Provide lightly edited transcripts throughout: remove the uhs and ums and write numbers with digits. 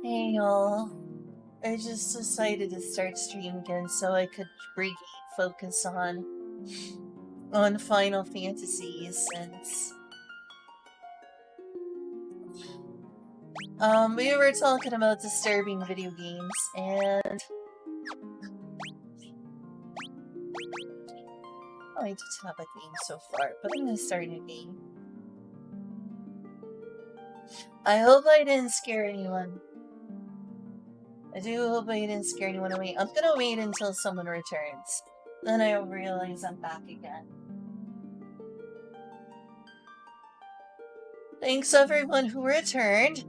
Hey y'all. I just decided to start stream again so I could regain focus on Final Fantasy since we were talking about disturbing video games and I just have a game so far, but I'm gonna start a new game. I hope I didn't scare anyone. I do hope I didn't scare anyone away. I'm gonna wait until someone returns. Then I'll realize I'm back again. Thanks everyone who returned.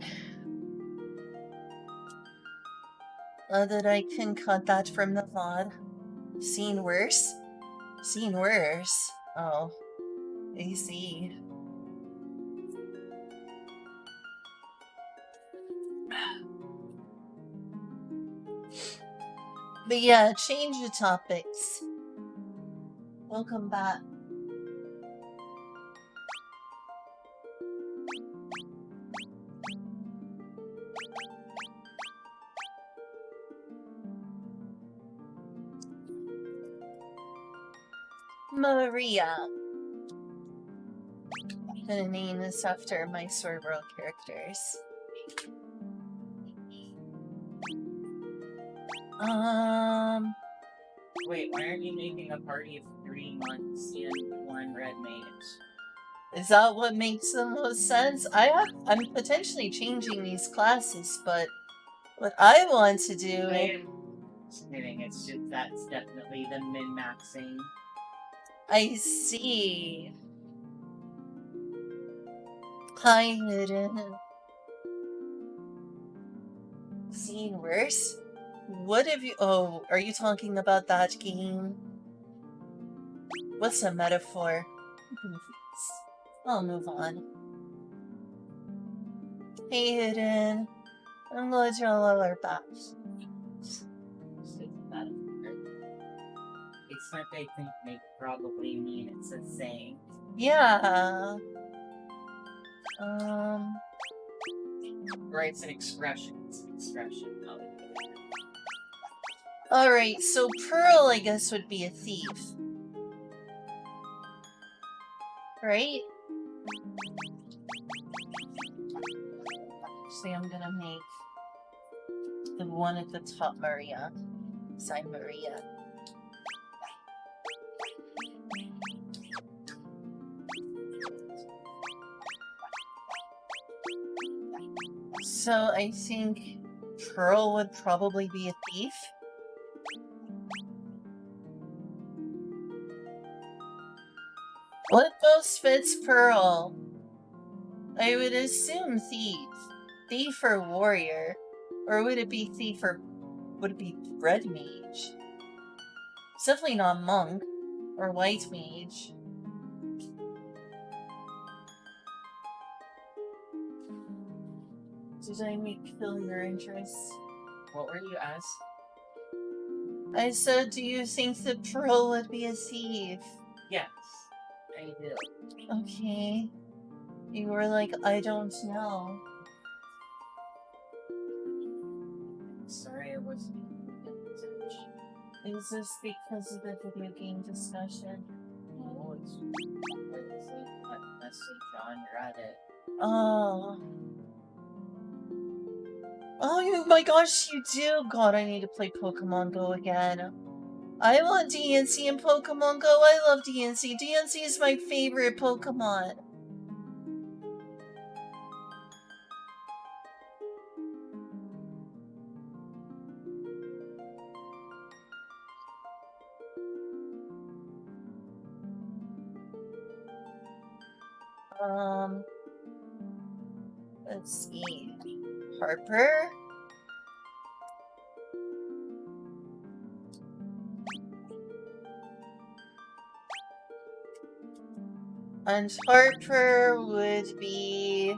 That I can cut that from the VOD. Seen worse? Seen worse? Oh, I see. But yeah, change the topics. Welcome back. Maria. I'm gonna name this after my Sword World characters. Wait, why aren't you making a party of 3 months and 1 red mage? Is that what makes the most sense? I'm potentially changing these classes, but what I want to do... Just kidding, it's just that's definitely the min-maxing. I see. Hi, Hidden. Seen worse? What have you... Oh, are you talking about that game? What's a metaphor? I'll move on. Hey, Hidden. I'm glad y'all are back. Except I think they probably mean it's a saying. Yeah. Or it's an expression. It's an expression. Alright, so Pearl, I guess, would be a thief. Right? Actually, I'm gonna make the one at the top Maria. Sign Maria. So I think Pearl would probably be a thief. What most fits Pearl? I would assume thief. Thief or warrior. Or would it be thief or would it be red mage? It's definitely not monk or white mage. Did I kill your interest? What were you asked? I said, do you think that Pearl would be a thief? Yes, I do. Okay. You were like, I don't know. Sorry, I wasn't paying attention. Is this because of the video game discussion? No, it's what message on Reddit. Oh. Oh my gosh, you do! God, I need to play Pokemon Go again. I want DNC and Pokemon Go. I love DNC. DNC is my favorite Pokemon. Let's see. Harper? And Harper would be...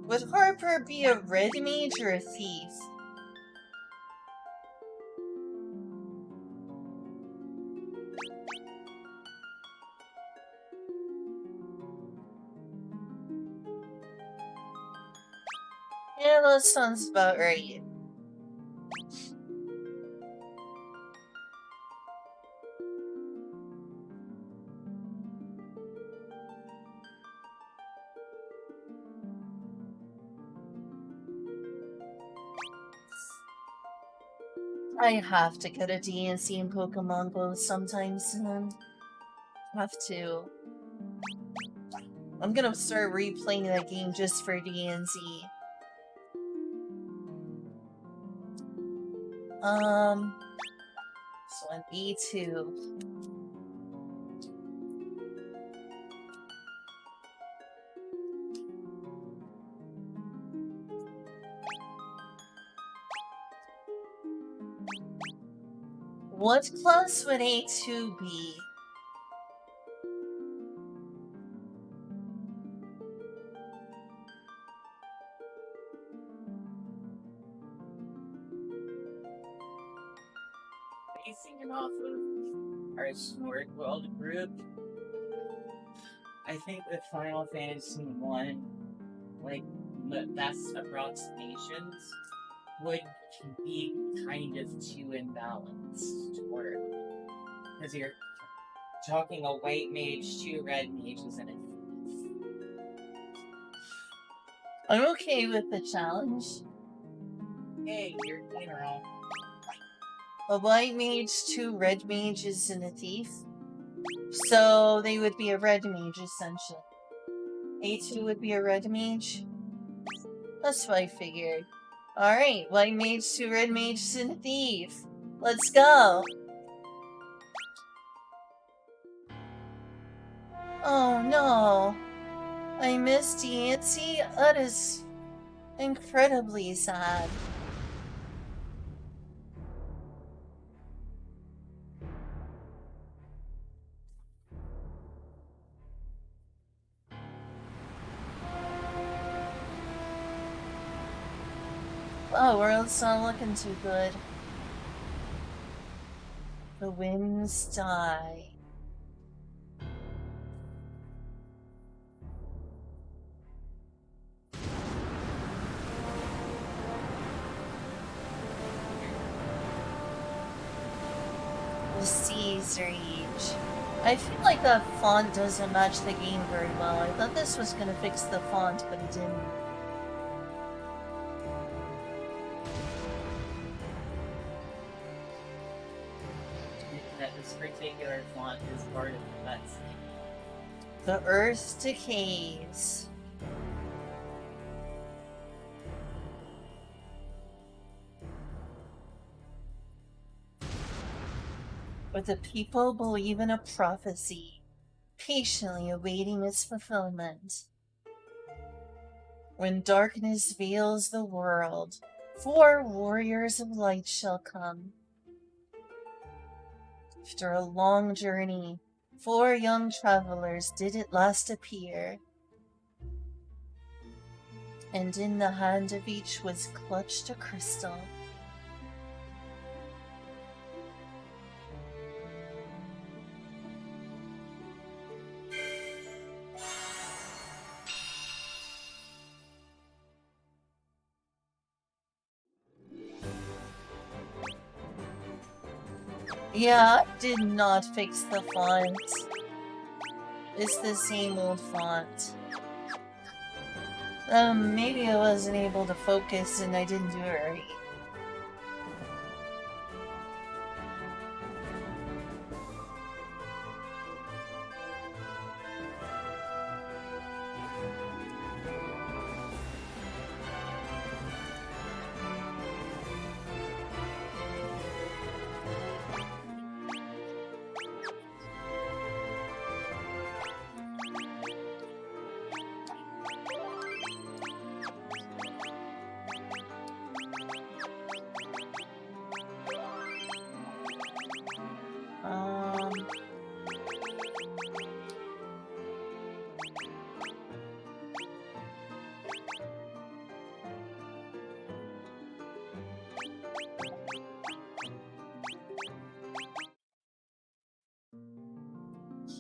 Would Harper be a red mage or a thief? Yeah, that sounds about right. I have to get a DNC in Pokemon Go sometime soon. Have to. I'm gonna start replaying that game just for DNC. So an E2. What class would A2 be? Basing it off of our Sword World group, I think with Final Fantasy 1, like, the best approximations would be kind of too imbalanced, or because you're talking a white mage, 2 red mages, and a I'm okay with the challenge. hey, you're general. A white mage, 2 red mages, and a thief. So they would be a red mage, essentially. A2 would be a red mage. That's what I figured. Alright, white mage, 2 red mages, and a thief. Let's go! Oh no. I missed Yancy? That is incredibly sad. Oh, world's not looking too good. The winds die. The seas rage. I feel like that font doesn't match the game very well. I thought this was gonna fix the font, but it didn't. That this particular font is part of the cutscene. The earth decays. But the people believe in a prophecy, patiently awaiting its fulfillment. When darkness veils the world, 4 warriors of light shall come. After a long journey, 4 young travelers did at last appear, and in the hand of each was clutched a crystal. Yeah, I did not fix the font. It's the same old font. Maybe I wasn't able to focus and I didn't do it right.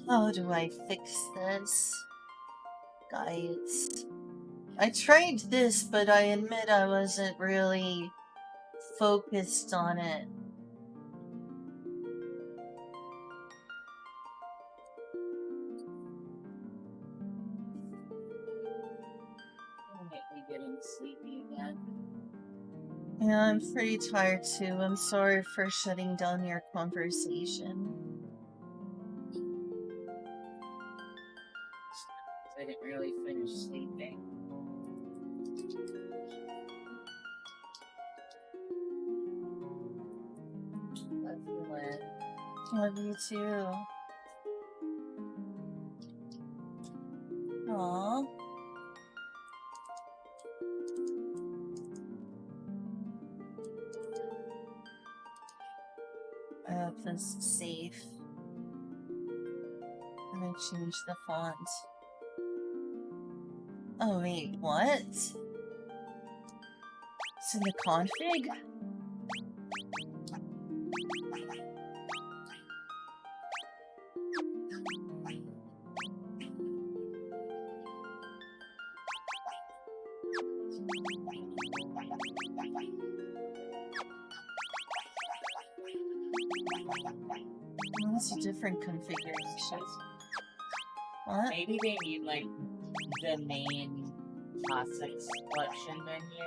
How do I fix this? Guides. I tried this, but I admit I wasn't really focused on it. Make me getting sleepy again. Yeah, I'm pretty tired too. I'm sorry for shutting down your conversation. I didn't really finish sleeping. Love you, Lynn. Love you too. Aww. I hope this is safe. I'm gonna change the font. Oh wait, what? It's in the config? Oh, that's a different configuration. What? Maybe they need like the main classics collection menu.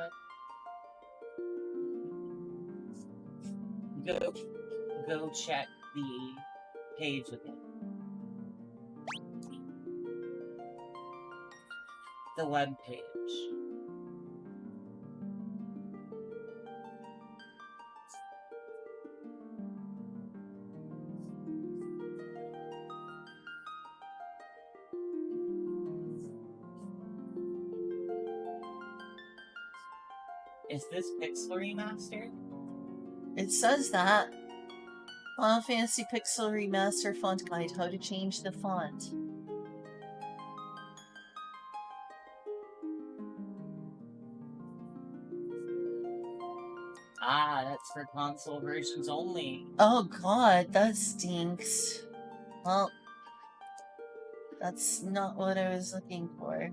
Go check the page again. The web page. Is this Pixel Remastered? It says that. Final Fantasy Pixel Remaster Font Guide, how to change the font. Ah, that's for console versions only. Oh god, that stinks. Well, that's not what I was looking for.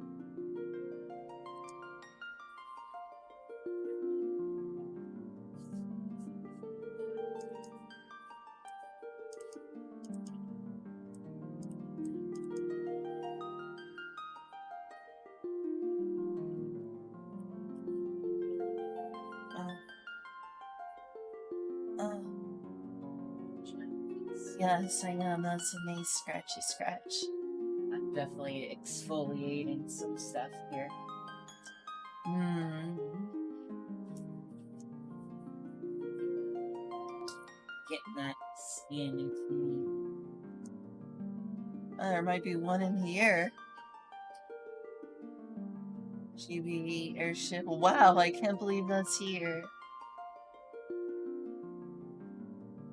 Yes, I am. That's a nice scratchy scratch. I'm definitely exfoliating some stuff here. Getting that skin clean. There might be one in here. GB airship. Wow, I can't believe that's here.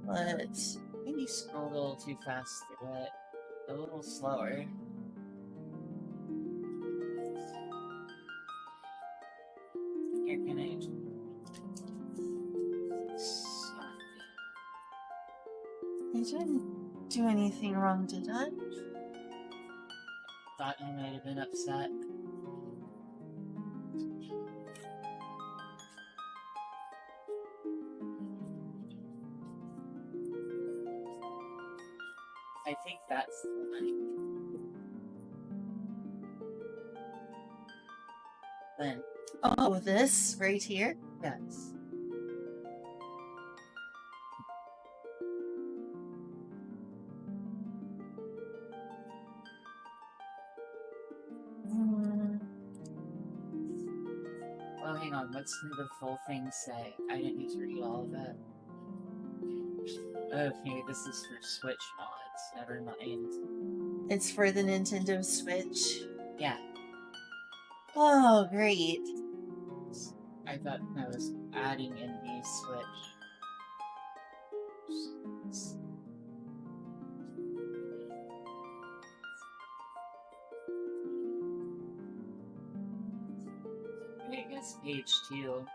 But Maybe scroll a little too fast through it. A little slower. Here, can I? I didn't do anything wrong, did I? Thought you might have been upset. I think that's the one. Then. Oh, this right here? Yes. Oh, hang on. What's the full thing say? I didn't need to read all of it. Okay, this is for Switch mods. Never mind. It's for the Nintendo Switch? Yeah. Oh, great. I thought I was adding in the Switch. I guess page 2.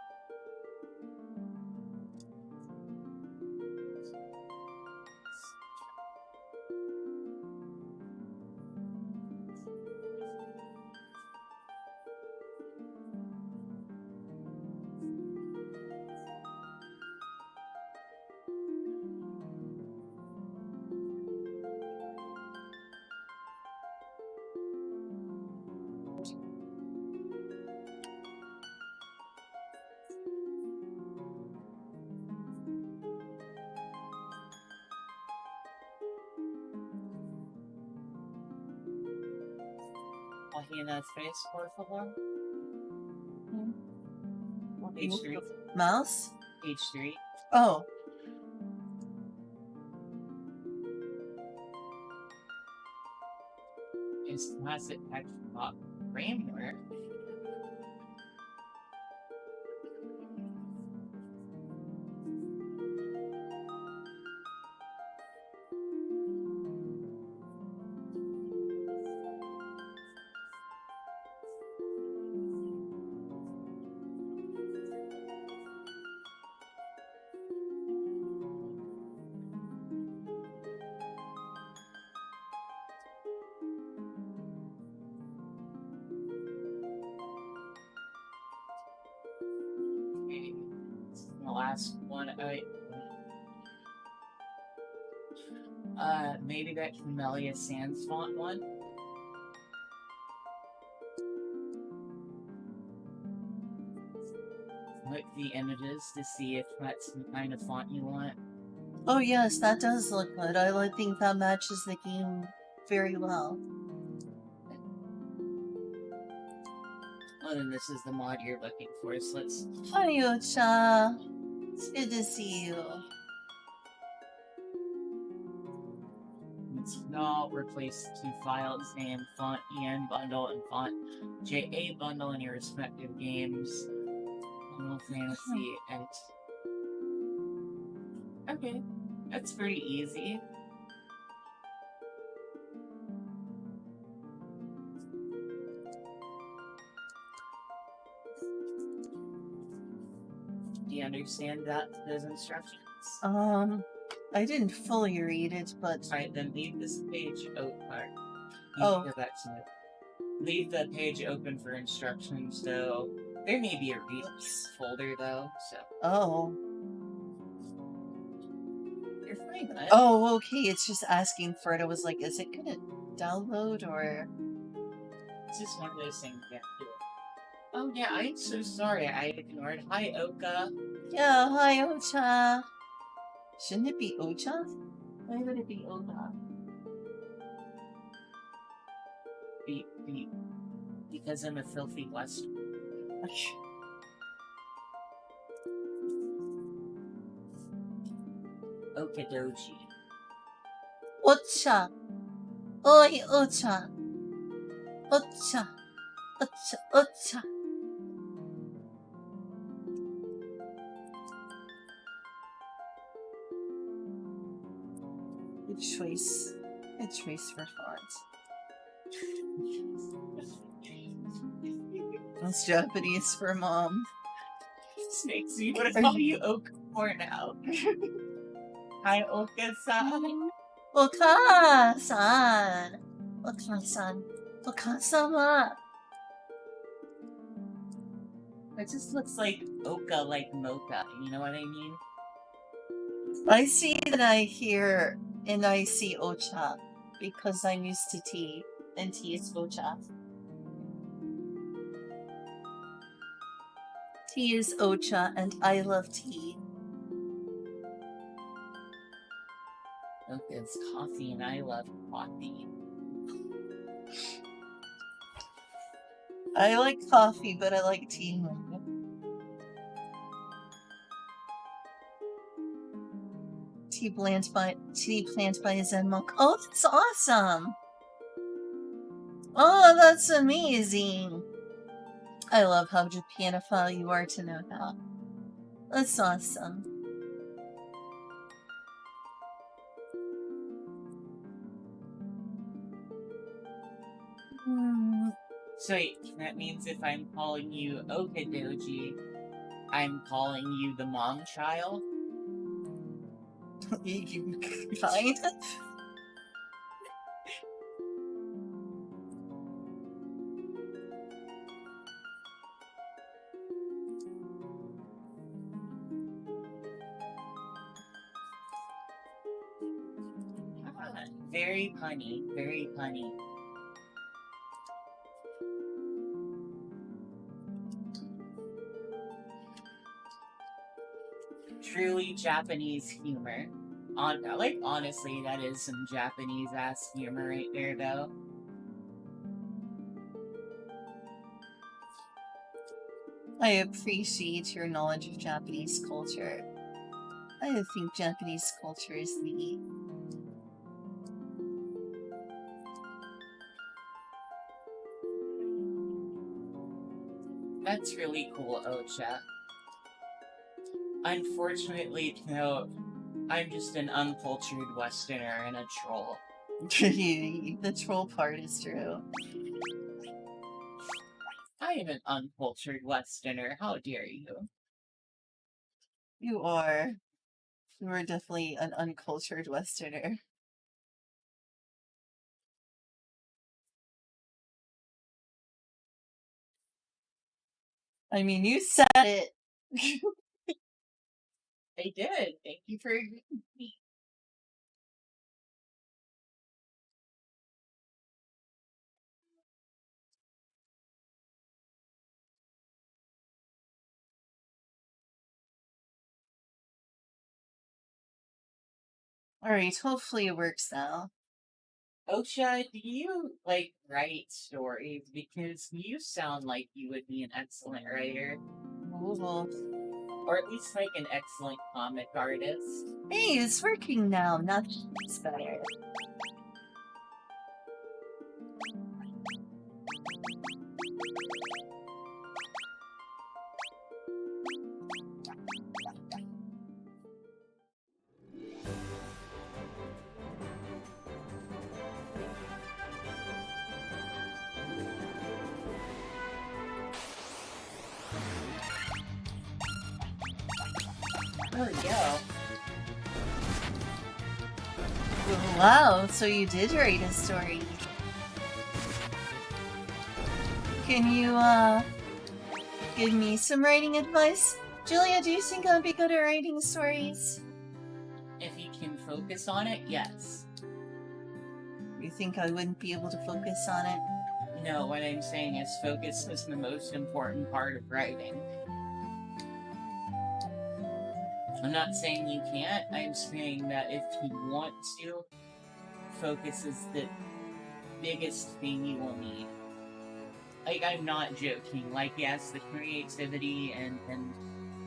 Página 3, por favor. Page 3. Mouse? Page 3. Oh. Is classic text box framework. Okay. The last one. Maybe that Camellia Sans font one. Look the images to see if that's the kind of font you want. Oh yes, that does look good. I think that matches the game very well. Oh, then this is the mod you're looking for, so let's... Hi, Ocha. It's good to see you. Let's not replace the two files, name, font, en bundle, and font JA bundle in your respective games. Final Fantasy and... Okay, that's pretty easy. Do you understand those instructions? I didn't fully read it, but... Alright, then leave this page open. Oh. Go back to it. Leave the page open for instructions, though. There may be a resource folder, though, so... Oh. You're fine, bud. Oh, okay, it's just asking for it. I was like, is it gonna download, or... It's just one of those things you have to do. Oh, yeah, I'm so sorry. I ignored. Hi, Oka. Yeah, hi, Ocha. Shouldn't it be Ocha? Why would it be Oka? Because I'm a filthy West. Okidoji. Ocha. Oi, Ocha. Ocha. Ocha. Ocha. Good choice. Good choice for fonts. That's Japanese for mom. Snakes, you want to call you Oka more now. Hi, Oka-san. Oka-san. Oka-san. Oka-sama. It just looks like Oka, like Mocha. You know what I mean? I see that I hear and I see Ocha because I'm used to tea, and tea is Ocha. Tea is Ocha, and I love tea. Oka's coffee, and I love coffee. I like coffee, but I like tea more. Tea plant by a Zen monk. Oh, that's awesome! Oh, that's amazing! I love how Japanophile you are to know that. That's awesome. So wait, that means if I'm calling you Okadoji, I'm calling you the mom child? Kind of. Very punny, very punny. Truly Japanese humor. Honestly, that is some Japanese-ass humor right there, though. I appreciate your knowledge of Japanese culture. I think Japanese culture is neat. That's really cool, Ocha. Unfortunately, I'm just an uncultured Westerner and a troll. The troll part is true. I am an uncultured Westerner. How dare you? You are. You are definitely an uncultured Westerner. I mean, you said it. I did. Thank you for agreeing with me. Alright, hopefully it works now. Ocha, do you write stories? Because you sound like you would be an excellent writer, Ooh. or at least like an excellent comic artist. Hey, it's working now. Nothing's better. There we go. Wow, so you did write a story. Can you, give me some writing advice? Julia, do you think I'd be good at writing stories? If you can focus on it, yes. You think I wouldn't be able to focus on it? No, what I'm saying is focus is the most important part of writing. I'm not saying you can't, I'm saying that if you want to, focus is the biggest thing you will need. Like, I'm not joking. Like, yes, the creativity and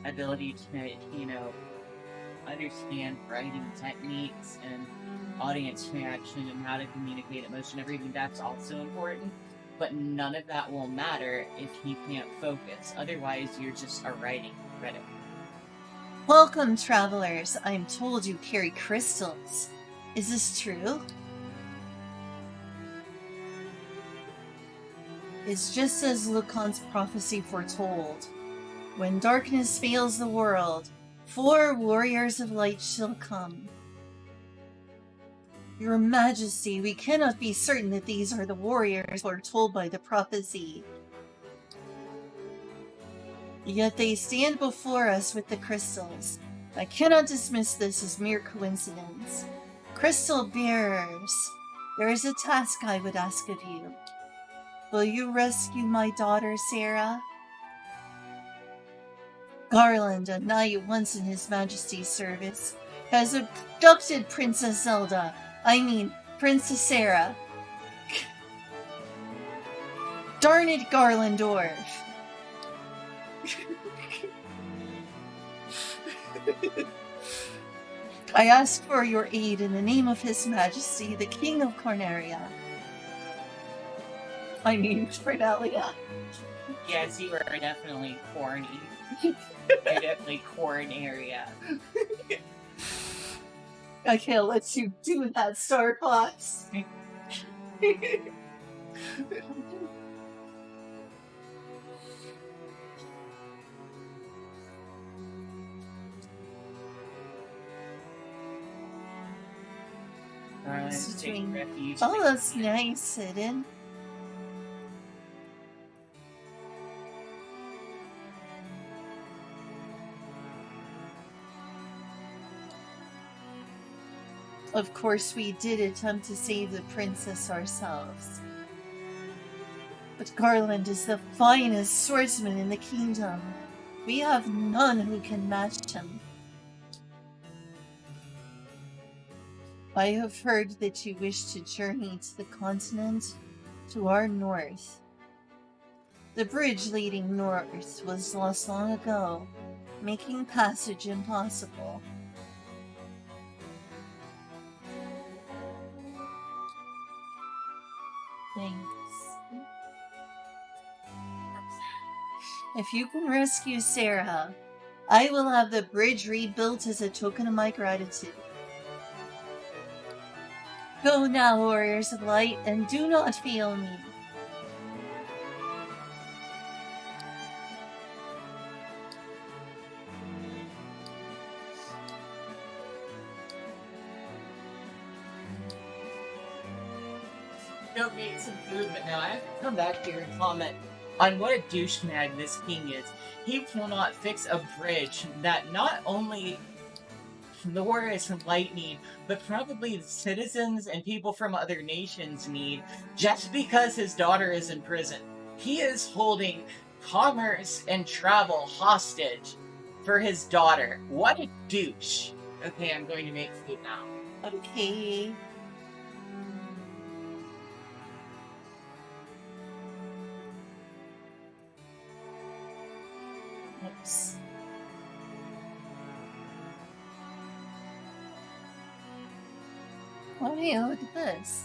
ability to, understand writing techniques and audience reaction and how to communicate emotion, everything, that's also important. But none of that will matter if you can't focus. Otherwise, you're just a writing critic. Welcome, travelers. I'm told you carry crystals. Is this true? It's just as Lucan's prophecy foretold. When darkness fails the world, 4 warriors of light shall come. Your Majesty, we cannot be certain that these are the warriors foretold by the prophecy. Yet they stand before us with the crystals. I cannot dismiss this as mere coincidence. Crystal bearers, there is a task I would ask of you. Will you rescue my daughter, Sarah? Garland, a knight once in His Majesty's service, has abducted Princess Zelda. Princess Sarah. Darn it, Garlandorf. I ask for your aid in the name of His Majesty, the King of Corneria. Fredalia. Yes, you are definitely corny. You're definitely Corneria. I can't let you do that, Star Fox. Take refuge. Oh, that's nice, Hidden. Of course, we did attempt to save the princess ourselves. But Garland is the finest swordsman in the kingdom. We have none who can match him. I have heard that you wish to journey to the continent to our north. The bridge leading north was lost long ago, making passage impossible. Thanks. If you can rescue Sarah, I will have the bridge rebuilt as a token of my gratitude. Go now, warriors of light, and do not fail me. Don't need some food, but now I have to come back here and comment on what a douchebag this king is. He will not fix a bridge that not only the warriors from Light need, but probably the citizens and people from other nations need, just because his daughter is in prison. He is holding commerce and travel hostage for his daughter. What a douche. Okay, I'm going to make food now. Okay. Oops. Oh, hey, look at this.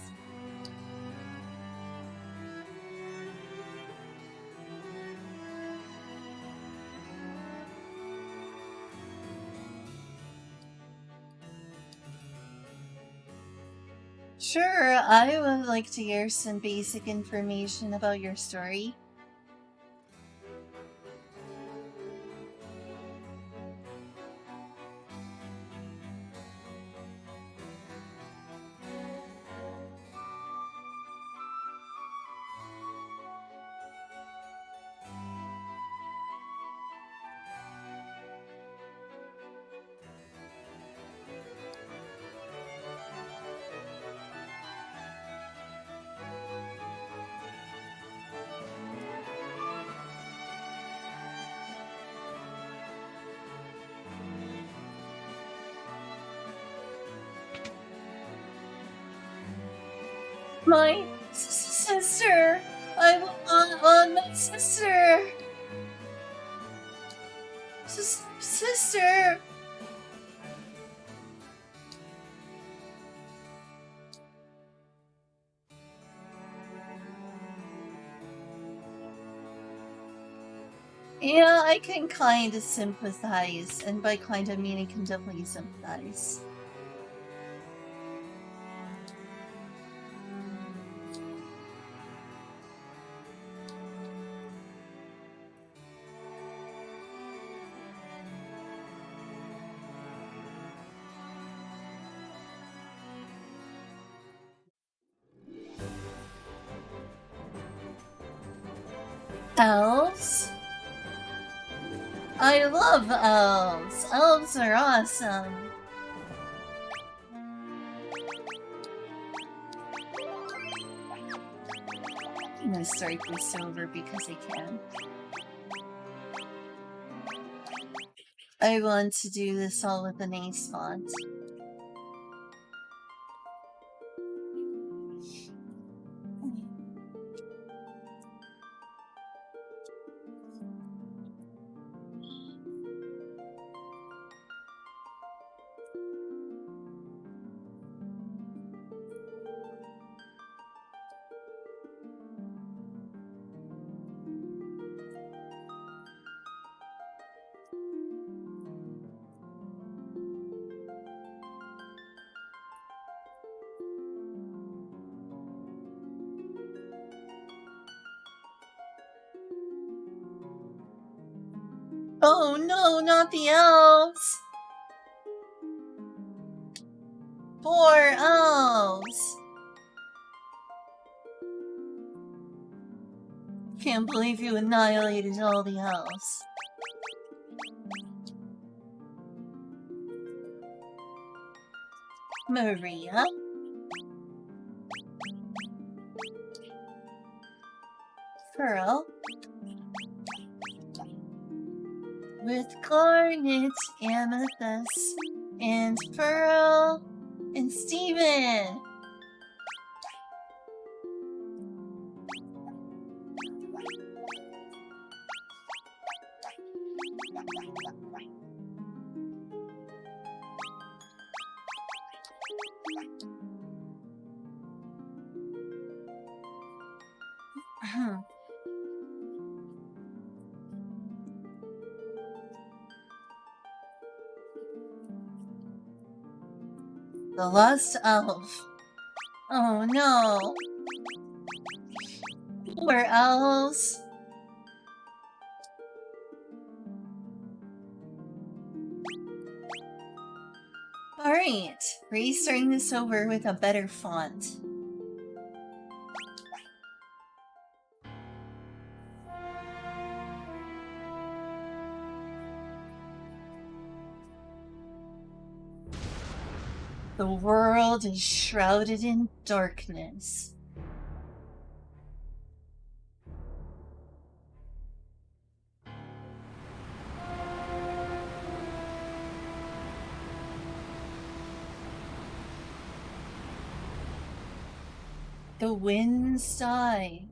Sure, I would like to hear some basic information about your story. My sister! I want my sister! Sister! Yeah, I can kind of sympathize, and by kind of mean I can definitely sympathize. Elves? I love elves! Elves are awesome! I'm gonna start this over because I can. I want to do this all with an ace font. Oh no, not the elves! Poor elves! Can't believe you annihilated all the elves. Maria? Pearl? With garnet, amethyst, and pearl, and Steven! The lost elf. Oh no. Poor elves. Alright, restarting this over with a better font. The world is shrouded in darkness. The winds die.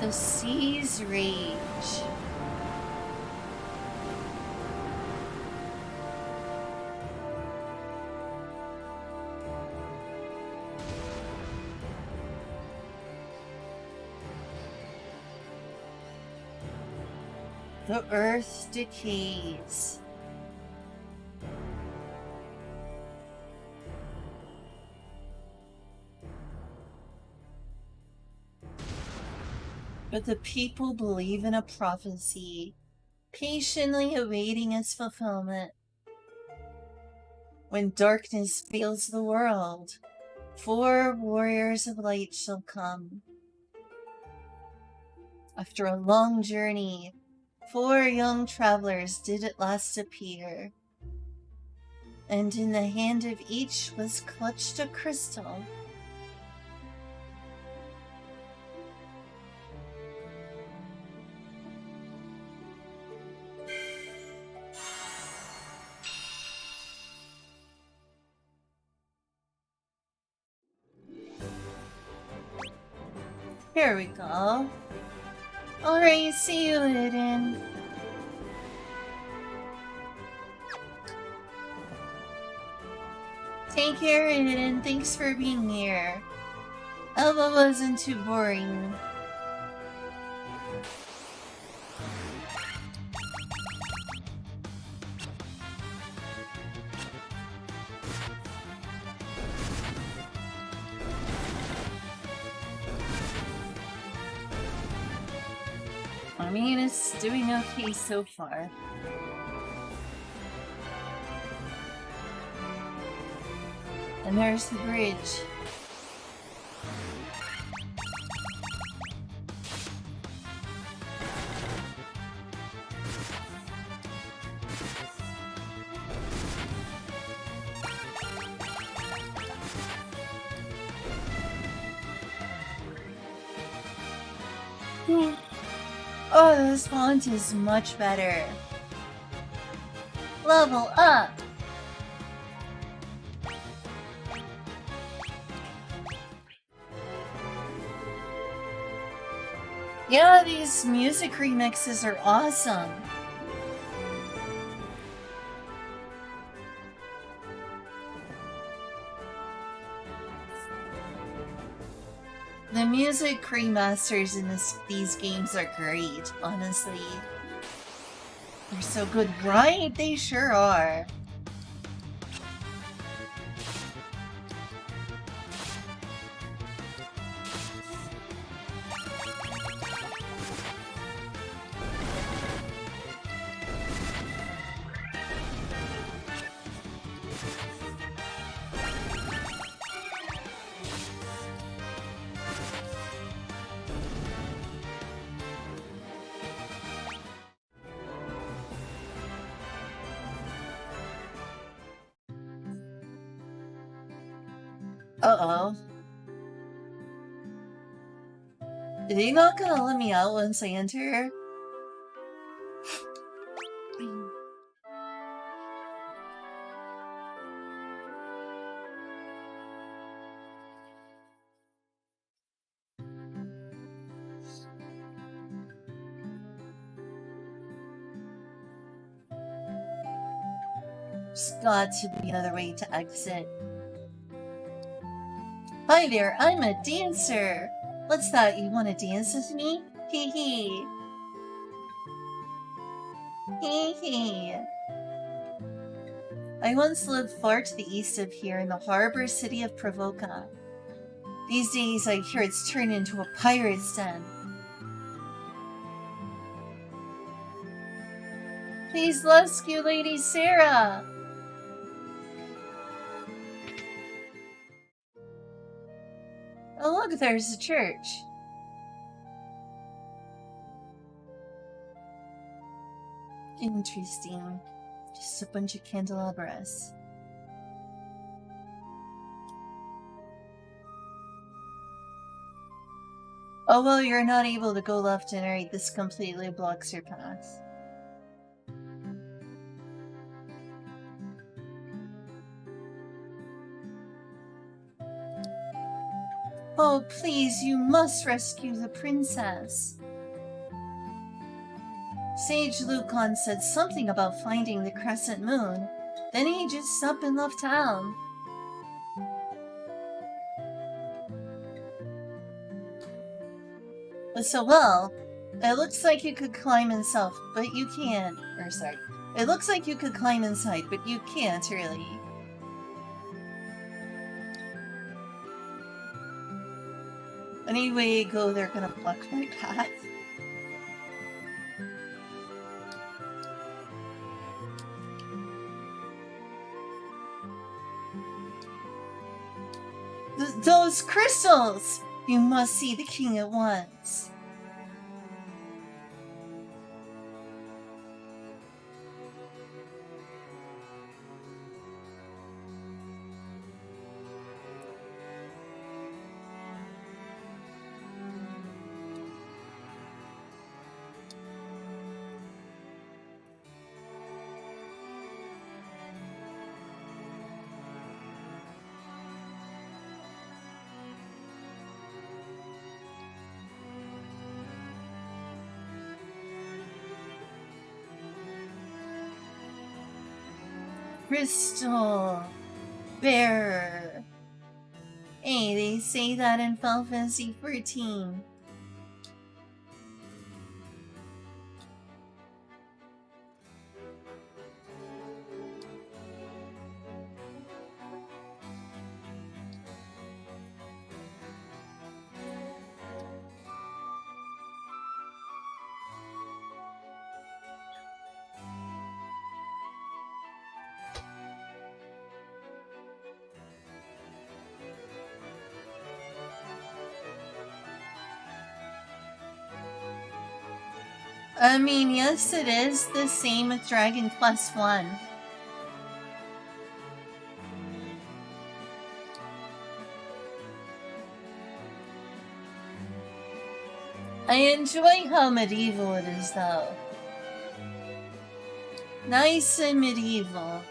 The seas rage. The earth decays. But the people believe in a prophecy, patiently awaiting its fulfillment. When darkness fills the world, 4 warriors of light shall come. After a long journey, 4 young travelers did at last appear, and in the hand of each was clutched a crystal. Here we go. Alright, see you, Iden. Take care, Iden. Thanks for being here. Elba wasn't too boring. I mean, it's doing okay so far. And there's the bridge. Oh, this font is much better. Level up! Yeah, these music remixes are awesome. The music remasters in these games are great, honestly. They're so good, right? They sure are. Uh-oh. Are they not gonna let me out once I enter? There's got to be another way to exit. Hi there, I'm a dancer. What's that? You want to dance with me? Hee hee. Hee hee. I once lived far to the east of here in the harbor city of Provoca. These days I hear it's turned into a pirate's den. Please rescue Lady Sarah! Oh look, there's a church. Interesting. Just a bunch of candelabras. Oh well, you're not able to go left and right. This completely blocks your path. Oh, please, you must rescue the princess. Sage Lucan said something about finding the crescent moon. Then he just up and left town. So, well, it looks like you could climb inside, but you can't. Or, sorry. It looks like you could climb inside, but you can't, really. Any way you go, they're gonna block my path. Those crystals! You must see the king at once. Crystal Bearer. Hey, they say that in Final Fantasy XIV. I mean, yes, it is the same with Dragon Quest 1. I enjoy how medieval it is, though. Nice and medieval.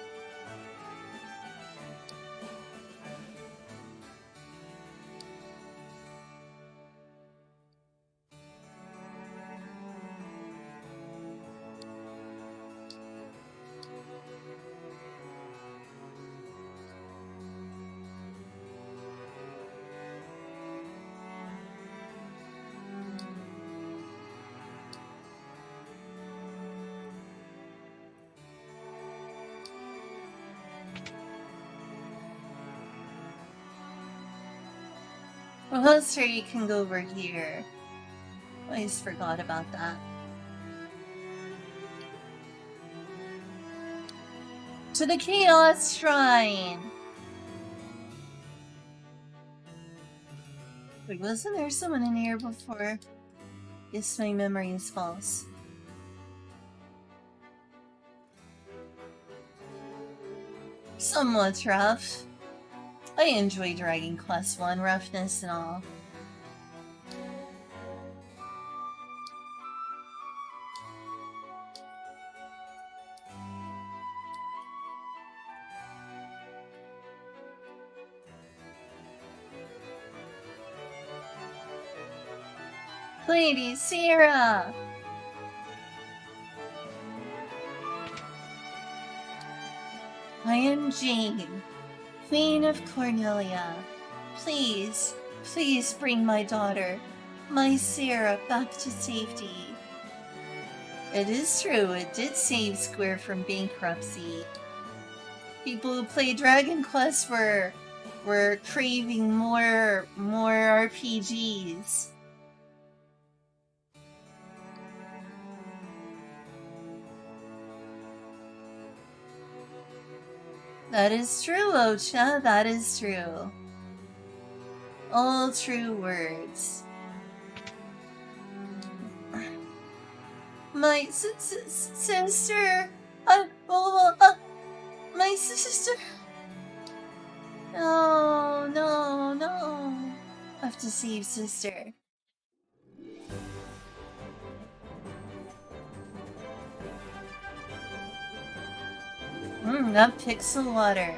Well, sir, you can go over here. I just forgot about that. To the Chaos Shrine! Wait, wasn't there someone in here before? Guess my memory is false. Somewhat rough. I enjoy Dragon Quest 1, roughness and all. Lady Sarah! I am Jane, Queen of Cornelia. Please, please bring my daughter, my Sarah, back to safety. It is true, it did save Square from bankruptcy. People who play Dragon Quest were craving more RPGs. That is true, Ocha, that is true. All true words. My sister. My sister. No, no, no. I have to save sister. That pixel water.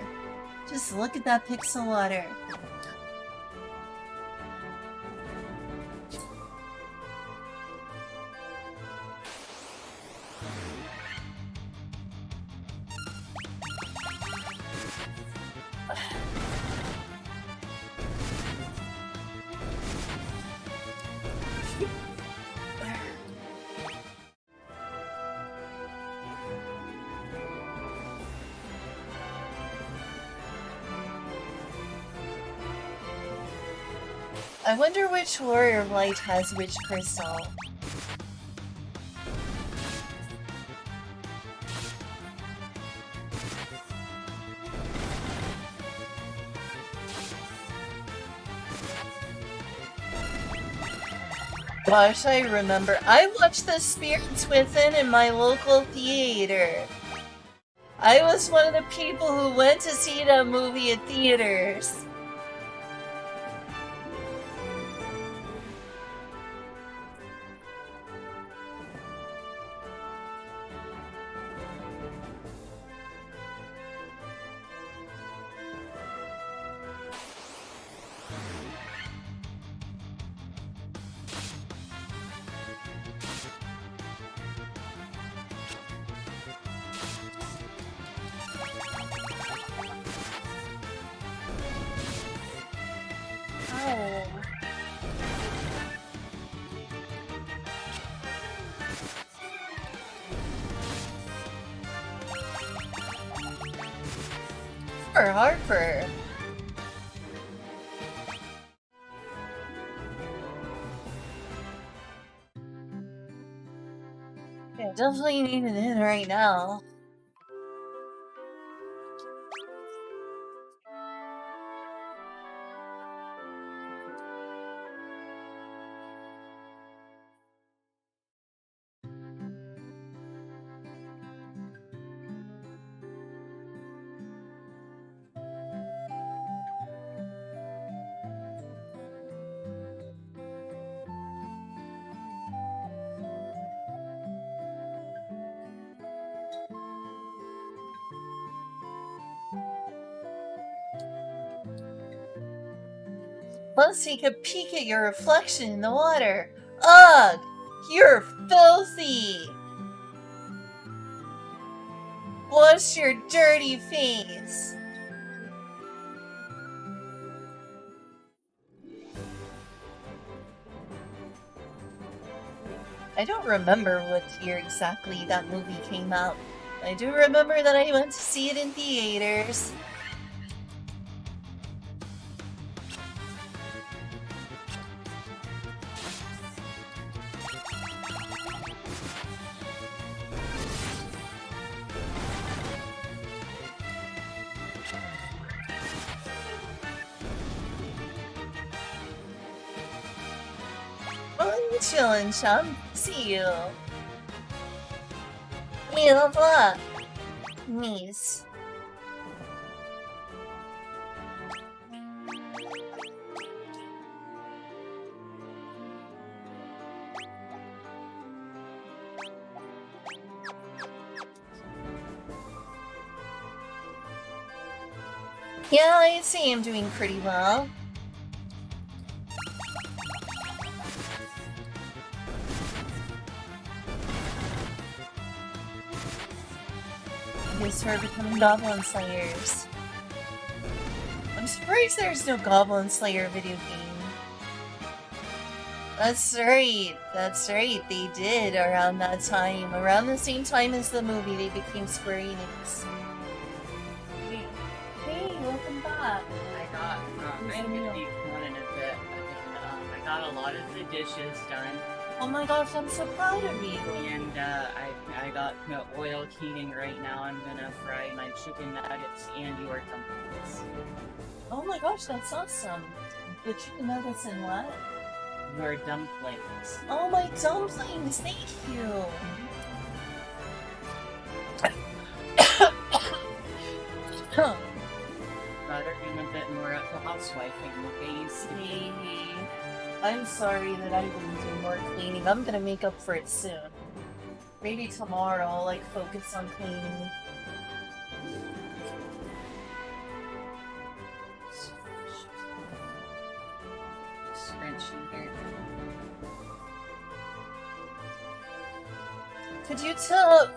Just look at that pixel water. I wonder which Warrior of Light has which crystal. Gosh, I remember. I watched The Spirits Within in my local theater. I was one of the people who went to see that movie at theaters. Harper. Yeah, definitely need it in right now. Let's take a peek at your reflection in the water. Ugh! You're filthy! Wash your dirty face! I don't remember what year exactly that movie came out. I do remember that I went to see it in theaters. Chillin', chum. See you. Little luck. Niece. Yeah, I see him doing pretty well. heroes who are becoming Goblin Slayers. I'm surprised there's no Goblin Slayer video game. That's right, they did around that time. Around the same time as the movie, they became Square Enix. Hey, welcome back. I'm gonna be one in a bit. I got a lot of the dishes done. Oh my gosh, I'm so proud of you. And I got oil heating right now. I'm gonna fry my chicken nuggets and your dumplings. Oh my gosh, that's awesome. The chicken nuggets and what? Your dumplings. Oh, my dumplings, thank you. Rather being a bit more of a housewife and Hey, I'm sorry that I didn't do more cleaning. I'm gonna make up for it soon. Maybe tomorrow I'll like focus on cleaning. Scrunching here. Could you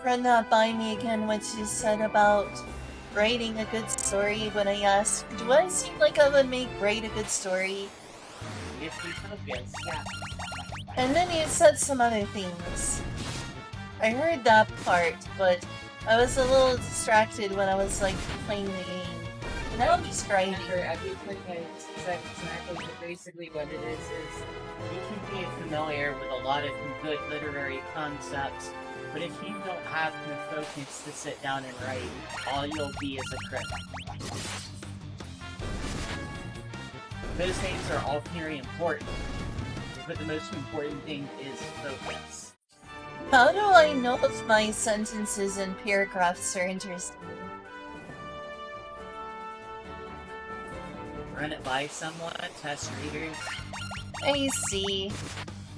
run that by me again, what you said about writing a good story when I asked, do I seem like I would write a good story? If you focus, yeah. And then you said some other things. I heard that part, but I was a little distracted when I was like playing the game. And now I'm just grinding. For everything I said exactly, but basically what it is you can be familiar with a lot of good literary concepts, but if you don't have the focus to sit down and write, all you'll be is a critic. Those things are all very important, but the most important thing is focus. How do I know if my sentences and paragraphs are interesting? Run it by someone, test readers. I see.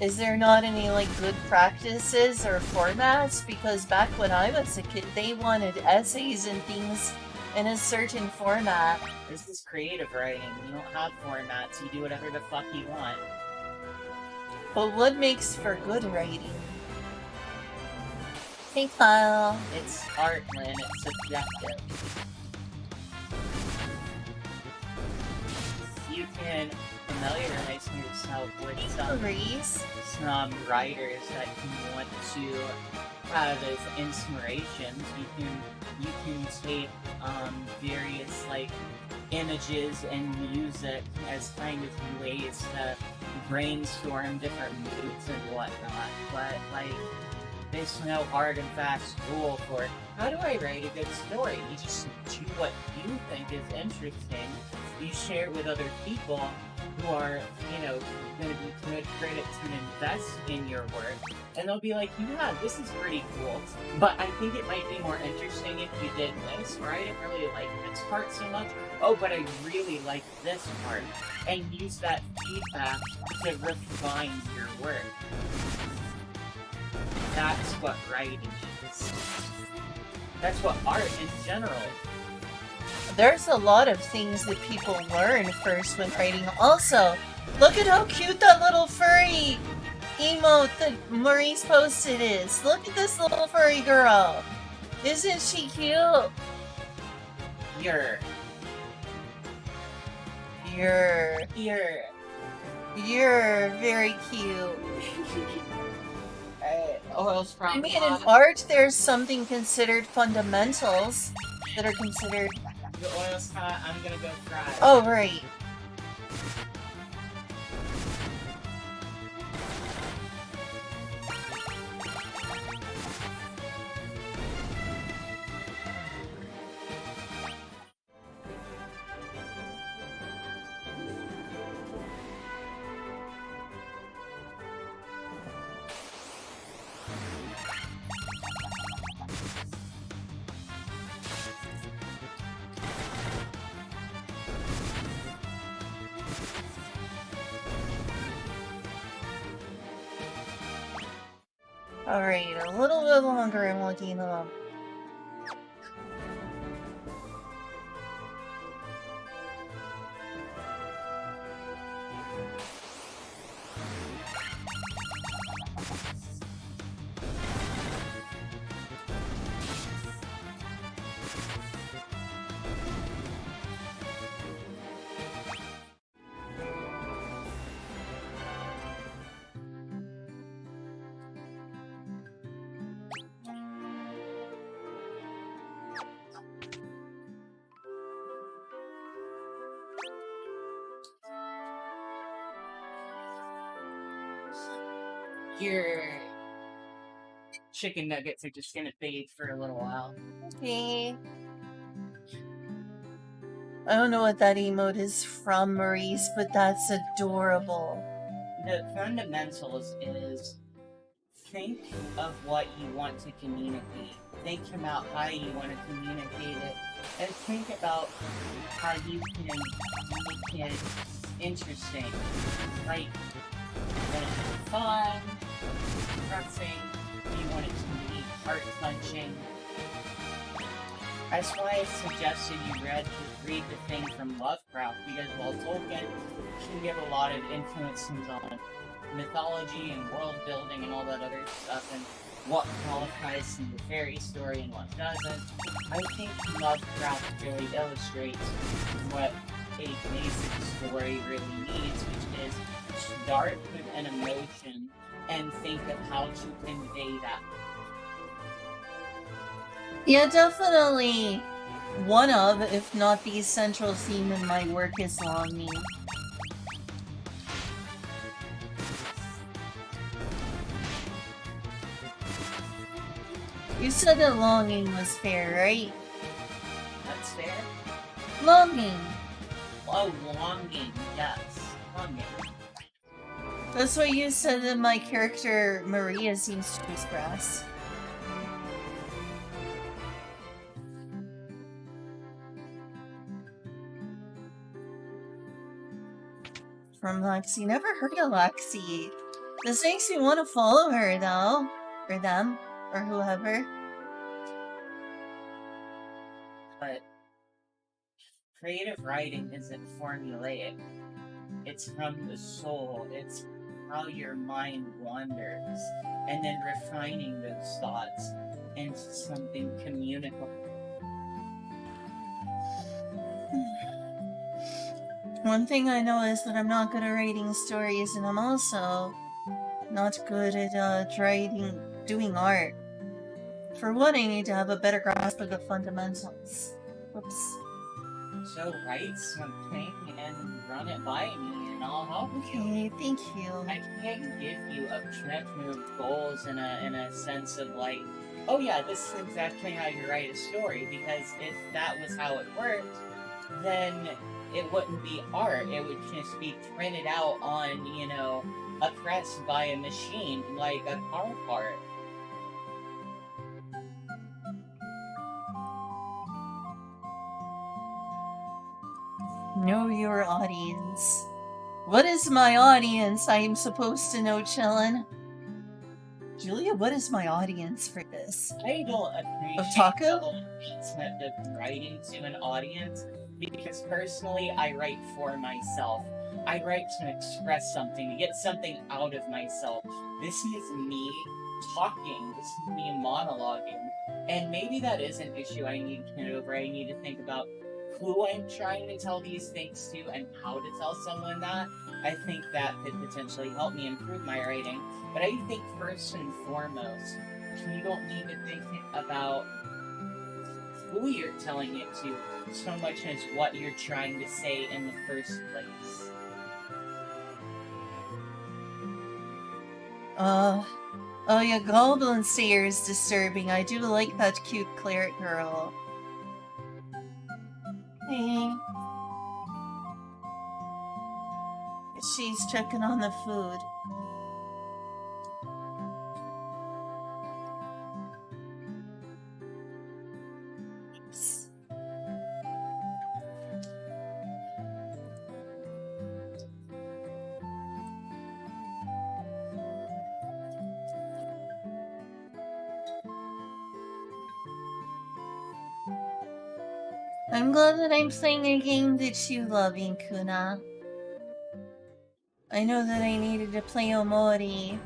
Is there not any like good practices or formats? Because back when I was a kid, they wanted essays and things in a certain format. This is creative writing. You don't have formats. You do whatever the fuck you want. But what makes for good writing? Hey, Kyle. It's art, Lynn. It's subjective. You can familiarize yourself with some writers that you want to have as inspirations. You can take various like images and music as kind of ways to brainstorm different moods and whatnot. But like, there's no hard and fast rule for how do I write a good story. You just do what you think is interesting. You share it with other people who are, going to be good critics and invest in your work, and they'll be like, yeah, this is pretty cool, but I think it might be more interesting if you did this, or I didn't really like this part so much, oh, but I really like this part, and use that feedback to refine your work. That's what writing is. That's what art in general. There's a lot of things that people learn first when writing. Also, look at how cute that little furry emote that Maurice posted is. Look at this little furry girl. Isn't she cute? You're very cute. Oil's I probably mean, in art, there's something considered fundamentals that are considered. The oil's hot, I'm gonna go fry. Oh, right. Alright, a little bit longer I'm looking up. Your chicken nuggets are just gonna fade for a little while. Okay. I don't know what that emote is from, Maurice, but that's adorable. The fundamentals is think of what you want to communicate. Think about how you want to communicate it. And think about how you can make it interesting. Like, you want it to be fun, pressing, you want it to be heart-punching. That's why I suggested you read the thing from Lovecraft, because while Tolkien can give a lot of influences on mythology and world building and all that other stuff, and what qualifies in the fairy story and what doesn't, I think Lovecraft really illustrates what a basic story really needs, which is start with an emotion and think of how to convey that. Yeah, definitely one of, if not the central theme in my work is longing. You said that longing was fair, right? That's fair? Longing. Oh, longing, yes. Longing. That's what you said that my character, Maria, seems to express. From Lexi. Never heard of Lexi. This makes me want to follow her, though. Or them. Or whoever. But creative writing isn't formulaic. It's from the soul. It's how your mind wanders. And then refining those thoughts into something communicable. One thing I know is that I'm not good at writing stories, and I'm also not good at doing art. For one, I need to have a better grasp of the fundamentals. Whoops. So write something and run it by me, and I'll help you. Okay, thank you. I can't give you objective goals in a sense of like, oh yeah, this is exactly how you write a story, because if that was how it worked, then it wouldn't be art. It would just be printed out on, a press by a machine, like a car part. Know your audience. What is my audience? I am supposed to know, chillin'. Julia, what is my audience for this? I don't appreciate Of taco? the concept of writing to an audience, because personally, I write for myself. I write to express something, to get something out of myself. This is me talking. This is me monologuing. And maybe that is an issue I need to get over. I need to think about who I'm trying to tell these things to and how to tell someone that. I think that could potentially help me improve my writing. But I think first and foremost, you don't need to think about who you're telling it to so much as what you're trying to say in the first place. Oh yeah, Goblin Slayer is disturbing. I do like that cute cleric girl. Hey. She's checking on the food. Oops. I'm glad that I'm playing a game that you love, Inkuna. I know that I needed to play Omori.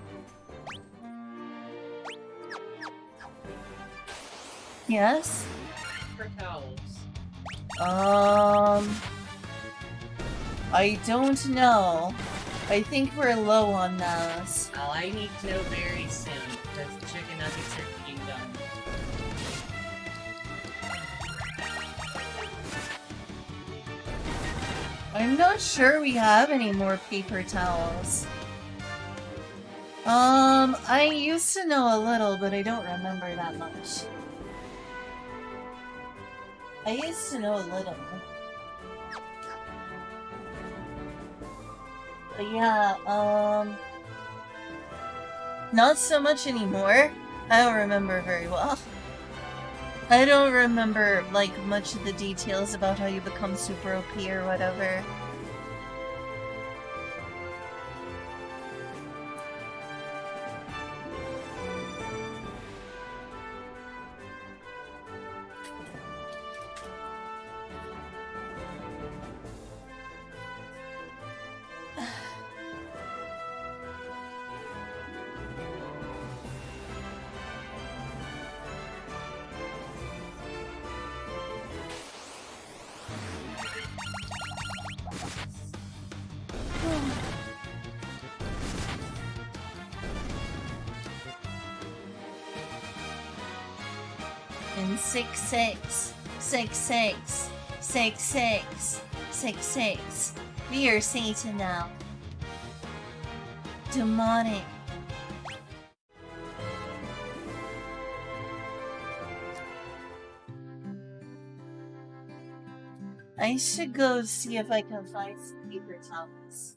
Yes? For towels. I don't know. I think we're low on those. Well, I need to know very soon, because the chicken nuggets are being done. I'm not sure we have any more paper towels. I used to know a little, but I don't remember that much. I used to know a little. But yeah, not so much anymore. I don't remember very well. I don't remember, like, much of the details about how you become super OP or whatever. In 6-6, 6-6, 6-6, 6-6. We are Satan now. Demonic. I should go see if I can find some paper towels.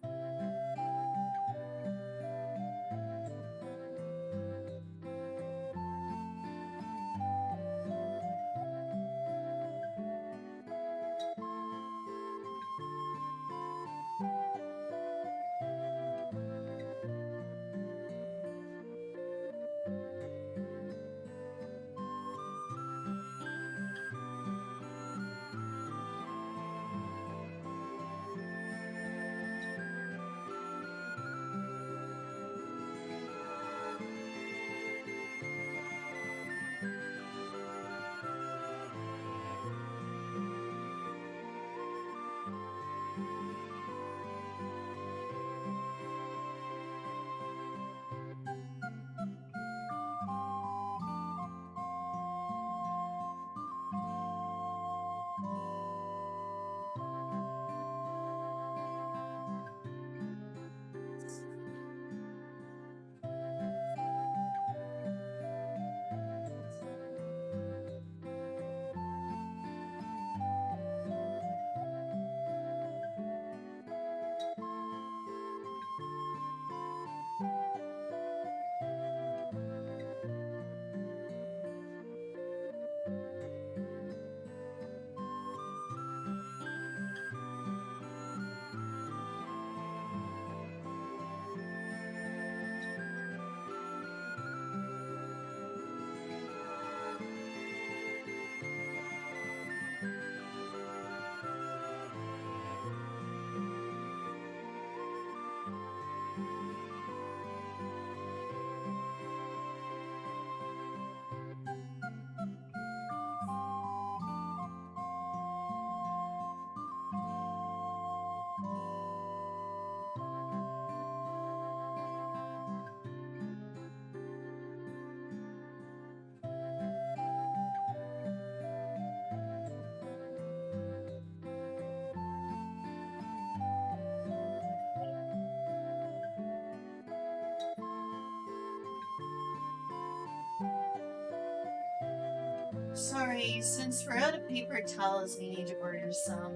Sorry, since we're out of paper towels, we need to order some.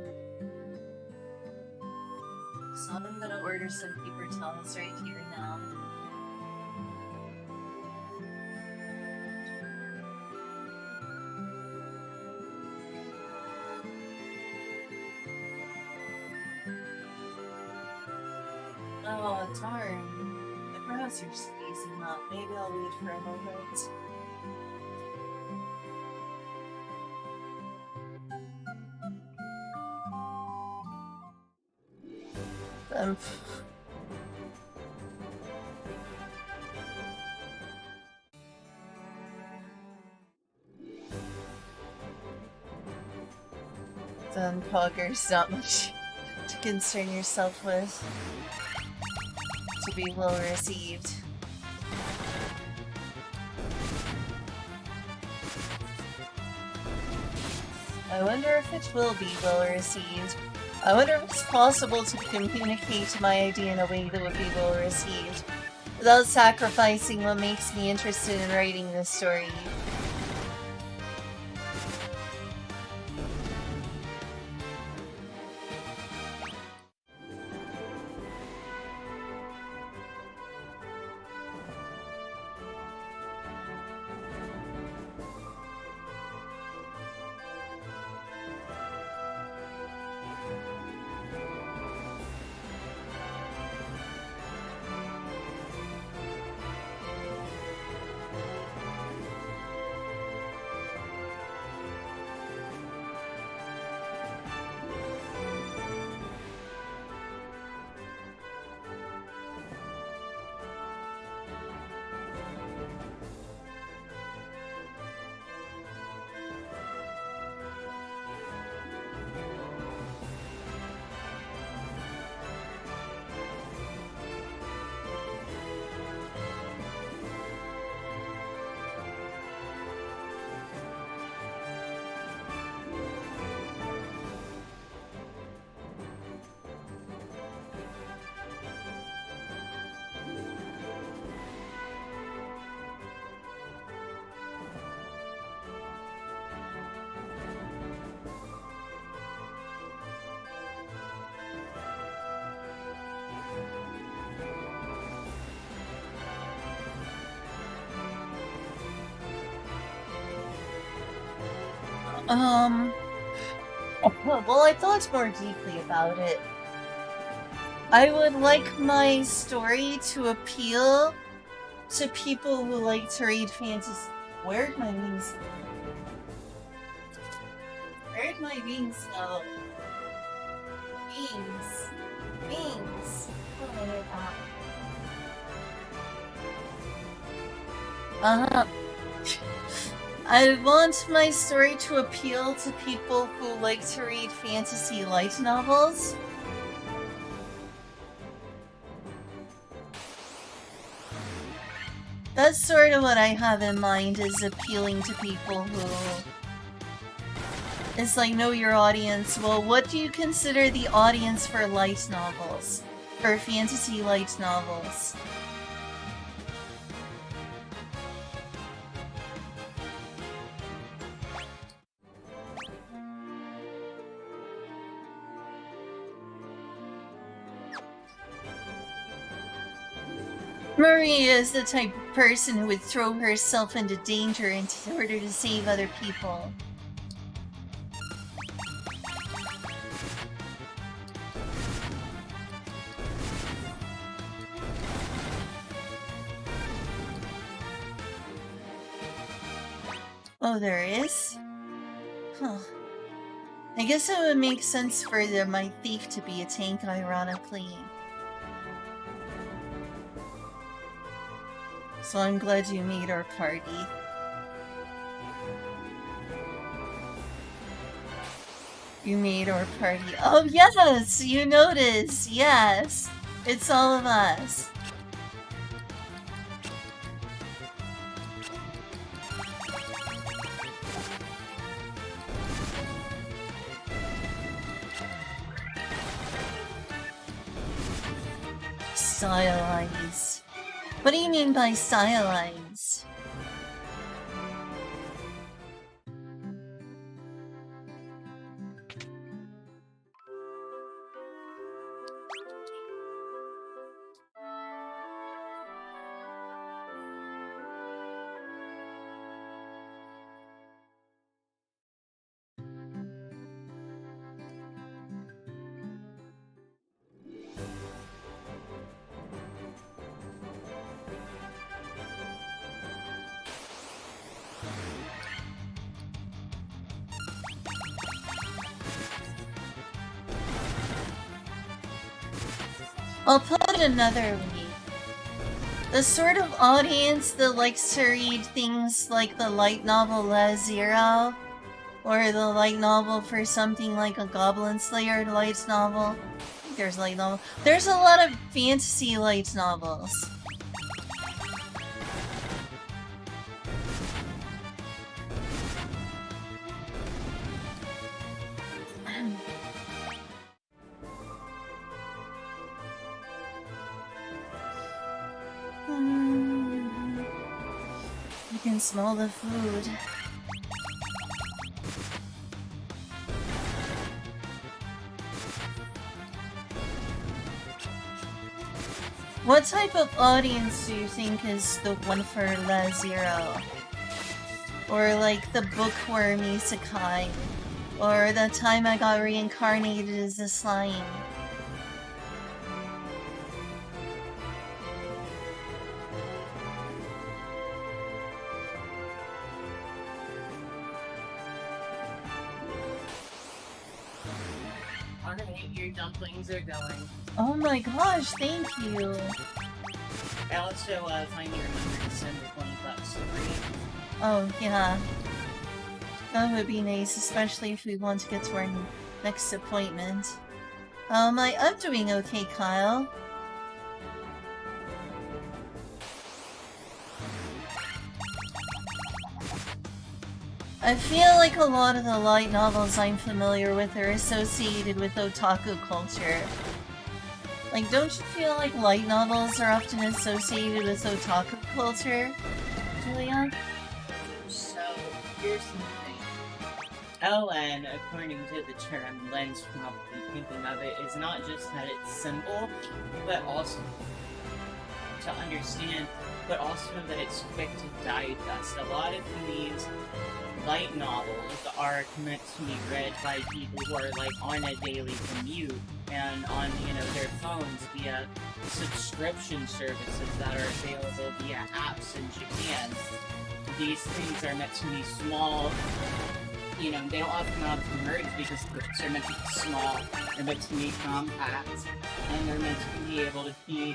So I'm gonna order some paper towels right here now. Oh, darn. The browser's freezing up. Maybe I'll wait for a moment. Then Pogger's not much to concern yourself with. To be well received. I wonder if it will be well received. I wonder if it's possible to communicate my idea in a way that would be well received. without sacrificing what makes me interested in writing this story. Well, I thought more deeply about it. I would like my story to appeal to people who like to read fantasy. Where'd my wings? Where'd my wings go? Wings. Wings. Oh, they're back. I want my story to appeal to people who like to read fantasy light novels. That's sort of what I have in mind, is appealing to people who... It's like, know your audience. Well, what do you consider the audience for light novels? For fantasy light novels? Maria is the type of person who would throw herself into danger in order to save other people. Oh, there is? Huh. I guess it would make sense for my thief to be a tank, ironically. So I'm glad you made our party. You made our party. Oh yes! You noticed! Yes! It's all of us. Stylize. What do you mean by stylize? I'll put it another way. The sort of audience that likes to read things like the light novel La Zero, or the light novel for something like a Goblin Slayer light novel. I think there's light novel. There's a lot of fantasy light novels. can smell the food. What type of audience do you think is the one for La Zero? Or like the bookworm isekai? Or the time I got reincarnated as a slime? Alright, your dumplings are going. Oh my gosh, thank you. I also finally remembered to send the 20 bucks to Bree. Oh, yeah. That would be nice, especially if we want to get to our next appointment. I'm doing okay, Kyle. I feel like a lot of the light novels I'm familiar with are associated with otaku culture. Like, don't you feel like light novels are often associated with otaku culture, Julia? So, here's the thing. LN, according to the term Len's probably thinking of it, is not just that it's simple, but also to understand, but also that it's quick to digest. A lot of these light novels are meant to be read by people who are like on a daily commute and on, their phones via subscription services that are available via apps in Japan. These things are meant to be small. They don't often have words because books are meant to be small, they're meant to be compact, and they're meant to be able to be,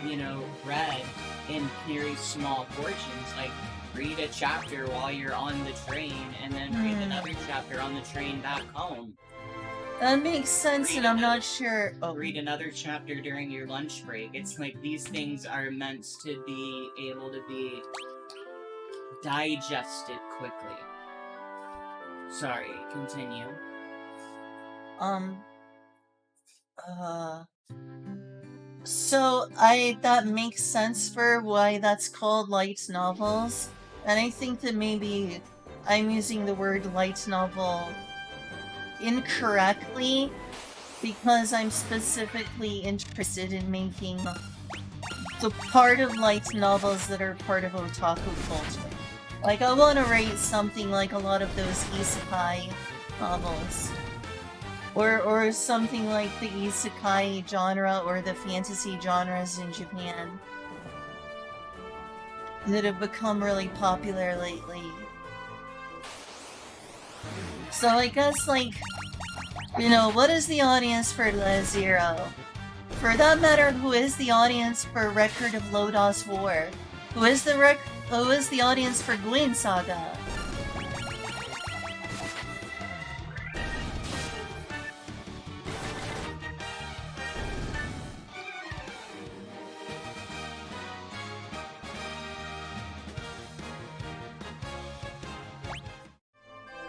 read in very small portions, like read a chapter while you're on the train, and then read another chapter on the train back home. That makes sense, and I'm not sure. Read another chapter during your lunch break. It's like these things are meant to be able to be digested quickly. Sorry, continue. So that makes sense for why that's called light novels. And I think that maybe I'm using the word light novel incorrectly because I'm specifically interested in making the part of light novels that are part of otaku culture. Like, I want to rate something like a lot of those isekai novels. Or something like the isekai genre or the fantasy genres in Japan that have become really popular lately. So I guess, like, what is the audience for La Zero? For that matter, who is the audience for Record of Lodoss War? Who is the audience for Gwen Saga?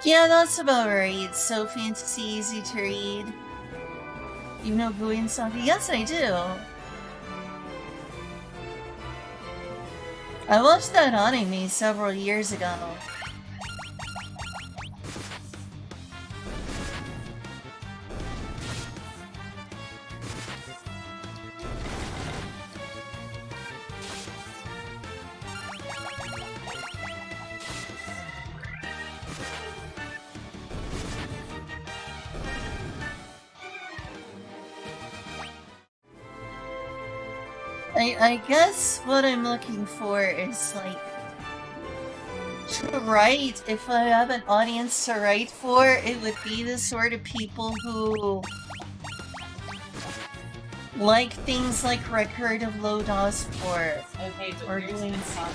Yeah, that's about right. So fantasy, easy to read. You know Gwen Saga? Yes, I do. I watched that anime several years ago. I guess what I'm looking for is, like, to write. If I have an audience to write for, it would be the sort of people who like things like Record of Lodoss War. Okay, but or Gwen Saga.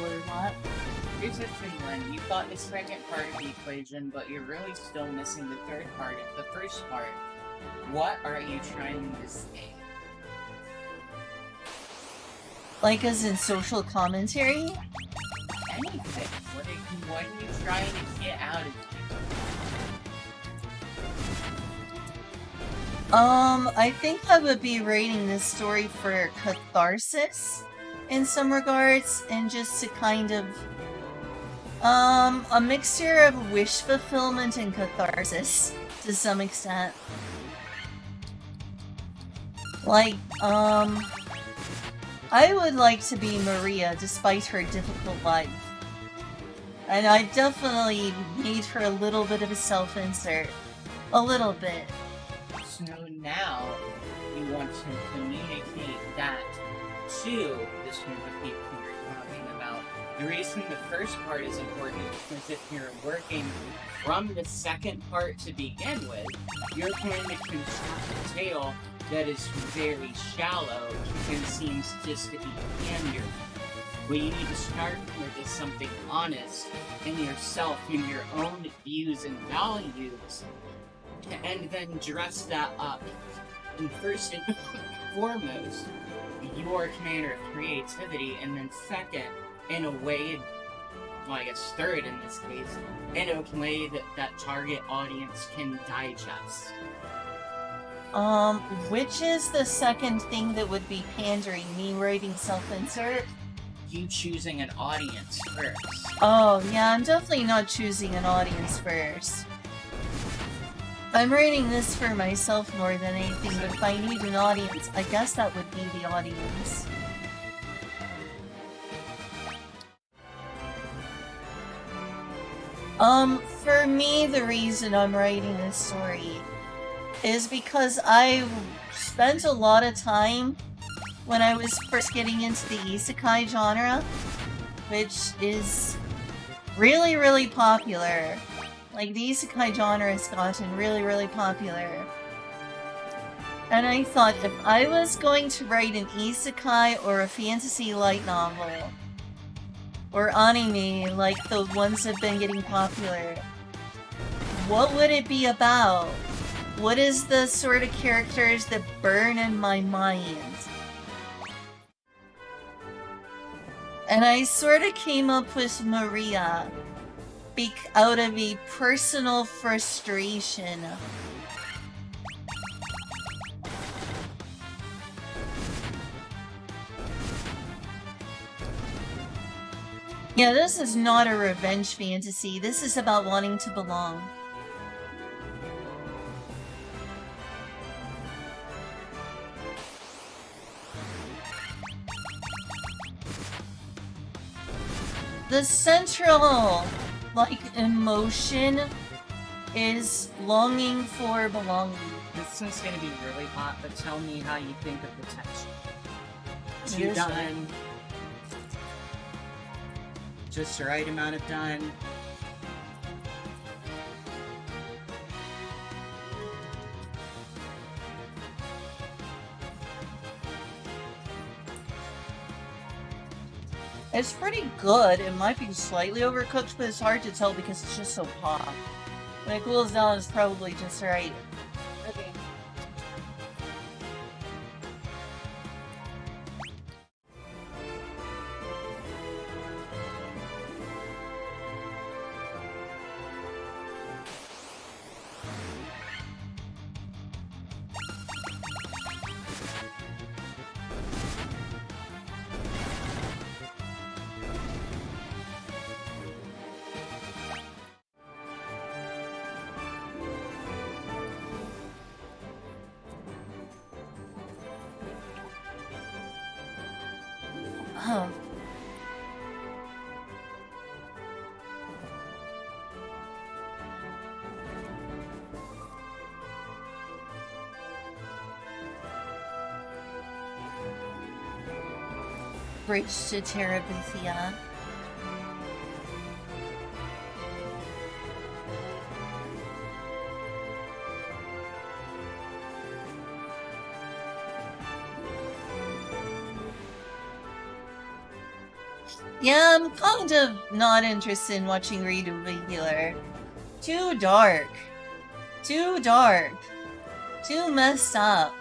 Or what? Here's the thing, Len. You've got the second part of the equation, but you're really still missing the third part of the first part. What are you trying to say? Like, as in social commentary? Anything. What are you trying to get out of it? I think I would be rating this story for catharsis in some regards, and just to kind of A mixture of wish fulfillment and catharsis, to some extent. Like, I would like to be Maria despite her difficult life. And I definitely made her a little bit of a self-insert. A little bit. So now, you want to communicate that to this group of people you're talking about. The reason the first part is important is because if you're working from the second part to begin with, you're going to construct a tale that is very shallow and seems just to be pandering. What you need to start with is something honest in yourself, in your own views and values, and then dress that up. And first and foremost, your manner of creativity, and then second, in a way, well, I guess third in this case, in a way that target audience can digest. Which is the second thing that would be pandering? Me writing self-insert? You choosing an audience first. Oh, yeah, I'm definitely not choosing an audience first. I'm writing this for myself more than anything, but if I need an audience, I guess that would be the audience. For me, the reason I'm writing this story is because I spent a lot of time when I was first getting into the isekai genre, which is really, really popular. Like, the isekai genre has gotten really, really popular. And I thought, if I was going to write an isekai or a fantasy light novel, or anime like the ones that have been getting popular, what would it be about? What is the sort of characters that burn in my mind? And I sort of came up with Maria out of a personal frustration. Yeah, this is not a revenge fantasy. This is about wanting to belong. The central, like, emotion is longing for belonging. This is gonna be really hot, but tell me how you think of the texture. It Too is done. Just the right amount of done. It's pretty good. It might be slightly overcooked, but it's hard to tell because it's just so hot. When it cools down, it's probably just right. Okay. Oh. Bridge to Terabithia. Yeah, I'm kind of not interested in watching Redo Regular. Too dark. Too dark. Too messed up.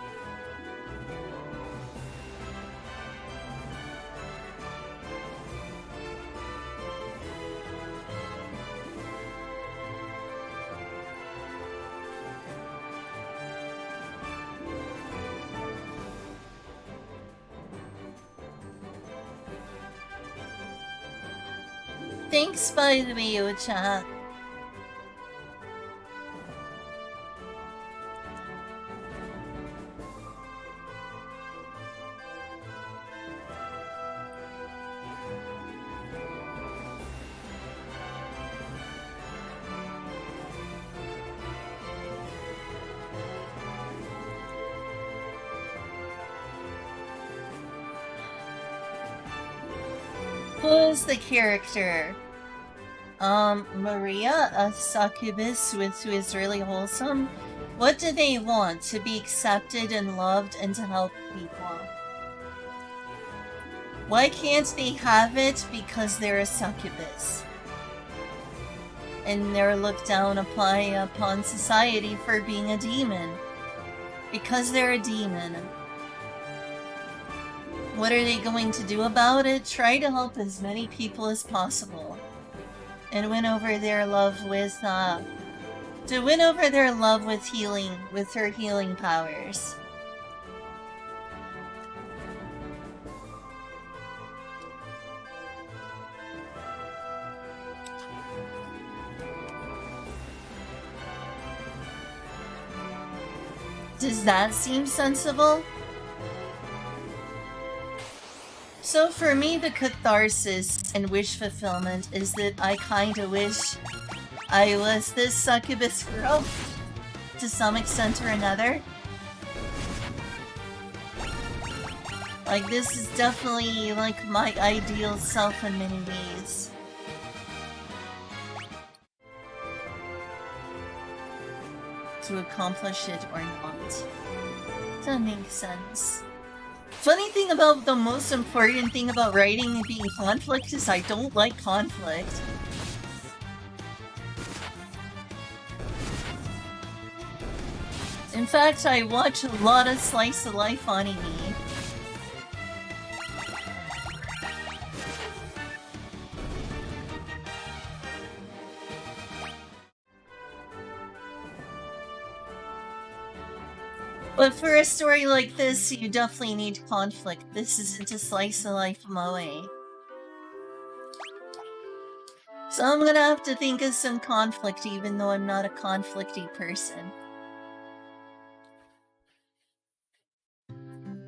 Thanks, by the way, Ocha. Who's the character? Maria, a succubus who is really wholesome. What do they want? To be accepted and loved and to help people. Why can't they have it? Because they're a succubus. And they're looked down upon society for being a demon. Because they're a demon. What are they going to do about it? Try to help as many people as possible. And win over their love with, to win over their love with healing, with her healing powers. Does that seem sensible? So for me, the catharsis and wish fulfillment is that I kinda wish I was this succubus girl to some extent or another. Like, this is definitely like my ideal self in many ways. To accomplish it or not. That makes sense. Funny thing about the most important thing about writing and being conflict is I don't like conflict. In fact, I watch a lot of slice of life anime. But for a story like this, you definitely need conflict. This isn't a slice of life moe. So I'm gonna have to think of some conflict even though I'm not a conflicty person.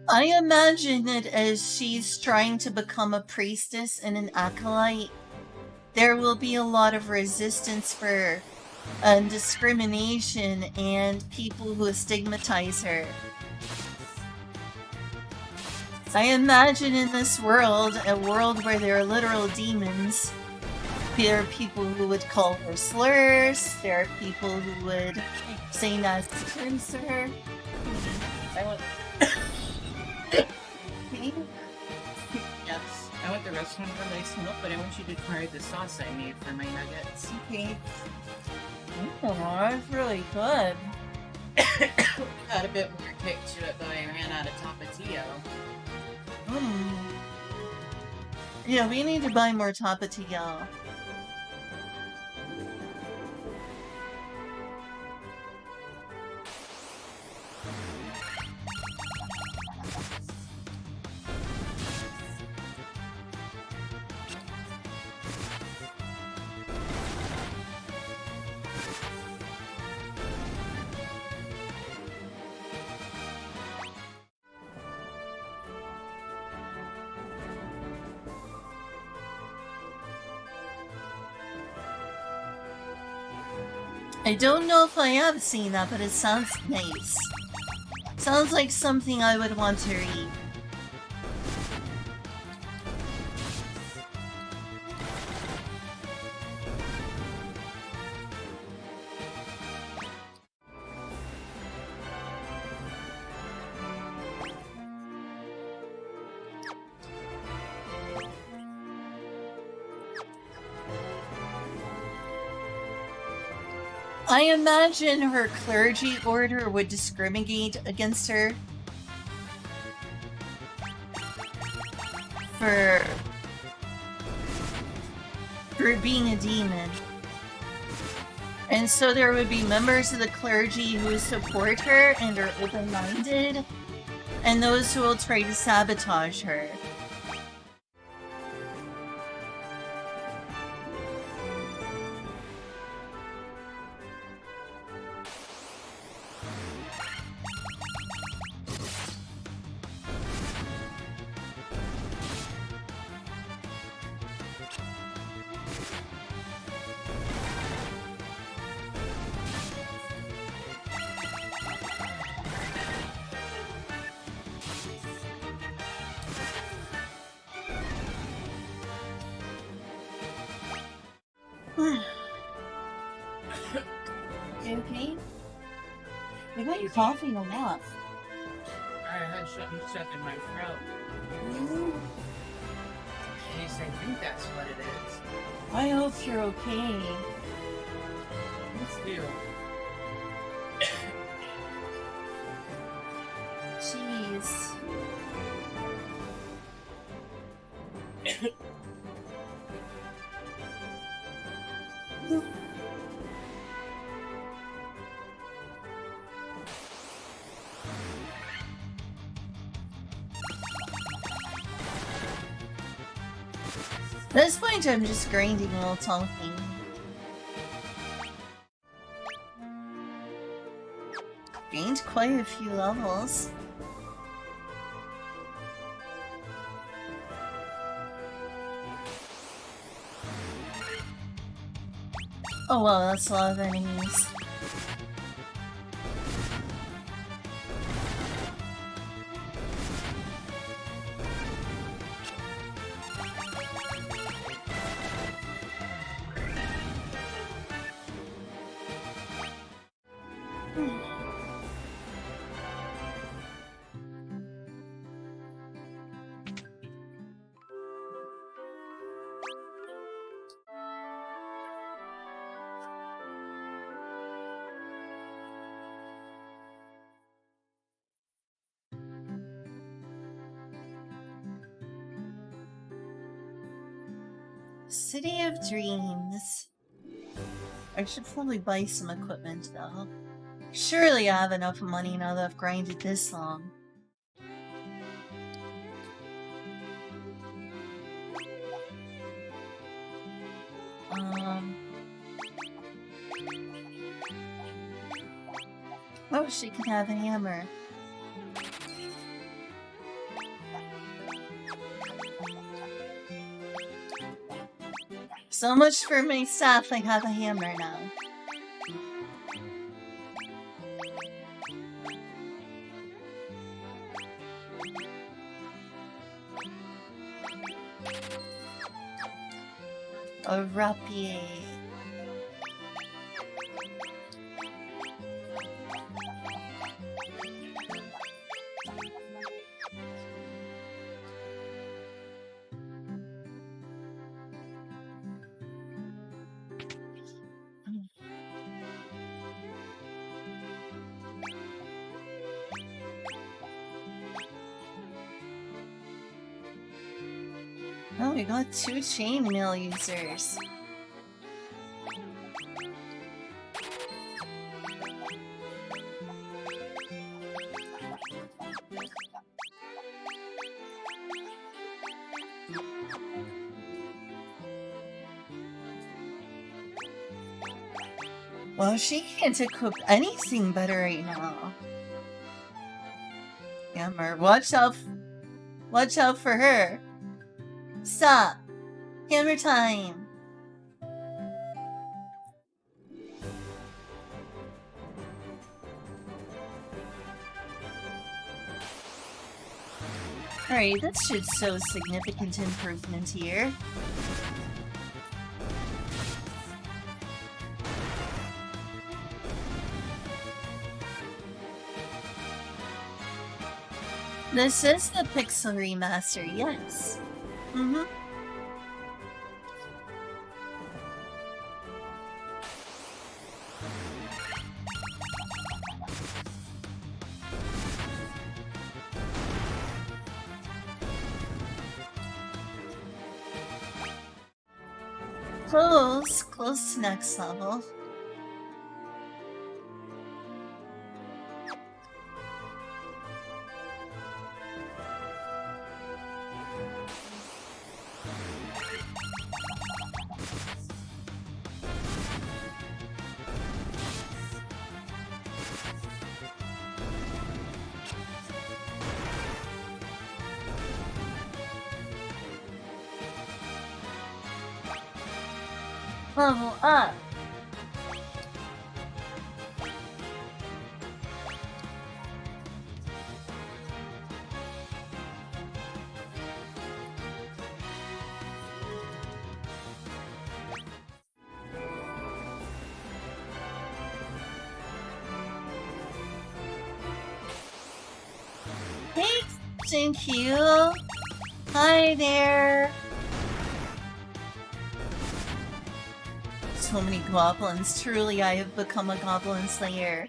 I imagine that as she's trying to become a priestess and an acolyte, there will be a lot of resistance for and discrimination and people who stigmatize her. I imagine in this world, a world where there are literal demons, there are people who would call her slurs, there are people who would say nasty things to her. Yes, I went to the restaurant for nice milk, but I want you to try the sauce I made for my nuggets. Okay. Oh, that's really good. Had a bit more kick to it, but I ran out of Tapatio. Yeah, we need to buy more Tapatio. I don't know if I have seen that, but it sounds nice. Sounds like something I would want to read. I imagine her clergy order would discriminate against her for being a demon. And so there would be members of the clergy who support her and are open-minded, and those who will try to sabotage her. Okay. Maybe you're coughing a lot. I had something stuck in my throat. At least I think that's what it is. I hope you're okay. Let's do. Jeez. At this point, I'm just grinding while talking. Gained quite a few levels. Oh wow, that's a lot of enemies. City of Dreams. I should probably buy some equipment though. Surely I have enough money now that I've grinded this long. Oh, she can have a hammer. So much for my staff, I have a hammer now. A rapier. Oh, we got 2 chainmail users. Well, she can't equip anything better right now. Hammer, watch out for her. Stop! Hammer time! Alright, that should show significant improvement here. This is the Pixel Remaster, yes. Mm-hmm. Close to next level. Level up. Captain Q. Hi there. So many goblins. Truly, I have become a goblin slayer.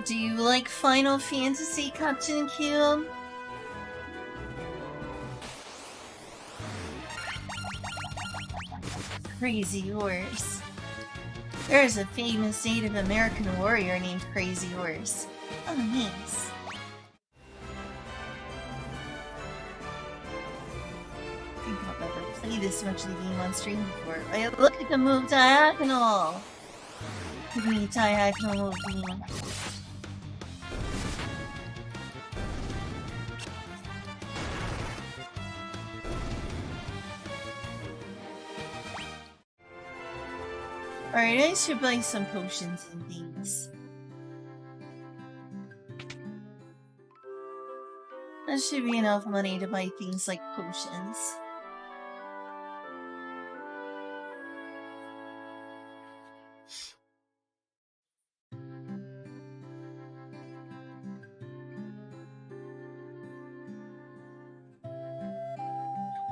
Do you like Final Fantasy, Captain Q? Crazy Horse. There is a famous Native American warrior named Crazy Horse. Oh, nice. I think I've never played this much of the game on stream before. Wait, look at the move diagonal! Give me diagonal movement. Alright, I should buy some potions and things. That should be enough money to buy things like potions.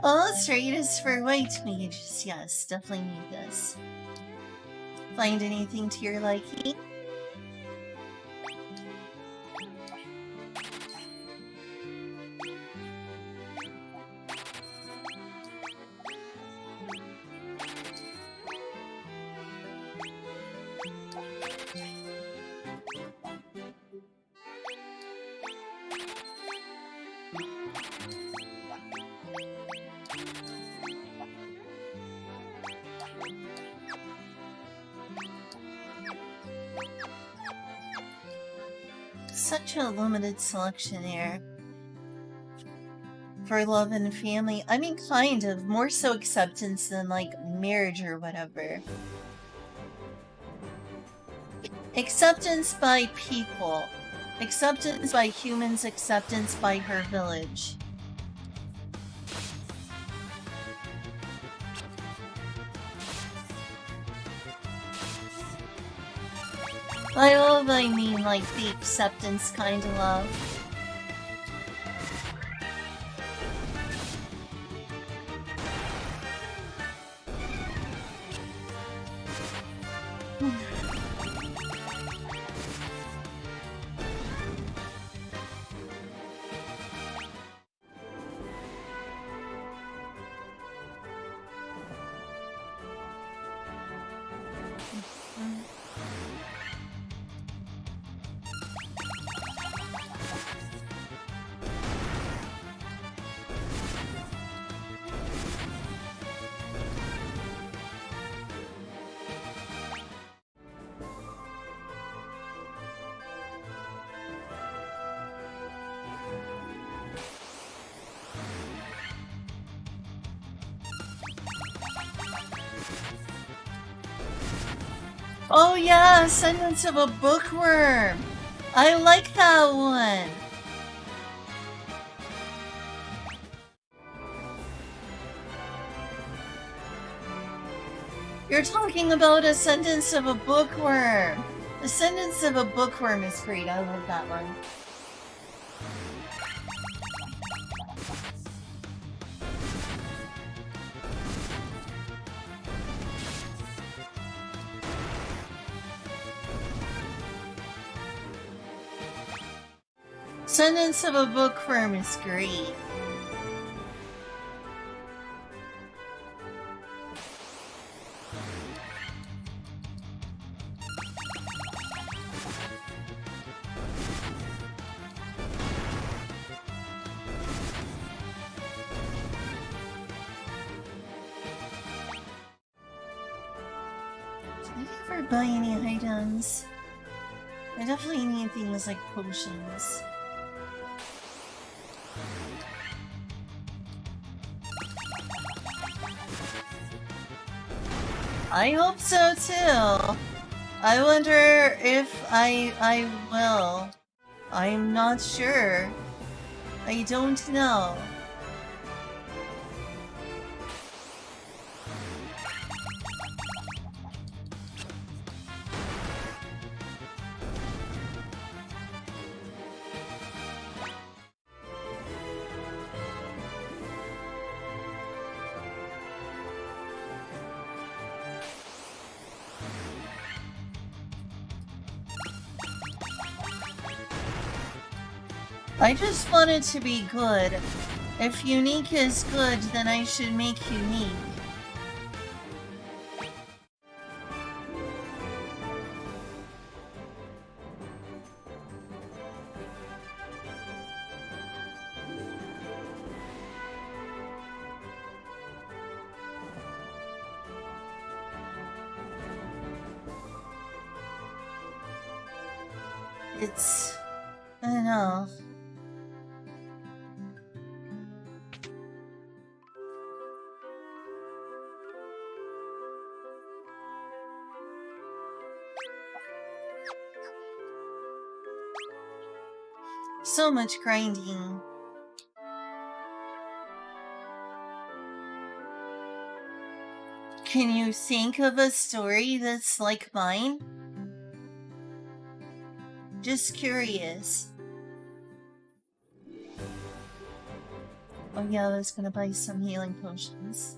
Oh, that's right, it's for white mages. Yes, definitely need this. Find anything to your liking? Such a limited selection here. For love and family. I mean, kind of. More so acceptance than, like, marriage or whatever. Acceptance by people. Acceptance by humans. Acceptance by her village. By love, I mean, like, the acceptance kind of love. Oh yeah, Ascendance of a Bookworm! I like that one! You're talking about Ascendance of a Bookworm! Ascendance of a Bookworm is great, I love that one. Ascendance of a Bookworm is great. never buy any items. I definitely need things like potions. I hope so too. I wonder if I will. I'm not sure. I don't know. I just want it to be good. If unique is good, then I should make unique. It's... I don't know. So much grinding. Can you think of a story that's like mine? Just curious. Oh yeah, I was gonna buy some healing potions.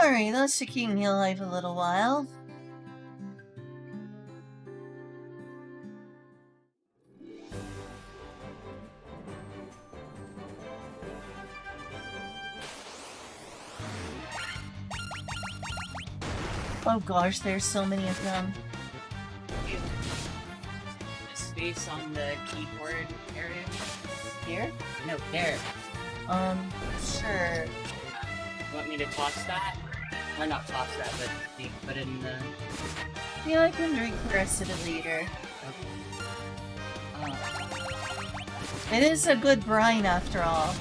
Alright, that should keep me alive a little while. Oh gosh, there's so many of them. The space on the keyboard area. Here? No, there. Sure. You want me to toss that? Or not toss that, but put it in the... Yeah, I can drink the rest of it later. It is a good brine after all.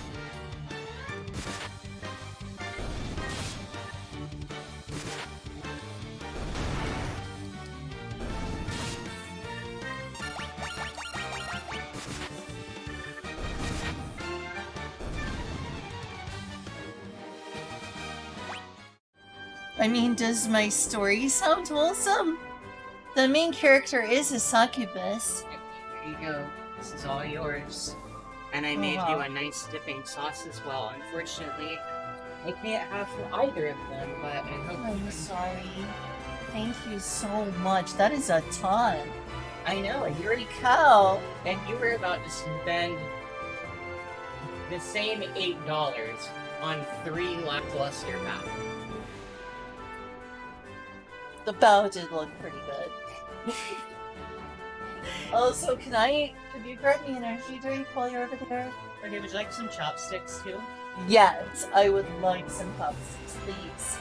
I mean, does my story sound wholesome? The main character is a succubus. Here you go. This is all yours. And I made you a nice dipping sauce as well. Unfortunately, I can't have either of them, but I hope I'm sorry. Thank you so much. That is a ton. I know, and Holy cow. and you were about to spend the same $8 on 3 lackluster map. The bow did look pretty good. Also, could you grab me an energy drink while you're over there? Okay, would you like some chopsticks too? Yes, I would like some chopsticks, please.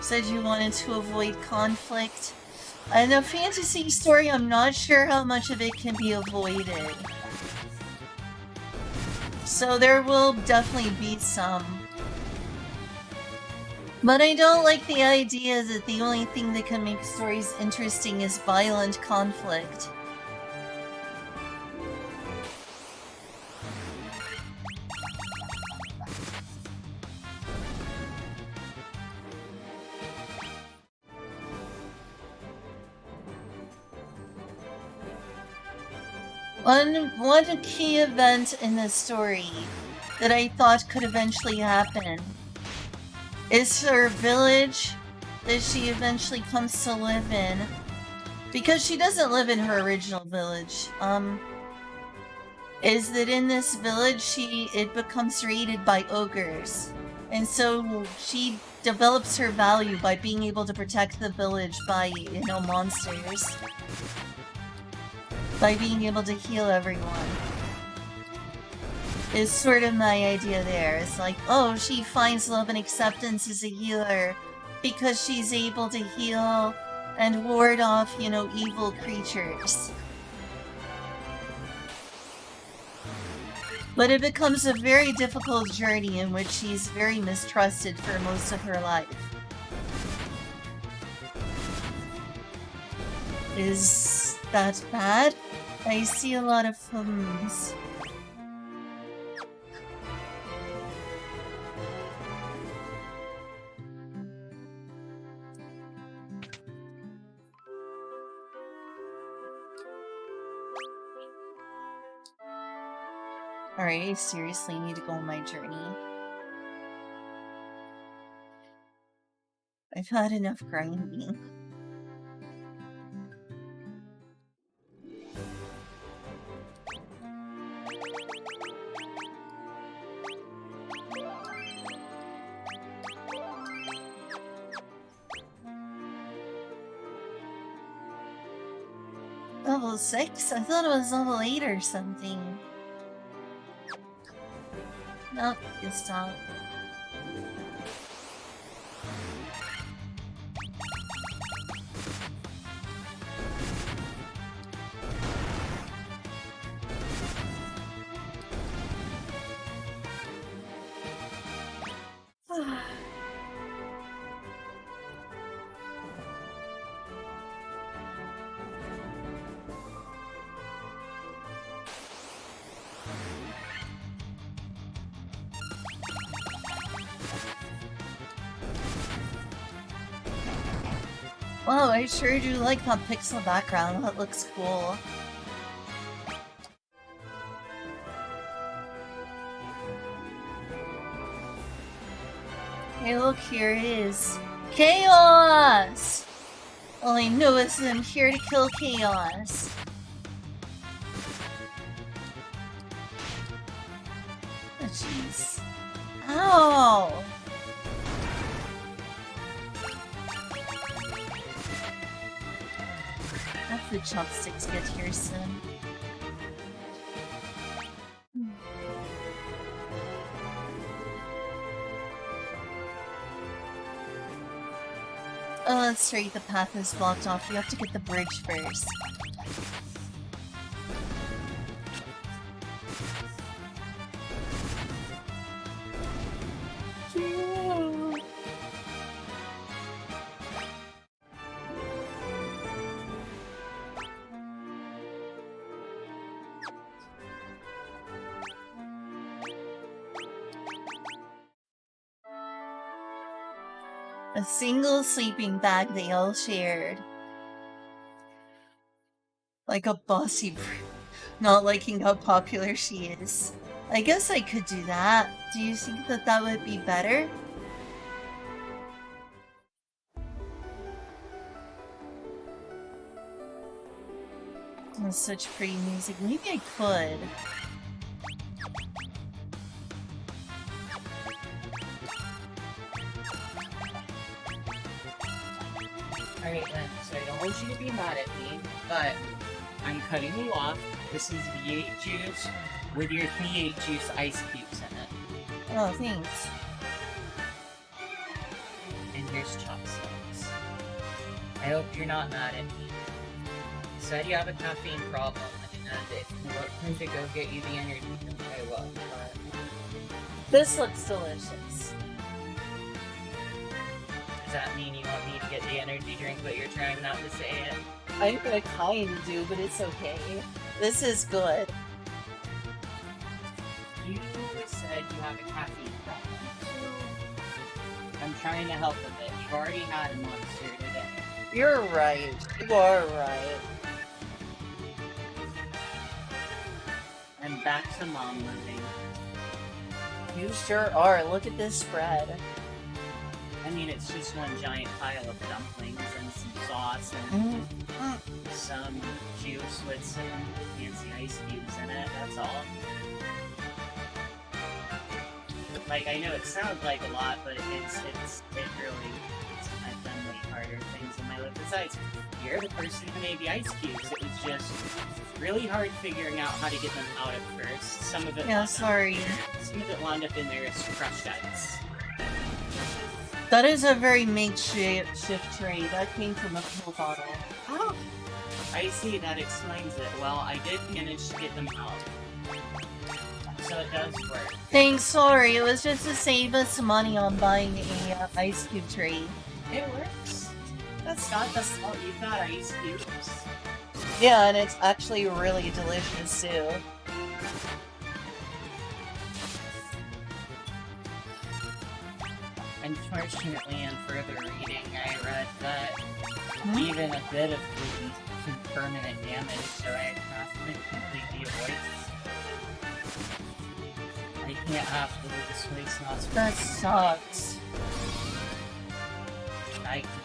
Said you wanted to avoid conflict. In a fantasy story, I'm not sure how much of it can be avoided. So there will definitely be some. But I don't like the idea that the only thing that can make stories interesting is violent conflict. One key event in this story that I thought could eventually happen is her village that she eventually comes to live in. Because she doesn't live in her original village. Is that in this village it becomes raided by ogres. And so she develops her value by being able to protect the village by, monsters. By being able to heal everyone. Is sort of my idea there. It's like, oh, she finds love and acceptance as a healer because she's able to heal and ward off, evil creatures. But it becomes a very difficult journey in which she's very mistrusted for most of her life. Is that bad? I see a lot of hums. Alright, I seriously need to go on my journey. I've had enough grinding. Level 6? I thought it was level 8 or something. Nope, it's not. Wow, I sure do like that pixel background. That looks cool. Hey, look, here it is. Chaos! All I know is that I'm here to kill chaos. Oh, jeez. Ow! The chopsticks get here soon. Oh, that's right, the path is blocked off. You have to get the bridge first. A single sleeping bag they all shared. Like a bossy not liking how popular she is. I guess I could do that. Do you think that that would be better? That's such pretty music. Maybe I could. Alright then, so I don't want you to be mad at me, but I'm cutting you off. This is V8 juice with your V8 juice ice cubes in it. Oh, thanks. And here's chopsticks. I hope you're not mad at me. You said you have a caffeine problem, and if you want me to go get you the energy drink, I will. But this looks delicious. does that mean you want me to get the energy drink, but you're trying not to say it? I'm gonna kind of do, but it's okay. This is good. You said you have a caffeine problem, so I'm trying to help with it. You've already had a monster today. You're right. You are right. I'm back to mom living. You sure are. Look at this spread. I mean, it's just one giant pile of dumplings and some sauce and some juice with some fancy ice cubes in it. That's all. Like, I know it sounds like a lot, but it really, I've done way harder things in my life. Besides, you're the person who made the ice cubes. It was just really hard figuring out how to get them out at first. Some of it Some of it wound up in there as crushed ice. That is a very makeshift tray. That came from a pill bottle. Oh, I see. That explains it. Well, I did manage to get them out. So it does work. Thanks, sorry. It was just to save us money on buying a ice cube tray. It works. That's not the fault. You've got ice cubes. Yeah, and it's actually really delicious too. Unfortunately, in further reading, I read that even a bit of food can permanent damage, so I have to completely avoid it. I can't have the soy sauce. That sucks.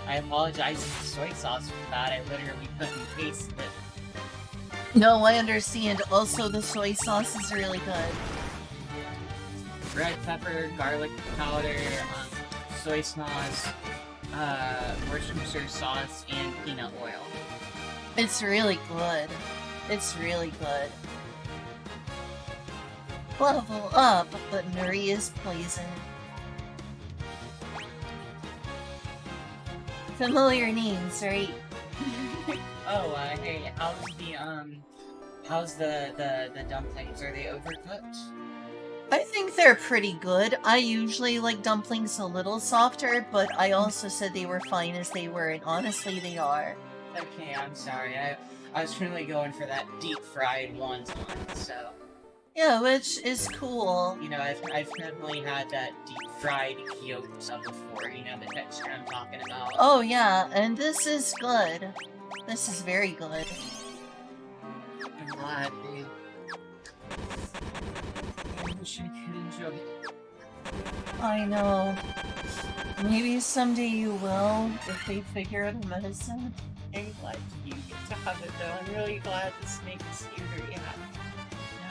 I apologize to the soy sauce for that. I literally couldn't taste it. No, I understand. Also, the soy sauce is really good. Red pepper, garlic powder, soy sauce, Worcestershire sauce, and peanut oil. It's really good. It's really good. Level up, but Maria's poison. Familiar names, right? Oh, hey, how's the dumplings? Are they overcooked? I think they're pretty good. I usually like dumplings a little softer, but I also said they were fine as they were, and honestly, they are. Okay, I'm sorry. I was really going for that deep fried wonton, so. Yeah, which is cool. You know, I've definitely had that deep fried gyoza before. You know the texture I'm talking about. Oh yeah, and this is good. This is very good. I'm glad, dude. I wish I could enjoy it. I know. Maybe someday you will, if they figure out a medicine. I'm glad you get to have it, though. I'm really glad this makes you very happy.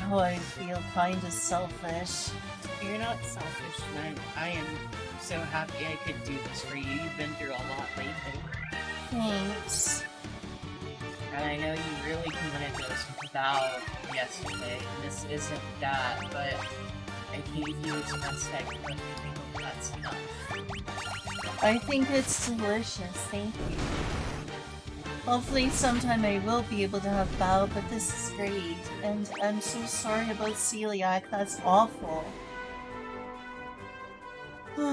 Now I feel kind of selfish. You're not selfish, man. I am so happy I could do this for you. You've been through a lot lately. Thanks. And I know you really committed this vow yesterday, and this isn't that, but I gave you as best I could. I think that's enough. I think it's delicious, thank you. Hopefully sometime I will be able to have bao, but this is great. And I'm so sorry about celiac, that's awful. Oh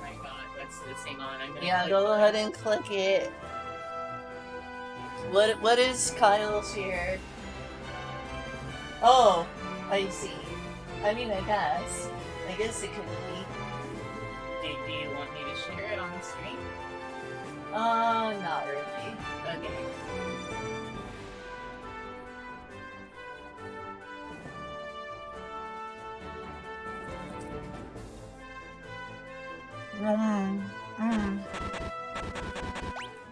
my god, what's this? Hang on, I'm gonna Yeah, go ahead and click it. What is Kyle shared? Oh, I see. I mean, I guess it could be. Do you want me to share it on the screen? Not really. Okay.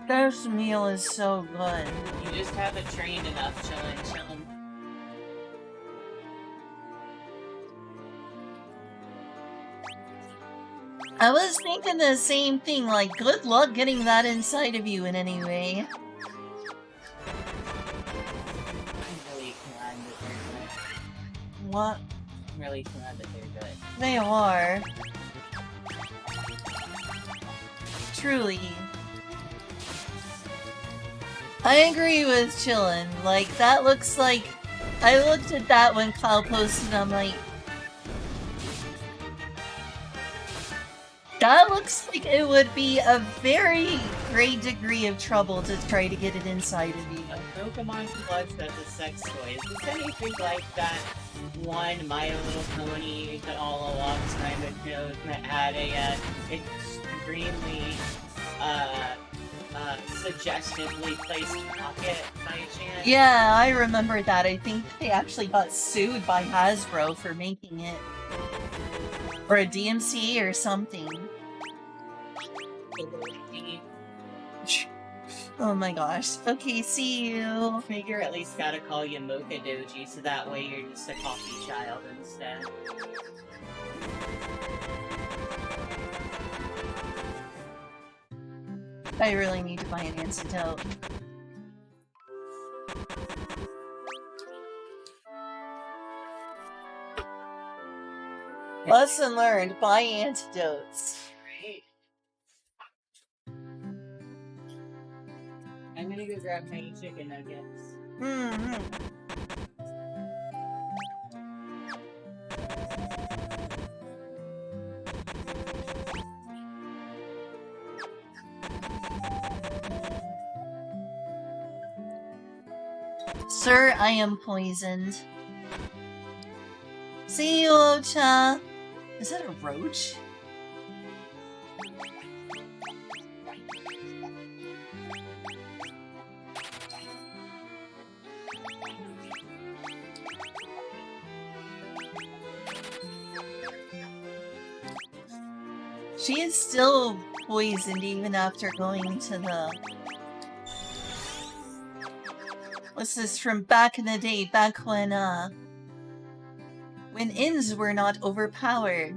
This meal is so good. You just haven't trained enough, chillin'. I was thinking the same thing, like, good luck getting that inside of you in any way. I'm really glad that they're good. What? I'm really glad that they're good. They are. Truly. I agree with Chillin'. Like, that looks like... I looked at that when Kyle posted, and I'm like... That looks like it would be a very great degree of trouble to try to get it inside of you. A Pokemon plush that's a sex toy. Is this anything like that one My Little Pony that all along time ago that had a extremely suggestively placed pocket by chance. Yeah, I remember that. I think they actually got sued by Hasbro for making it. Or a DMC or something. Oh my gosh. Okay, see you. Figure at least gotta call you Mocha Doji, so that way you're just a coffee child instead. I really need to buy an antidote. Lesson learned, buy antidotes. Right. I'm gonna go grab tiny chicken nuggets. Sir, I am poisoned. See you, Ocha. Is that a roach? She is still poisoned even after going to the... What's this from back in the day, back when inns were not overpowered.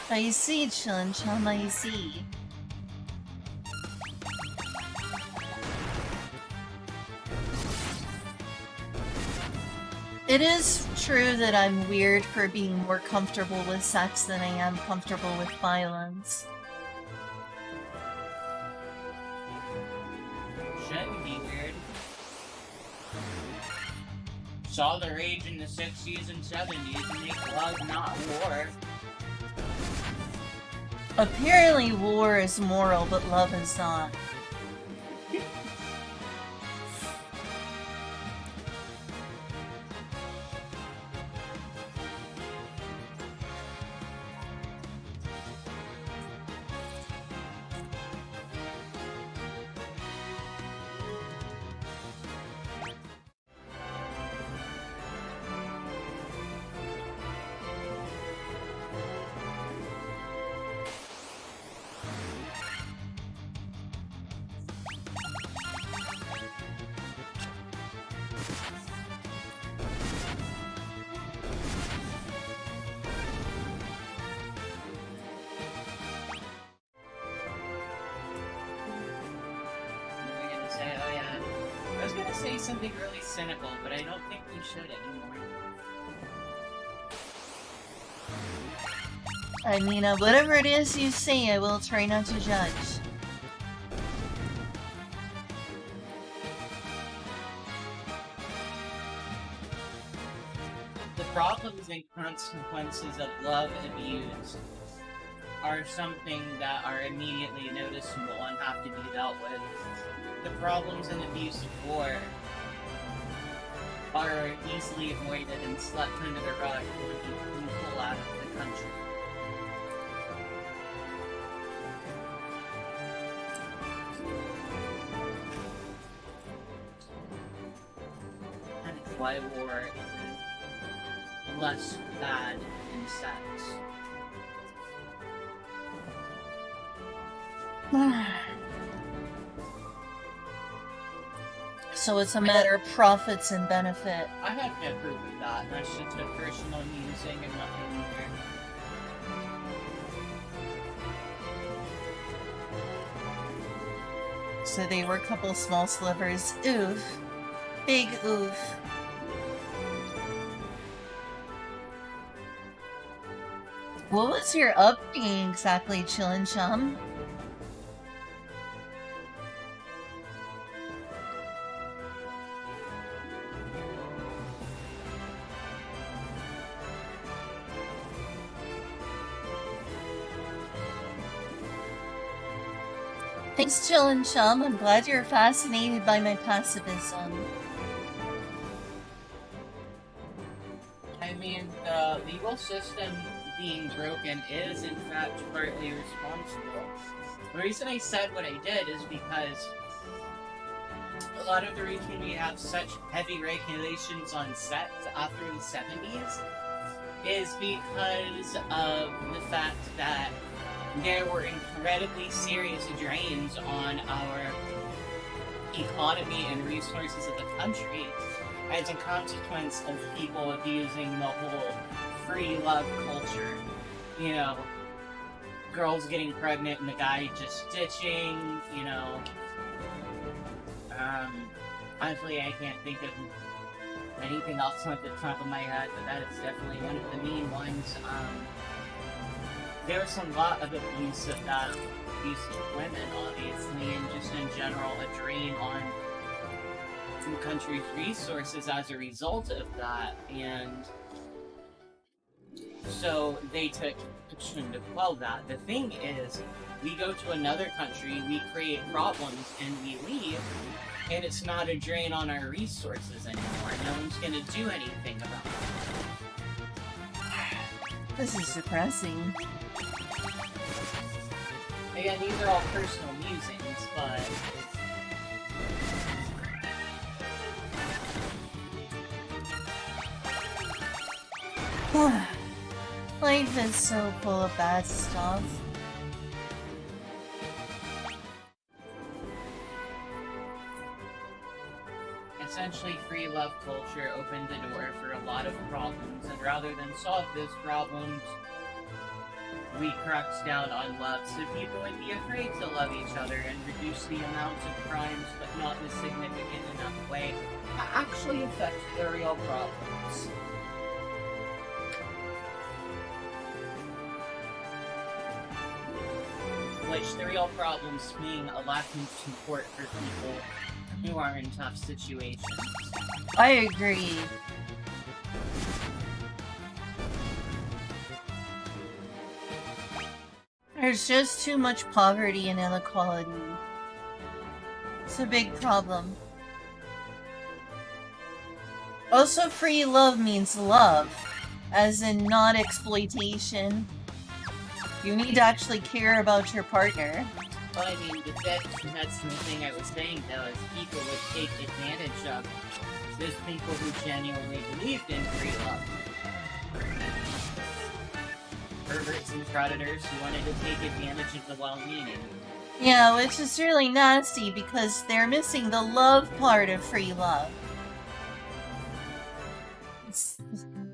I see, Chun-Chun, I see. It is true that I'm weird for being more comfortable with sex than I am comfortable with violence. Shouldn't be weird. Saw the rage in the 60s and 70s, make love, not war. Apparently war is moral, but love is not. Say something really cynical, but I don't think we should anymore. I mean, whatever it is you say, I will try not to judge. The problems and consequences of love abuse are something that are immediately noticeable and have to be dealt with. The problems and abuse of war are easily avoided and swept under the rug when you pull out of the country. And it's why war is less bad in sex. So it's a matter of profits and benefit. I have no proof of that. That's just a personal musing and nothing more. So they were a couple small slivers. Oof. Big oof. What was your upbringing exactly, Chillin' Chum? Thanks, Chillin' Chum. I'm glad you're fascinated by my pacifism. I mean, the legal system being broken is, in fact, partly responsible. The reason I said what I did is because a lot of the reason we have such heavy regulations on sets after the 70s is because of the fact that there were incredibly serious drains on our economy and resources of the country as a consequence of people abusing the whole free love culture. You know, girls getting pregnant and the guy just ditching, you know. Honestly, I can't think of anything else off the top of my head, but that is definitely one of the main ones. There's a lot of abuse of that, abuse of women, obviously, and just in general a drain on the country's resources as a result of that, and so they took action to quell that. The thing is, we go to another country, we create problems, and we leave, and it's not a drain on our resources anymore. No one's gonna do anything about it. This is depressing. Again, these are all personal musings, but life is so full of bad stuff. essentially free love culture opened the door for a lot of problems, and rather than solve those problems, we cracked down on love, so people would be afraid to love each other and reduce the amount of crimes, but not in a significant enough way to actually affect the real problems. Which the real problems being a lack of support for people who are in tough situations. I agree. There's just too much poverty and inequality. It's a big problem. Also, free love means love, as in not exploitation. You need to actually care about your partner. Well, I mean, that's the thing I was saying, though, is people would take advantage of those people who genuinely believed in free love. Perverts and predators who wanted to take advantage of the well-meaning. Yeah, which is really nasty because they're missing the love part of free love.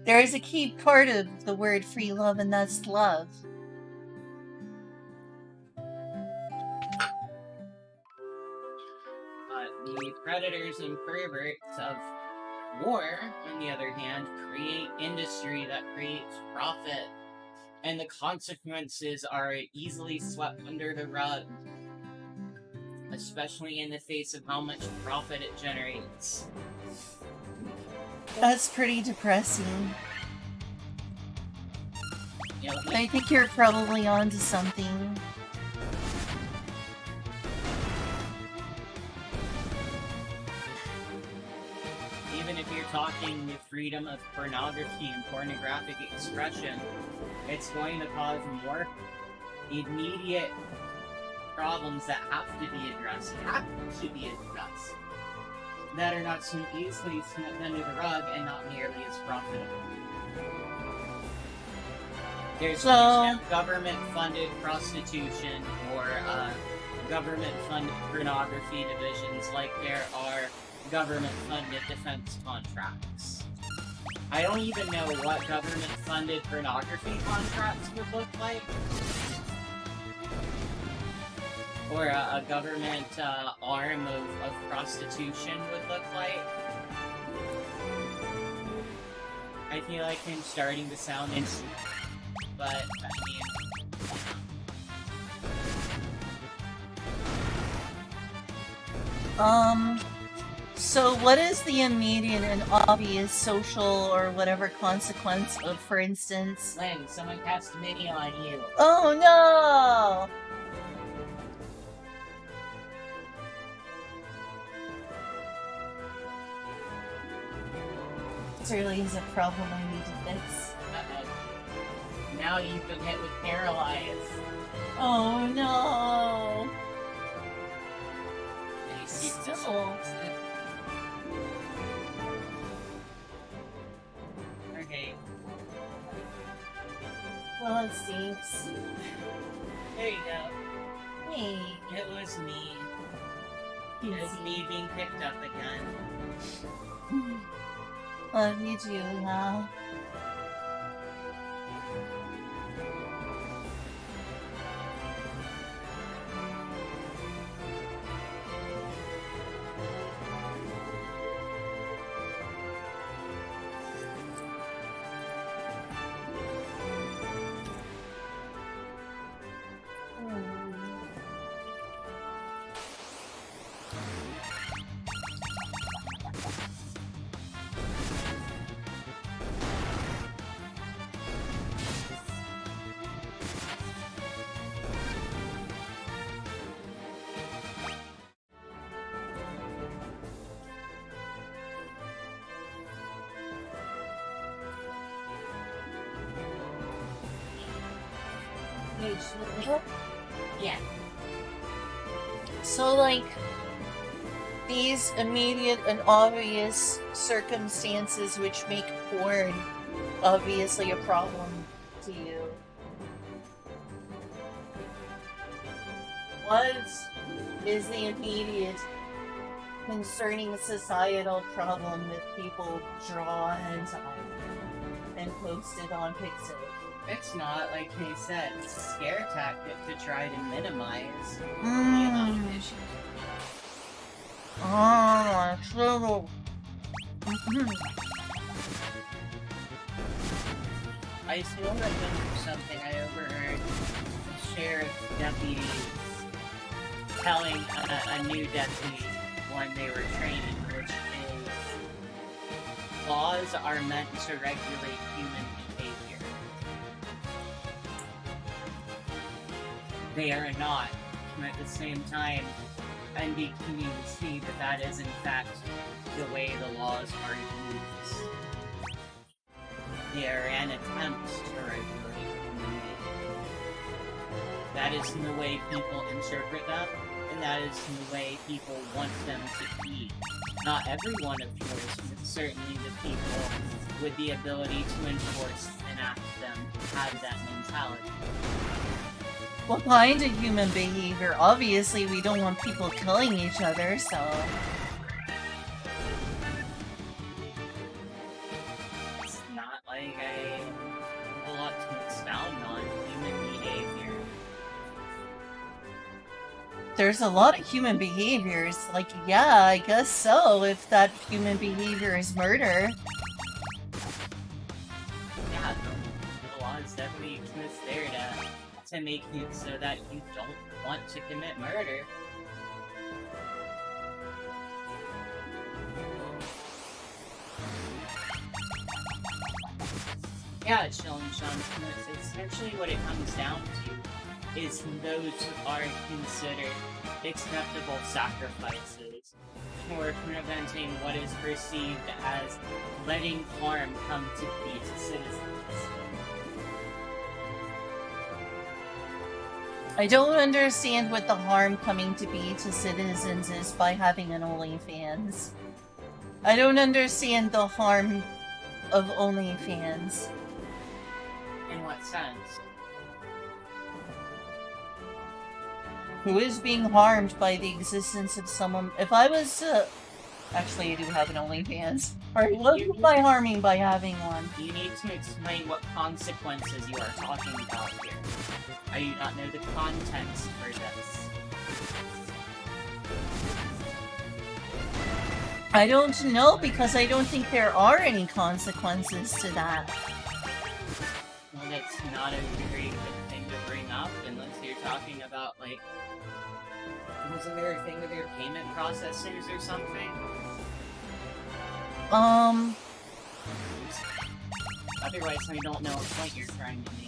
There is a key part of the word free love, and that's love. The predators and perverts of war, on the other hand, create industry that creates profit, and the consequences are easily swept under the rug, especially in the face of how much profit it generates. That's pretty depressing. You know, I think you're probably onto something. even if you're talking the freedom of pornography and pornographic expression, it's going to cause more immediate problems that have to be addressed, that are not so easily swept under the rug and not nearly as profitable. There's government-funded prostitution or government-funded pornography divisions like there are government-funded defense contracts. I don't even know what government-funded pornography contracts would look like. or a government arm of prostitution would look like. I feel like I'm starting to sound but I mean, so what is the immediate and obvious social or whatever consequence of, for instance... Lynn, someone cast a mini on you. Oh no! This really is a problem I need to fix. Now you've been hit with paralyzed. Oh no! Still. Okay. Well, it stinks. There you go. Hey. It was me. It was me being picked up again. Love you too, now. Yeah. So, like, these immediate and obvious circumstances which make porn obviously a problem to you. What is the immediate concerning societal problem that people draw and post it on Pixel? It's not, like he said, it's a scare tactic to try to minimize the amount of issues. True. I still remember something I overheard sheriff deputies telling a new deputy when they were training, which is laws are meant to regulate human behavior. They are not. And at the same time, I'm beginning to see that that is in fact the way the laws are used. They are an attempt to regulate human behavior. That is in the way people interpret them, and that is in the way people want them to be. Not everyone, of course, but certainly the people with the ability to enforce and act them have that mentality. What kind of human behavior? Obviously, we don't want people killing each other, so... It's not like I have a lot to expound on human behavior. There's a lot of human behaviors. Like, yeah, I guess so, if that human behavior is murder. Yeah, the laws definitely exist there to make it so that you don't want to commit murder. Yeah, Chillin' Sean, essentially what it comes down to is those who are considered acceptable sacrifices for preventing what is perceived as letting harm come to be to citizens. I don't understand what the harm coming to be to citizens is by having an OnlyFans. I don't understand the harm of OnlyFans. In what sense? Who is being harmed by the existence of someone? If I was to... Actually, I do have an OnlyFans. Alright, what am I harming by having one? You need to explain what consequences you are talking about here. I do not know the context for this. I don't know, because I don't think there are any consequences to that. Well, that's not a very good thing to bring up unless you're talking about, like, wasn't there a thing with your payment processors or something? Otherwise, I don't know what point you're trying to make.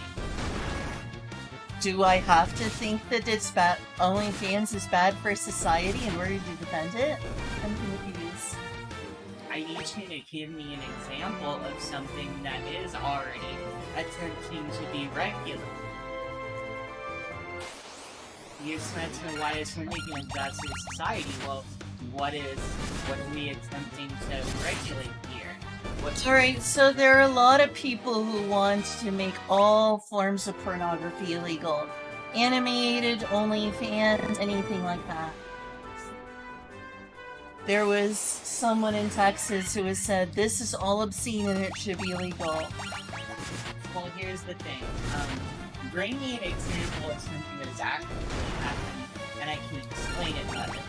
Do I have to think that it's bad? OnlyFans is bad for society in order to defend it? I'm confused. I need you to give me an example of something that is already attempting to be regular. You said to why is making it bad for society? Well, what are we attempting to regulate here? Alright, so there are a lot of people who want to make all forms of pornography illegal. Animated, OnlyFans, anything like that. There was someone in Texas who has said, this is all obscene and it should be illegal. Well, here's the thing. Bring me an example of something that has actually happened, and I can explain it better.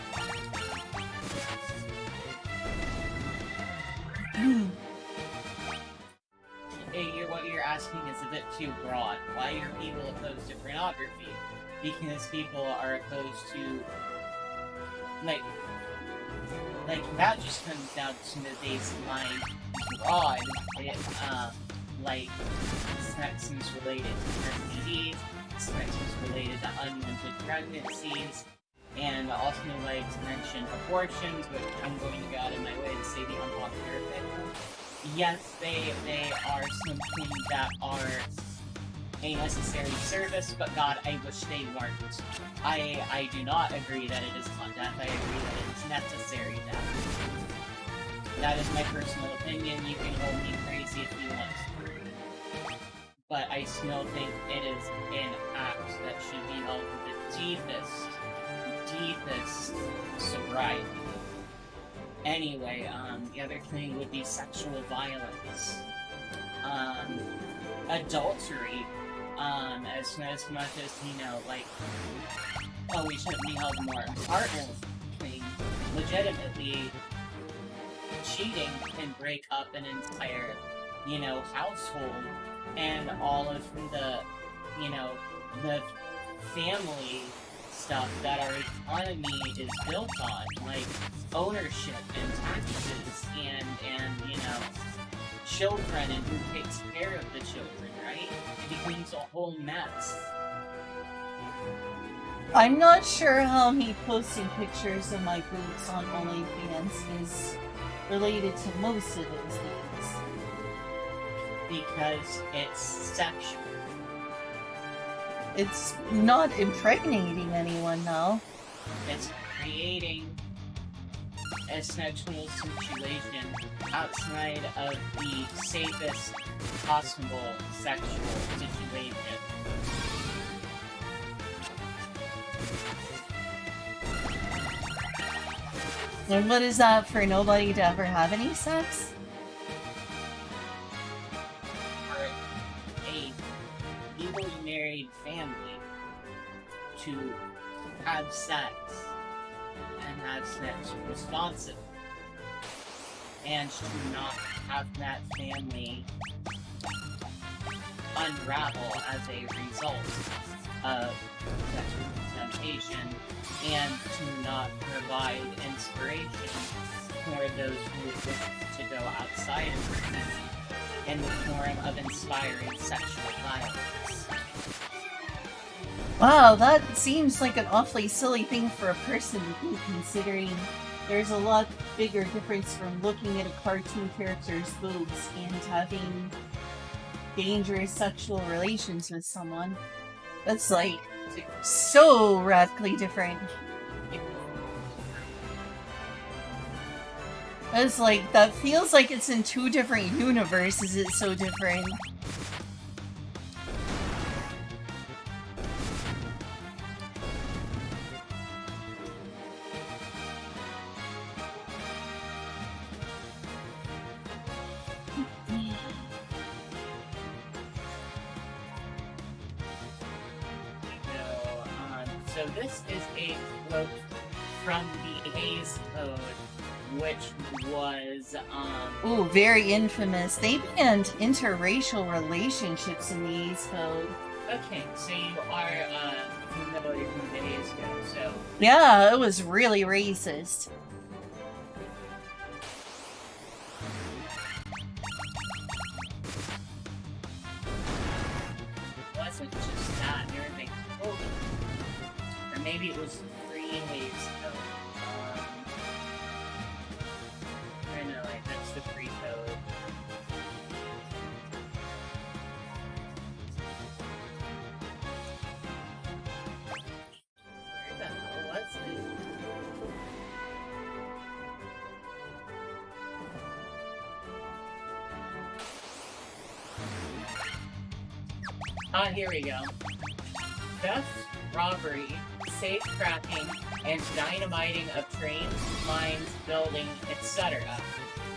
What you're asking is a bit too broad. Why are people opposed to pornography? Because people are opposed to, like that just comes down to the baseline broad, like, sex is related to STDs, sex is related to unwanted pregnancies, and also like to mention abortions, which I'm going to go out of my way to say the unpopular opinion. Yes, they are something that are a necessary service, but God, I wish they weren't. I do not agree that it is not death, I agree that it is necessary death. That is my personal opinion, you can hold me crazy if you want. But I still think it is an act that should be held with the deepest sobriety. Anyway, the other thing would be sexual violence. Adultery, as much as, like, oh, we shouldn't be held more partly, legitimately, cheating can break up an entire, household, and all of the, the family stuff that our economy is built on, like ownership and taxes and children and who takes care of the children, right? It becomes a whole mess. I'm not sure how me posting pictures of my boobs on OnlyFans is related to most of those things. Because it's sexual. It's not impregnating anyone, though. It's creating a sexual situation outside of the safest possible sexual situation. And what is that, for nobody to ever have any sex? For a legally married family to have sex and have sex responsibly, and to not have that family unravel as a result of sexual temptation, and to not provide inspiration for those who wish to go outside of the family in the form of inspiring sexual violence. Wow, that seems like an awfully silly thing for a person to do, considering there's a lot bigger difference from looking at a cartoon character's boobs and having dangerous sexual relations with someone. That's like so radically different. That's like, that feels like it's in two different universes, it's so different. So this is a quote from the Hays Code, which was, Ooh, very infamous. They banned interracial relationships in the Hays Code. okay, so you are, familiar with the Hays Code, so... Yeah, it was really racist. Wasn't just that, everything. Oh. Or maybe it was pre-Hays Code. I know, like, that's the pre-code. Where the hell was it? Ah, here we go. Theft, robbery, safe cracking, and dynamiting of trains, mines, buildings, etc.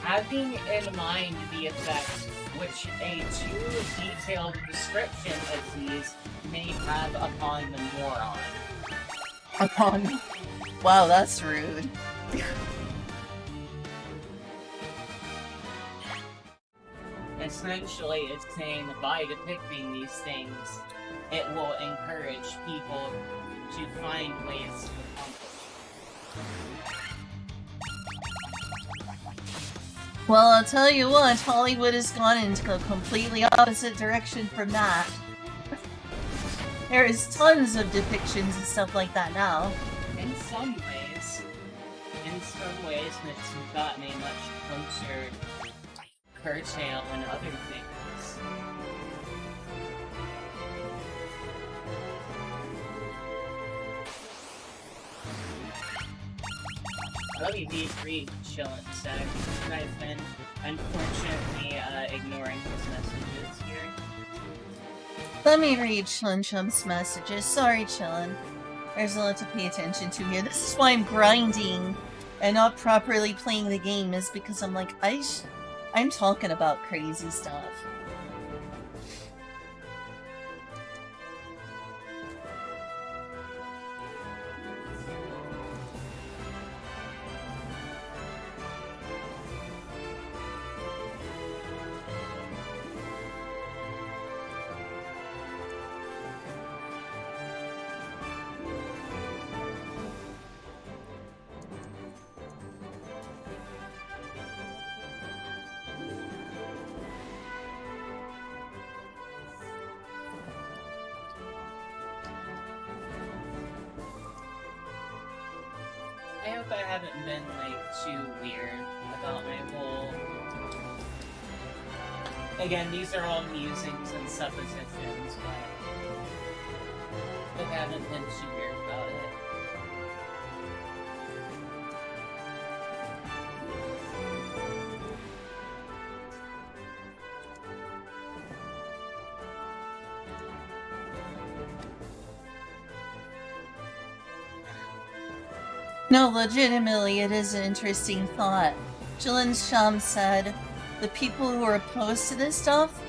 Having in mind the effects which a too detailed description of these may have upon the moron. Upon. Wow, that's rude. Essentially, it's saying that by depicting these things, it will encourage people to find ways to accomplish. Well, I'll tell you what, Hollywood has gone into a completely opposite direction from that. There is tons of depictions and stuff like that now. In some ways, it's gotten a much closer curtail and other things. Let me be free, chillin' sec. I've been unfortunately ignoring his messages here. Let me read Chillin' Chump's messages. Sorry, Chillin'. There's a lot to pay attention to here. This is why I'm grinding and not properly playing the game, is because I'm like, I'm talking about crazy stuff. I hope I haven't been, like, too weird about my whole... Again, these are all musings and suppositions, but I haven't been too weird about it. No, legitimately, it is an interesting thought. Jillian Sham said, the people who are opposed to this stuff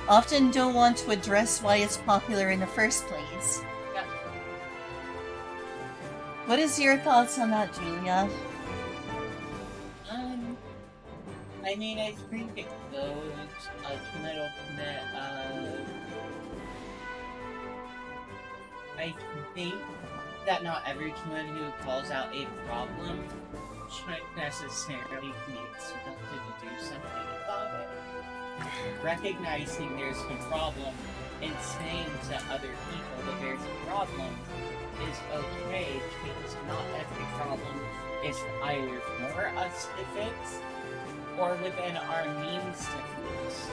often don't want to address why it's popular in the first place. Yeah. What is your thoughts on that, Julia? I mean, I think it goes a little bit I think that not everyone who calls out a problem should necessarily be expected to do something about it. Recognizing there's a problem and saying to other people that there's a problem is okay, because not every problem is either for us to fix or within our means to fix.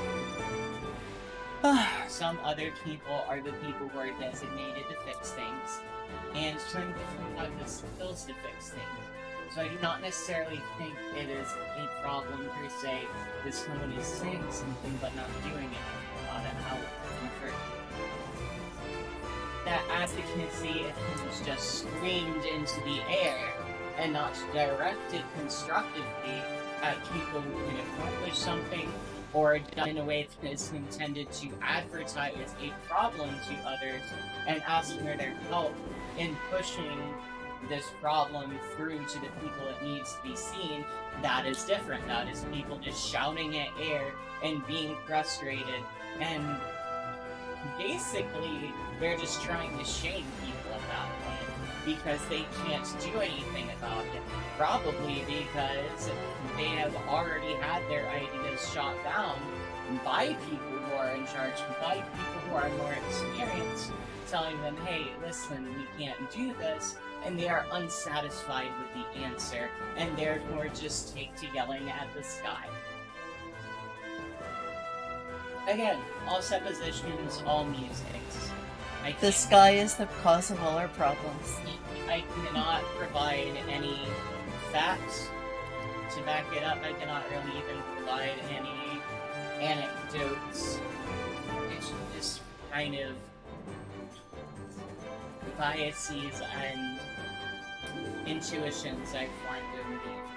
Some other people are the people who are designated to fix things, and some people have the skills to fix things. So I do not necessarily think it is a problem per se that someone is saying something but not doing anything about it. However, that advocacy, if it was just screamed into the air and not directed constructively at people who can accomplish something, or done in a way that is intended to advertise a problem to others and ask for their help in pushing this problem through to the people it needs to be seen, that is different. That is people just shouting at air and being frustrated, and basically they're just trying to shame people at that point because they can't do anything about it. Probably because they have already had their ideas shot down by people who are in charge, by people who are more experienced, telling them, hey, listen, we can't do this, and they are unsatisfied with the answer, and therefore just take to yelling at the sky. Again, all suppositions, all musics. The sky is the cause of all our problems. I cannot provide any facts to back it up. I cannot really even provide any anecdotes. It's just kind of biases and intuitions I find in games.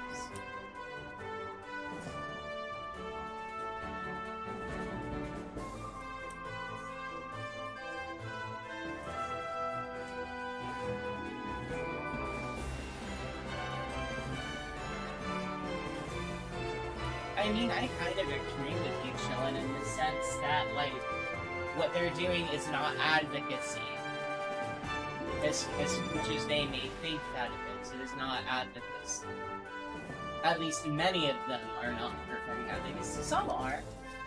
I mean, I kind of agree with you, Chillin, in the sense that, like, what they're doing is not advocacy. As much as they may think that it is not advocacy. At least many of them are not performing advocacy. Some are.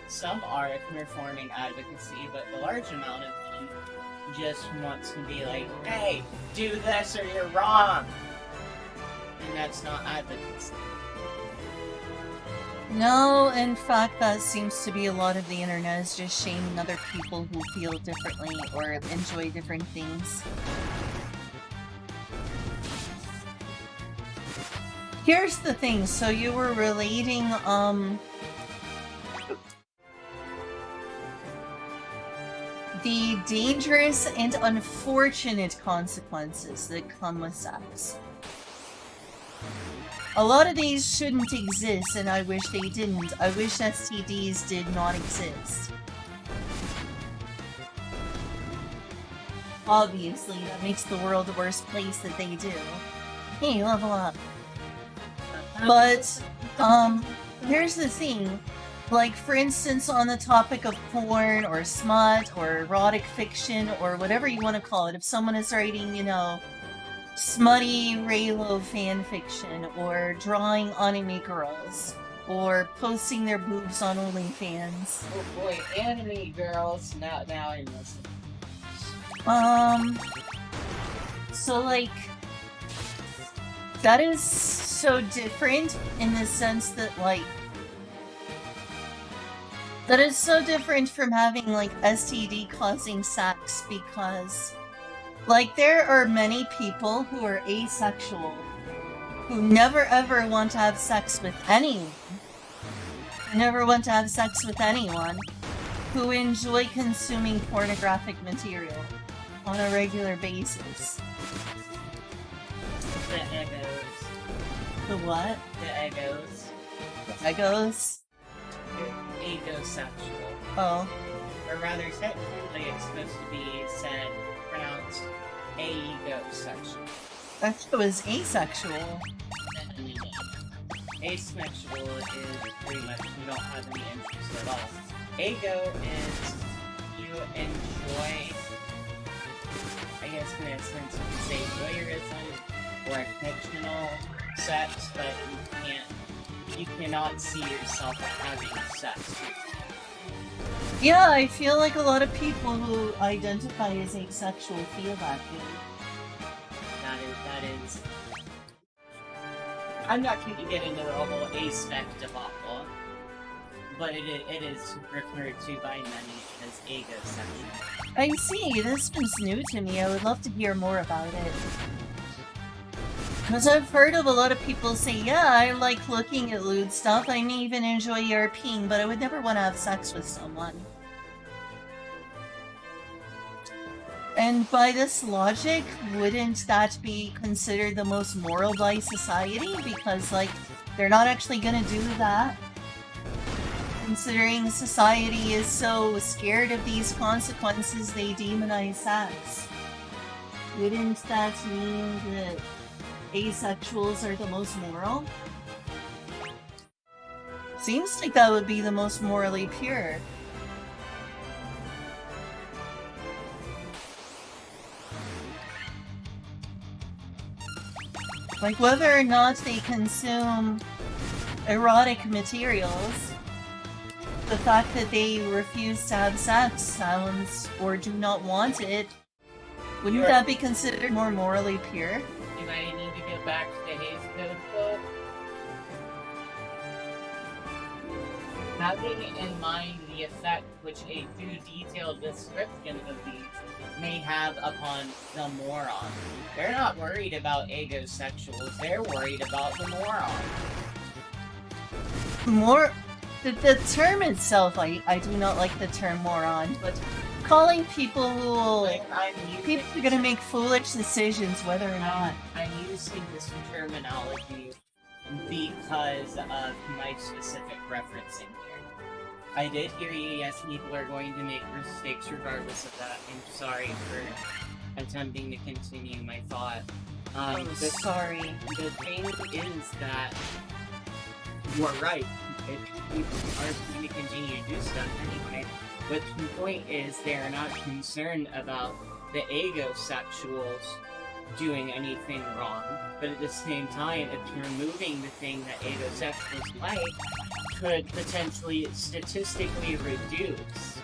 Some are performing advocacy, but the large amount of them just want to be like, hey, do this or you're wrong! And that's not advocacy. No, in fact, that seems to be a lot of the internet is just shaming other people who feel differently or enjoy different things. Here's the thing, so you were relating, the dangerous and unfortunate consequences that come with sex. A lot of these shouldn't exist, and I wish they didn't. I wish STDs did not exist. Obviously, that makes the world a worse place that they do. Hey, level up. But, here's the thing. Like, for instance, on the topic of porn, or smut, or erotic fiction, or whatever you want to call it, if someone is writing, you know, smutty Raylo fanfiction, or drawing anime girls, or posting their boobs on OnlyFans. Oh boy, anime girls, now I listen. So like, that is so different in the sense that like, that is so different from having like STD causing sex because like, there are many people who are asexual, who never ever want to have sex with anyone, who enjoy consuming pornographic material on a regular basis. The egos. The what? The egos. The egos? Egosexual. Oh. Or rather, technically it's supposed to be said, pronounced aegosexual. I thought it was asexual. Asexual is pretty much you don't have any interest at all. Ego is you enjoy, I guess in a sense you could say voyeurism or fictional sex, but you cannot see yourself having sex. Yeah, I feel like a lot of people who identify as asexual feel that way. That is. I'm not going to get into the whole aspect debacle, but it is referred to by many as egosexual. I see, this one's new to me. I would love to hear more about it. Because I've heard of a lot of people say, yeah, I like looking at lewd stuff, I may even enjoy ERPing, but I would never want to have sex with someone. And by this logic, wouldn't that be considered the most moral by society? Because, like, they're not actually gonna do that. Considering society is so scared of these consequences, they demonize sex. Wouldn't that mean that asexuals are the most moral? Seems like that would be the most morally pure. Like, whether or not they consume erotic materials, the fact that they refuse to have sex sounds, or do not want it, wouldn't that be considered more morally pure? You might need to get back to the Hays Code book. Having in mind the effect which a too detailed description of these may have upon the moron. They're not worried about agosexuals, they're worried about the moron. The term itself, I do not like the term moron, but calling people who will... people are gonna make foolish decisions whether or not... I'm using this terminology because of my specific referencing here. I did hear you, yes, people are going to make mistakes regardless of that. I'm sorry for attempting to continue my thought. Sorry. The thing is that you're right. If people are going to continue to do stuff anyway. But the point is they're not concerned about the agosexuals doing anything wrong. But at the same time, if removing the thing that agosexuals like could potentially statistically reduce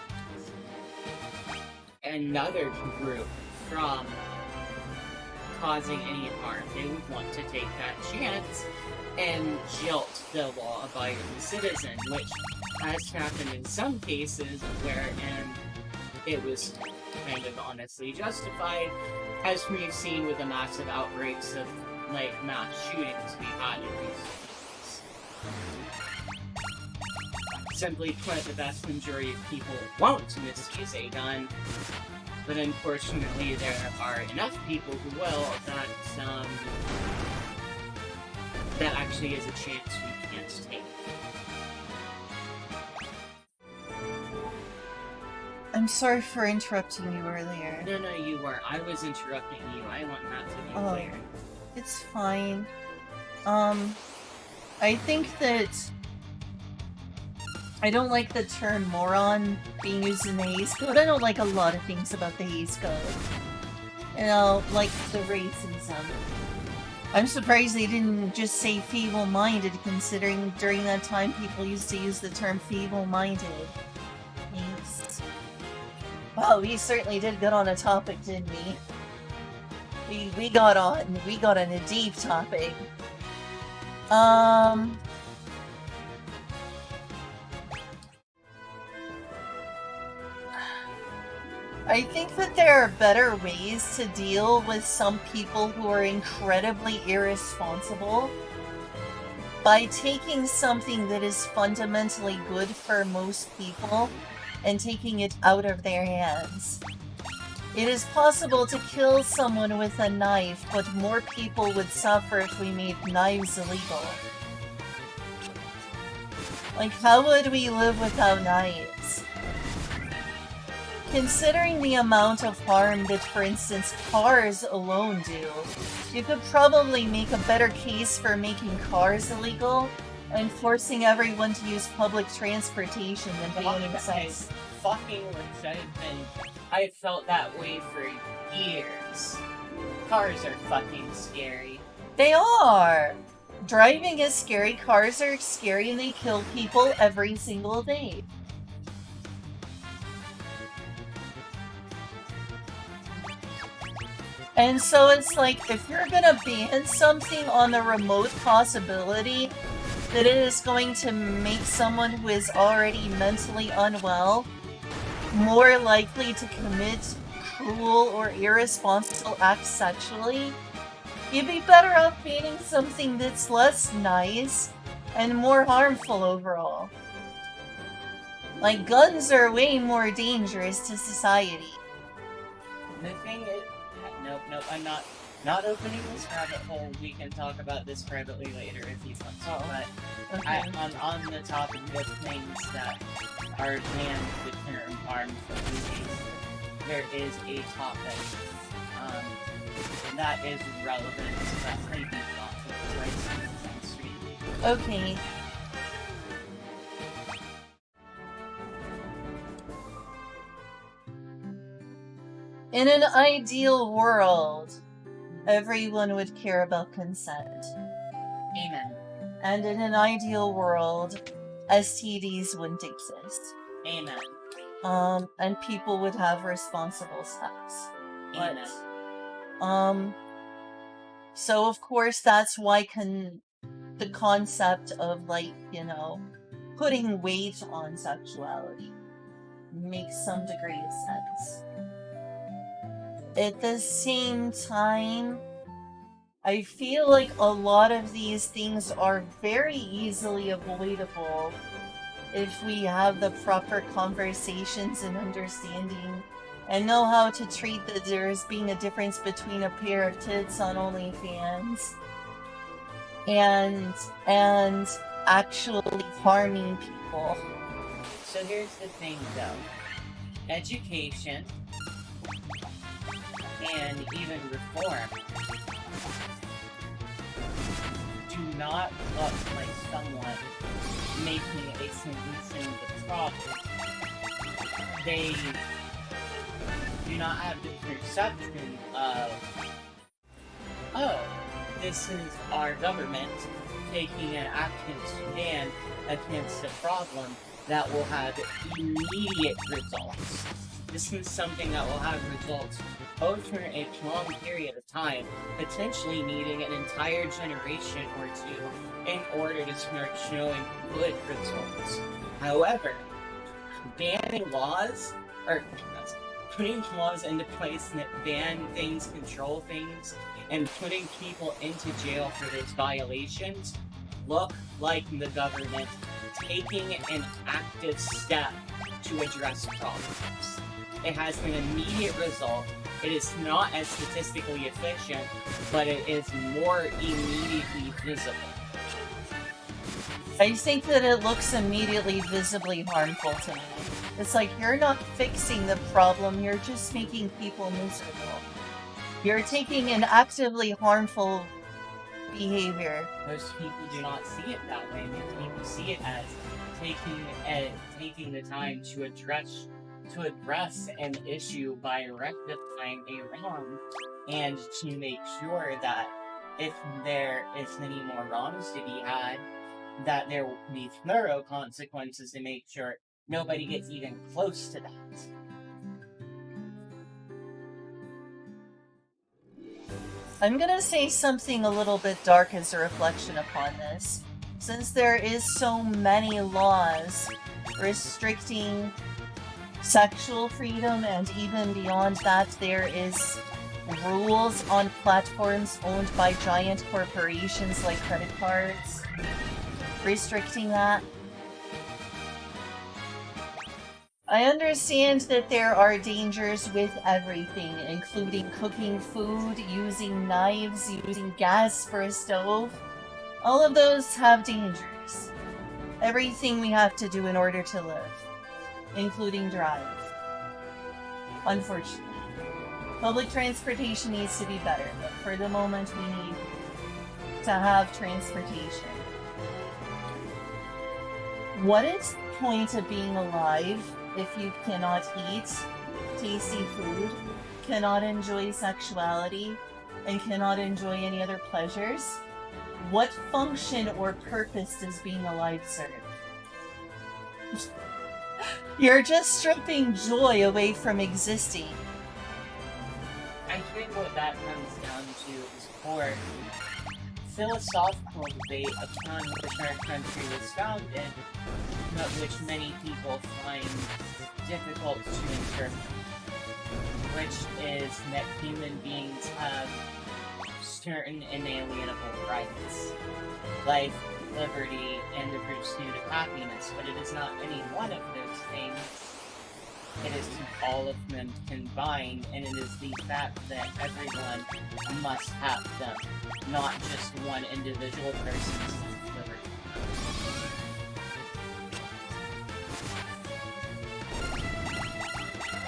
another group from causing any harm, they would want to take that chance and jilt the law-abiding citizen, which has happened in some cases wherein it was kind of honestly justified, as we've seen with the massive outbreaks of, like, mass shootings we had in recent years. Simply put, the vast majority of people won't misuse a gun, but unfortunately there are enough people who will that actually is a chance we can't take. I'm sorry for interrupting you earlier. No, you weren't. I was interrupting you. I want that to be clear. It's fine. I think that I don't like the term moron being used in the Hays Code. I don't like a lot of things about the Hays Code. You know, like the racism. I'm surprised they didn't just say feeble-minded, considering during that time people used to use the term feeble-minded. Thanks. Wow, we certainly did get on a topic, didn't we? We got on a deep topic. I think that there are better ways to deal with some people who are incredibly irresponsible by taking something that is fundamentally good for most people and taking it out of their hands. It is possible to kill someone with a knife, but more people would suffer if we made knives illegal. Like, how would we live without knives? Considering the amount of harm that, for instance, cars alone do, you could probably make a better case for making cars illegal and forcing everyone to use public transportation than banning sex. Fucking said, and I felt that way for years. Cars are fucking scary. They are! Driving is scary, cars are scary, and they kill people every single day. And so it's like, if you're gonna ban something on the remote possibility that it is going to make someone who is already mentally unwell more likely to commit cruel or irresponsible acts sexually, you'd be better off banning something that's less nice and more harmful overall. Like, guns are way more dangerous to society. The thing is, nope, I'm not opening this rabbit hole. We can talk about this privately later if you want to. But okay. On the topic of things that are banned with term harmful movies, there is a topic that is relevant that's how you can talk to the right on the street. Okay. In an ideal world, everyone would care about consent. Amen. And in an ideal world, STDs wouldn't exist. Amen. And people would have responsible sex. Amen. So of course that's why the concept of, like, putting weight on sexuality makes some degree of sense. At the same time, I feel like a lot of these things are very easily avoidable if we have the proper conversations and understanding and know how to treat that there's being a difference between a pair of tits on OnlyFans and actually harming people. So here's the thing, though. Education and even reform do not look like someone making a solution to the problem. They do not have the perception of, oh, this is our government taking an active stand against a problem that will have immediate results. This is something that will have results over a long period of time, potentially needing an entire generation or two in order to start showing good results. However, banning laws, or putting laws into place that ban things, control things, and putting people into jail for those violations look like the government taking an active step to address problems. It has an immediate result. It is not as statistically efficient, but it is more immediately visible. I think that it looks immediately visibly harmful to me. It's like, you're not fixing the problem, you're just making people miserable. You're taking an actively harmful behavior. Most people do not see it that way. Most people see it as taking the time to address an issue by rectifying a wrong, and to make sure that if there is any more wrongs to be had, that there will be thorough consequences to make sure nobody gets even close to that. I'm gonna say something a little bit dark as a reflection upon this. Since there is so many laws restricting sexual freedom, and even beyond that, there is rules on platforms owned by giant corporations like credit cards restricting that. I understand that there are dangers with everything, including cooking food, using knives, using gas for a stove. All of those have dangers. Everything we have to do in order to live, including drive. Unfortunately. Public transportation needs to be better, but for the moment we need to have transportation. What is the point of being alive if you cannot eat tasty food, cannot enjoy sexuality, and cannot enjoy any other pleasures? What function or purpose does being alive serve? You're just stripping joy away from existing. I think what that comes down to is more philosophical debate upon which our country was founded, but which many people find difficult to interpret, which is that human beings have certain inalienable rights, life, liberty, and the pursuit of happiness, but it is not any one of those things. It is all of them combined, and it is the fact that everyone must have them, not just one individual person's liberty.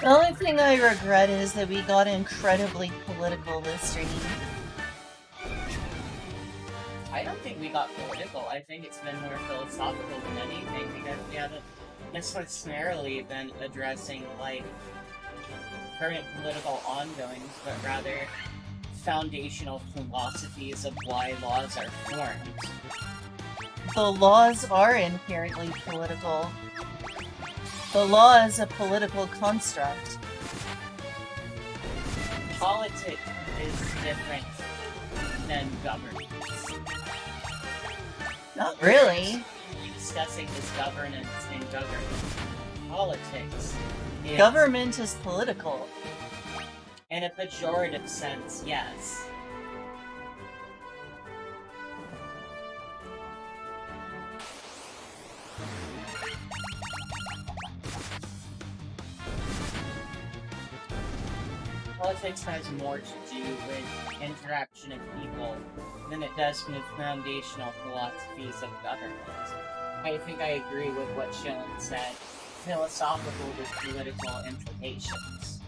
The only thing I regret is that we got incredibly political this stream. I don't think we got political. I think it's been more philosophical than anything because we haven't necessarily been addressing like current political ongoings, but rather foundational philosophies of why laws are formed. The laws are inherently political. The law is a political construct. Politics is different than governance. Not really. We're discussing this governance and government. Politics is, Government is political. in a pejorative sense, yes. Politics has more to do with interaction of people than it does with foundational philosophies of government. I think I agree with what Schillen said. Philosophical with political implications.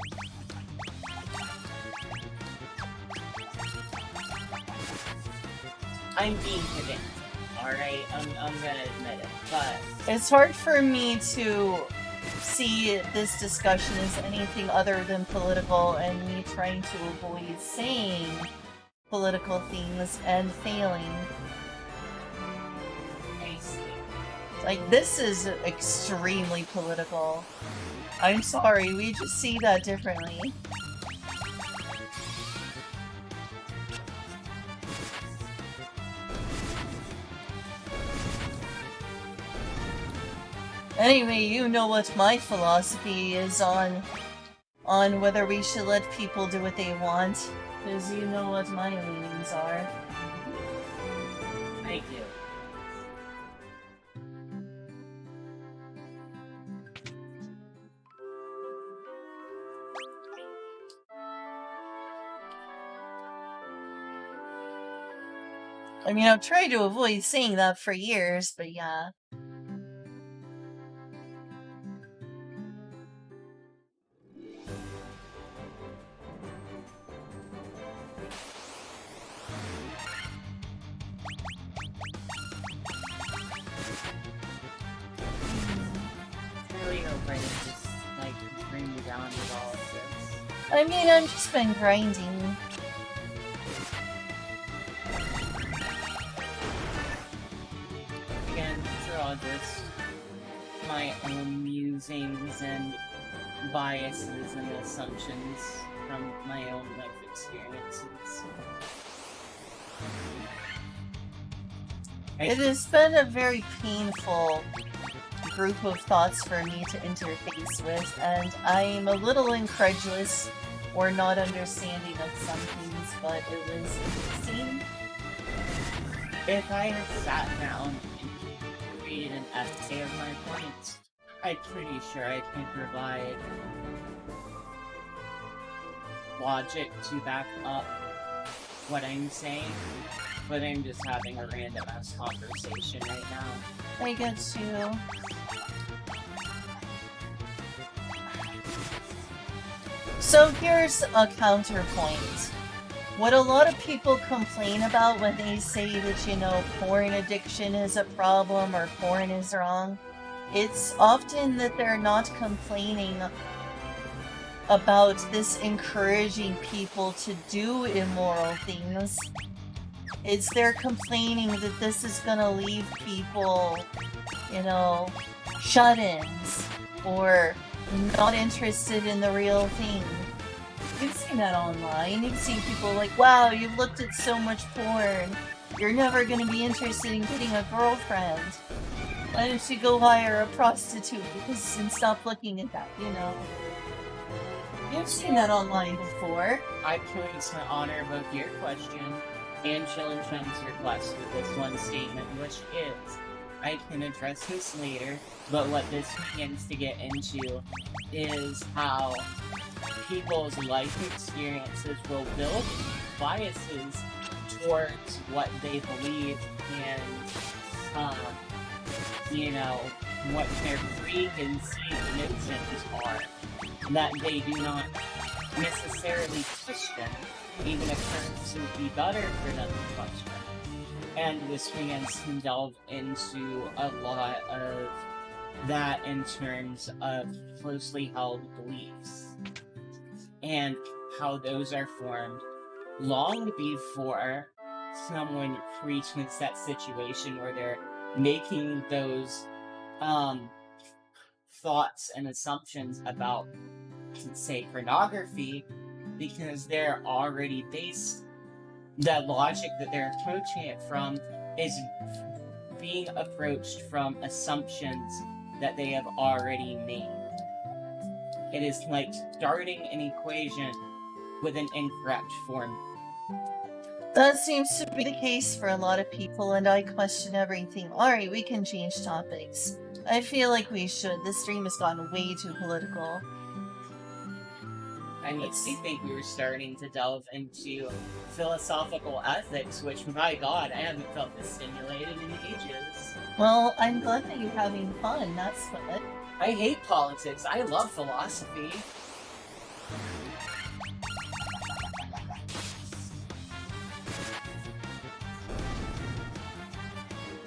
I'm being pedantic, alright? I'm gonna admit it, but It's hard for me to see this discussion as anything other than political, and me trying to avoid saying political things and failing. I see. Like, this is extremely political. I'm sorry, we just see that differently. Anyway, you know what my philosophy is on whether we should let people do what they want, because you know what my leanings are. I do. I mean, I've tried to avoid saying that for years, but yeah. Really hope I didn't just, like, bring you down with all of this. I mean, I've just been grinding. Again, these are all just my own musings and biases and assumptions from my own life experiences. It has been a very painful group of thoughts for me to interface with, and I'm a little incredulous or not understanding of some things, but it was interesting. If I had sat down and created an essay of my points, I'm pretty sure I can provide logic to back up what I'm saying, but I'm just having a random ass conversation right now. I get you. So here's a counterpoint. What a lot of people complain about when they say that, you know, porn addiction is a problem or porn is wrong, it's often that they're not complaining about this encouraging people to do immoral things. It's they're complaining that this is gonna leave people, you know, shut-ins or not interested in the real thing. You've seen that online. You've seen people like, wow, you've looked at so much porn. You're never going to be interested in getting a girlfriend. Why don't you go hire a prostitute and stop looking at that, you know? You've seen that online before. I place to honor both your question and Chillin' Chum's request with this one statement, which is, I can address this later, but what this begins to get into is how people's life experiences will build biases towards what they believe and, you know, what their preconceived notions are that they do not necessarily question, even if terms would be better for them to question. And this fans can delve into a lot of that in terms of closely held beliefs and how those are formed long before someone reaches that situation where they're making those thoughts and assumptions about, say, pornography, because they're already based. The logic that they're approaching it from is being approached from assumptions that they have already made. It is like starting an equation with an incorrect form. That seems to be the case for a lot of people, and I question everything. Alright, we can change topics. I feel like we should. This stream has gotten way too political. I mean, I think we were starting to delve into philosophical ethics, which, my god, I haven't felt this stimulated in ages. Well, I'm glad that you're having fun, that's what. I hate politics. I love philosophy.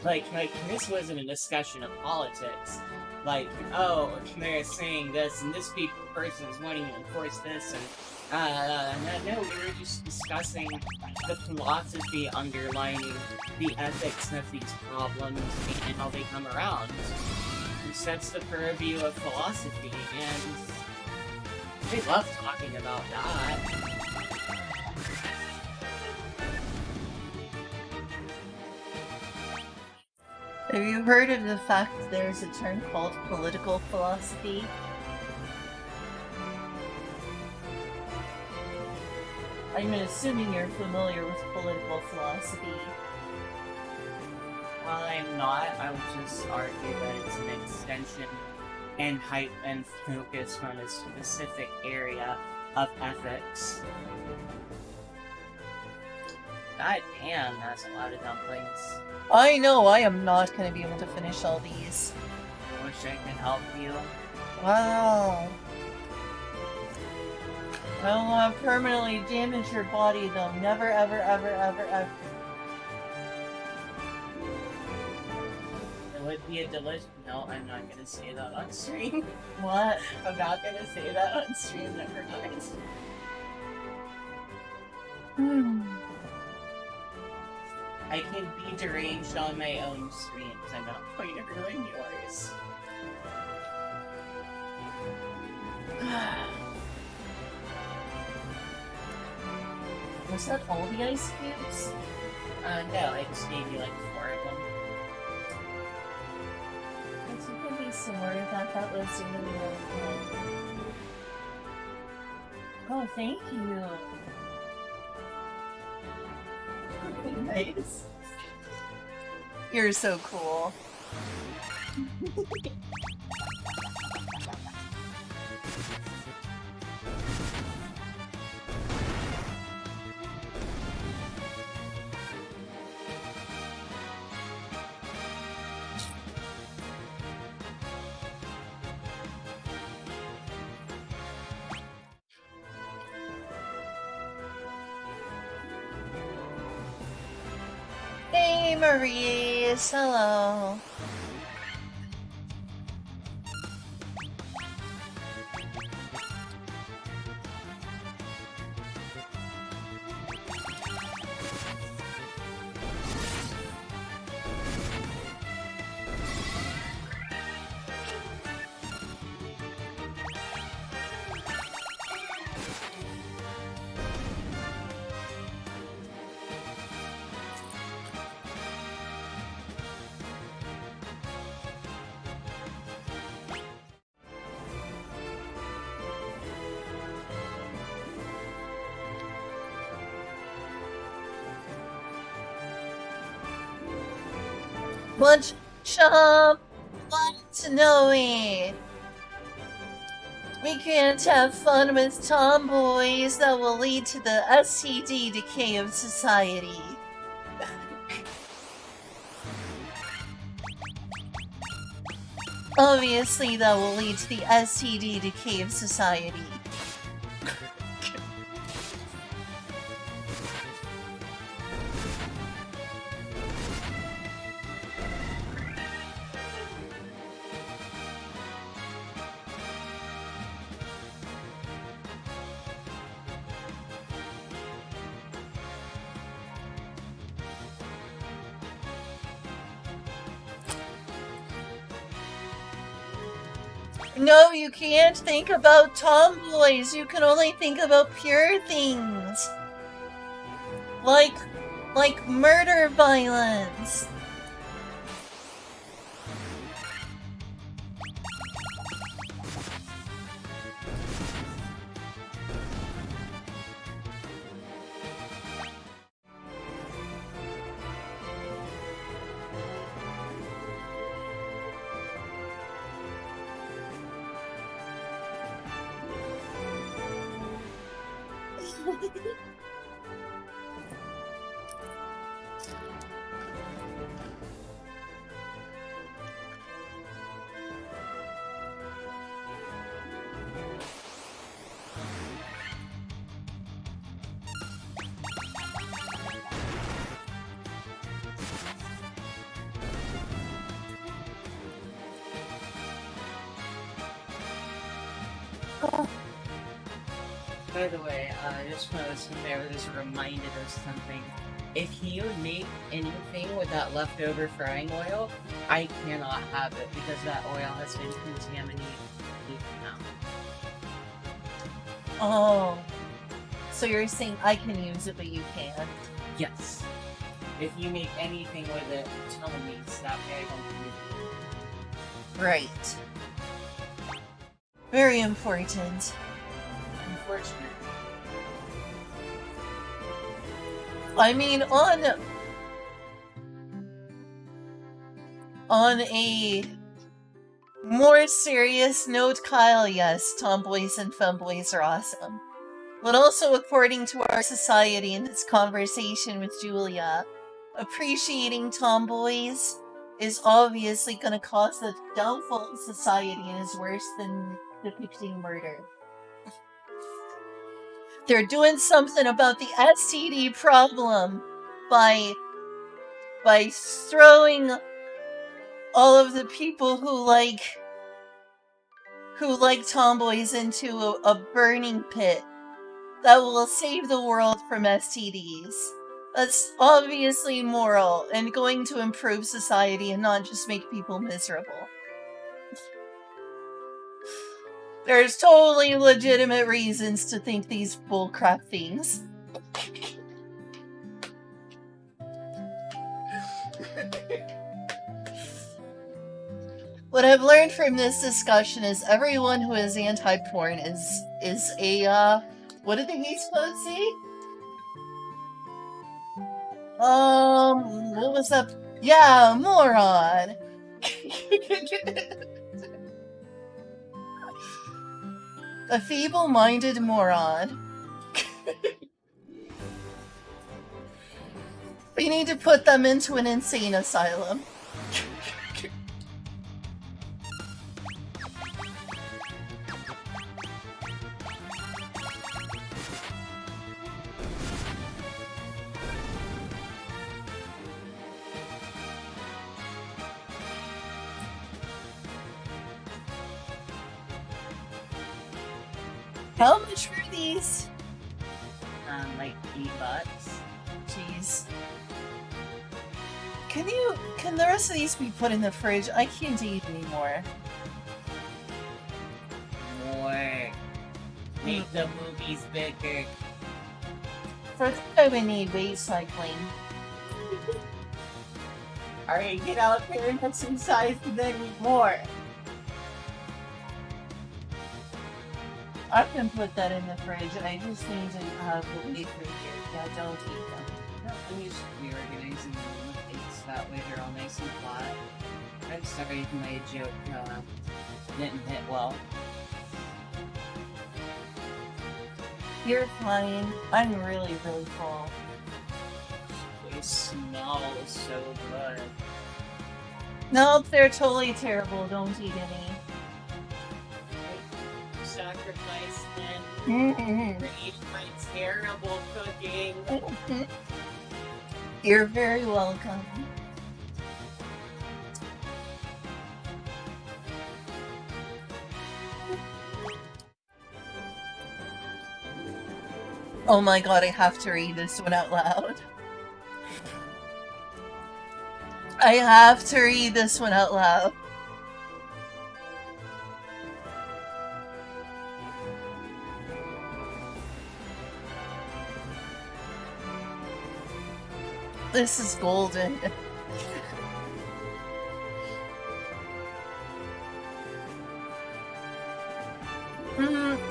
Like, this wasn't a discussion of politics. Like, oh, they're saying this, and this person is wanting to enforce this, and no, we were just discussing the philosophy underlying the ethics of these problems and how they come around. That's the purview of philosophy, and they love talking about that. Have you heard of the fact that there's a term called political philosophy? I'm assuming you're familiar with political philosophy. While I'm not, I would just argue that it's an extension and hype and focus on a specific area of ethics. God damn, that's a lot of dumplings. I know I am not going to be able to finish all these. I wish I could help you. Wow. I don't want to permanently damage your body though. Never, ever, ever, ever, ever. It would be a delicious... No, I'm not gonna say that on stream. What? I'm not gonna say that on stream, never mind. I can be deranged on my own streams. I'm not going to ruin yours. Was that all the ice cubes? No, I just gave you like 4 of them. It's gonna be some more of that. That was really good. Oh, thank you. Nice. You're so cool. Hey, Maurice. Hello. Lunch shop. Snowy. We can't have fun with tomboys that will lead to the STD decay of society. Obviously, that will lead to the STD decay of society. No, you can't think about tomboys. You can only think about pure things. Like murder violence. By the way, just when I was there, I was reminded of something. If you make anything with that leftover frying oil, I cannot have it because that oil has been contaminated. Oh. So you're saying I can use it, but you can't? Yes. If you make anything with it, tell me so that way I don't use it. Right. Very important. Unfortunately. I mean, on a more serious note, Kyle, yes, tomboys and femboys are awesome. But also, according to our society in this conversation with Julia, appreciating tomboys is obviously going to cause the downfall of society and is worse than depicting murder. They're doing something about the STD problem by throwing all of the people who like tomboys into a burning pit that will save the world from STDs. That's obviously moral and going to improve society and not just make people miserable. There's totally legitimate reasons to think these bullcrap things. What I've learned from this discussion is everyone who is anti-porn is a, what did the Geese Code say? What was that? Yeah, moron! A feeble-minded moron. We need to put them into an insane asylum. How much were these? Like $8. Jeez. Can the rest of these be put in the fridge? I can't eat anymore. More. Make the movies bigger. For that I would need weight cycling. Alright, get out there and have some size and then eat more. I can put that in the fridge. I just need to have the weight for here. Yeah, don't eat them. No, I'm just reorganizing them with plates. That way they're all nice and flat. I'm sorry if my joke didn't hit well. You're fine. I'm really, really full. They smell so good. Nope, they're totally terrible. Don't eat any. Sacrifice then Mm-hmm. for eating my terrible cooking. You're very welcome. Oh my god, I have to read this one out loud. I have to read this one out loud. This is golden.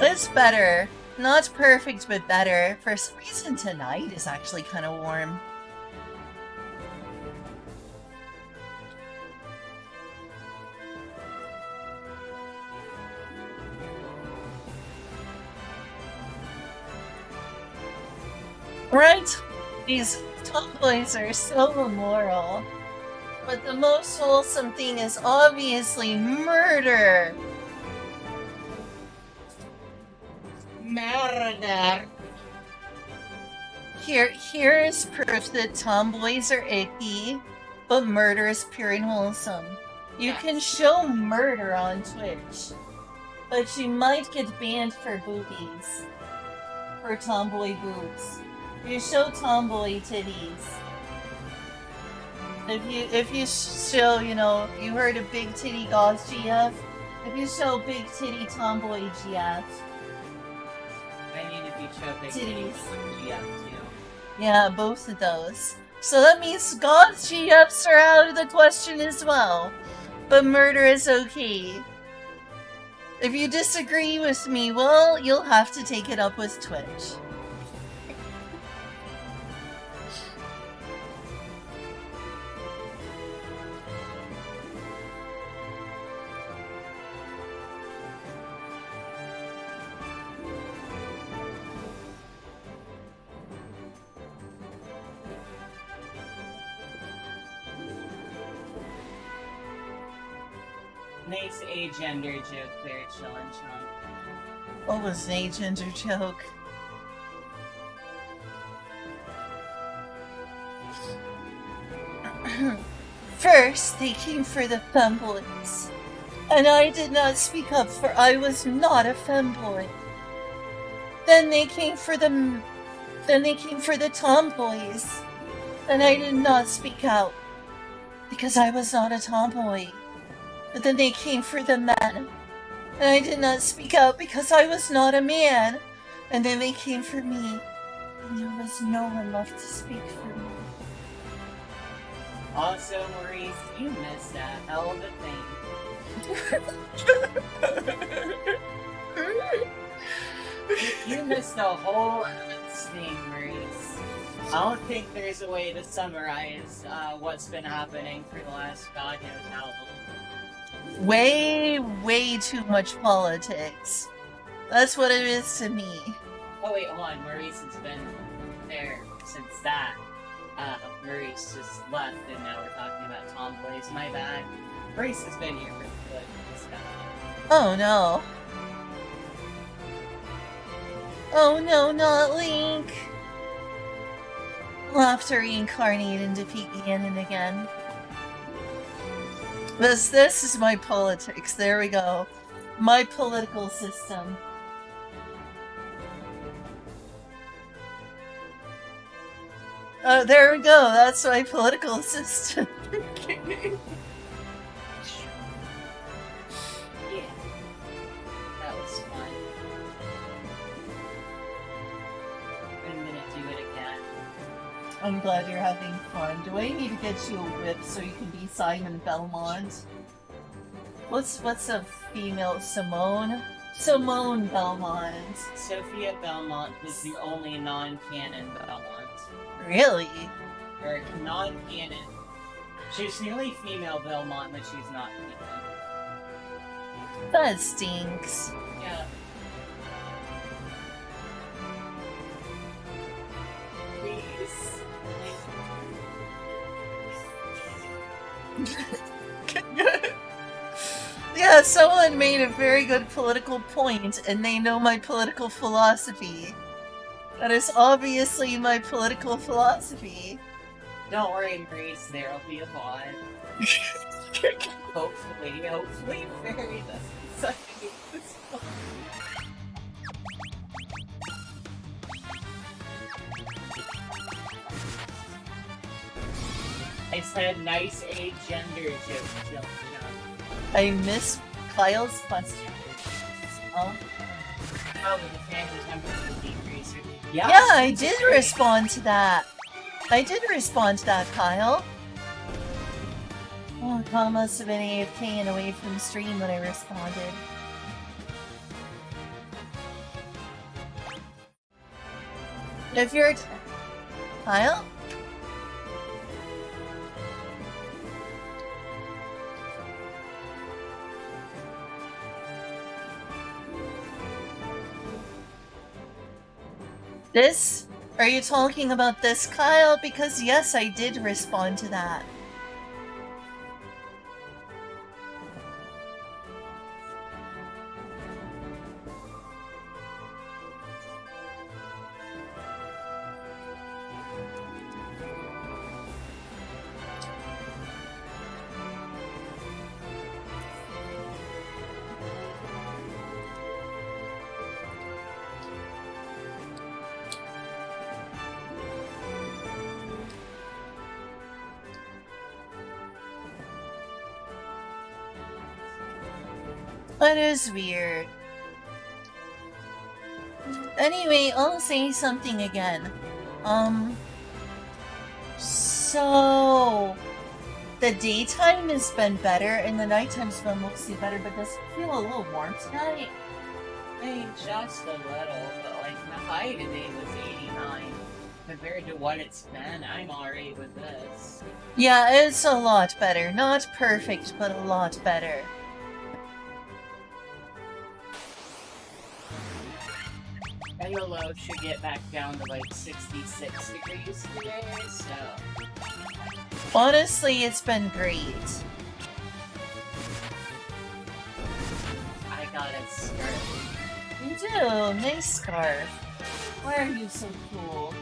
It's better. Not perfect, but better. For some reason, tonight is actually kind of warm. Right? These tomboys are so immoral. But the most wholesome thing is obviously murder. Murder. Here is proof that tomboys are icky, but murder is pure and wholesome. You can show murder on Twitch, but you might get banned for boobies. For tomboy boobs. You show tomboy titties. If you show, you know, you heard of big titty goth GF. If you show big titty tomboy GF. I need to be show big Titties. GF too. Yeah, both of those. So that means goth GFs are out of the question as well. But murder is okay. If you disagree with me, well, you'll have to take it up with Twitch. Nice agender joke there, Chillin' Chunk. What was an agender joke? First, they came for the femboys, and I did not speak up, for I was not a femboy. Then they came for the tomboys, and I did not speak out, because I was not a tomboy. But then they came for the men, and I did not speak out because I was not a man. And then they came for me, and there was no one left to speak for me. Also, Maurice, you missed a hell of a thing. You missed a whole thing, Maurice. I don't think there's a way to summarize what's been happening for the last God knows how long. Way too much politics. That's what it is to me. Oh wait, hold on. Maurice has been there since that. Maurice just left, and now we're talking about tomboys. My bad. Maurice has been here for good stuff. Oh no. Oh no, not Link! We'll have to reincarnate and defeat Ganon again. This is my politics. There we go. My political system. Oh, there we go. That's my political system. Yeah. That was fun. I'm gonna do it again. I'm glad you're having fun. Do I need to get you a whip so you can be Simon Belmont? What's a female? Simone? Simone Belmont. Sophia Belmont is the only non-canon Belmont. Really? Or non-canon. She's the only female Belmont, but she's not canon. That stinks. Yeah. Please. Yeah, someone made a very good political point, and they know my political philosophy. That is obviously my political philosophy. Don't worry, Maurice, there'll be a VOD. Hopefully, Fairy doesn't suck at this one. I said nice agender joke. I miss Kyle's question. Oh. Oh, the family members will decrease. Yeah, I did respond to that. I did respond to that, Kyle. Oh, Kyle must have been AFK and away from the stream when I responded. If you're... Kyle? This? Are you talking about this, Kyle? Because yes, I did respond to that. That is weird. Anyway, I'll say something again. So... The daytime has been better, and the nighttime's been mostly better, but does it feel a little warm tonight? I mean, just a little, but like the high today was 89. Compared to what it's been, I'm alright with this. Yeah, it's a lot better. Not perfect, but a lot better. And the low should get back down to like 66 degrees today, so... Honestly, it's been great. I got a scarf. You do. Nice scarf. Why are you so cool?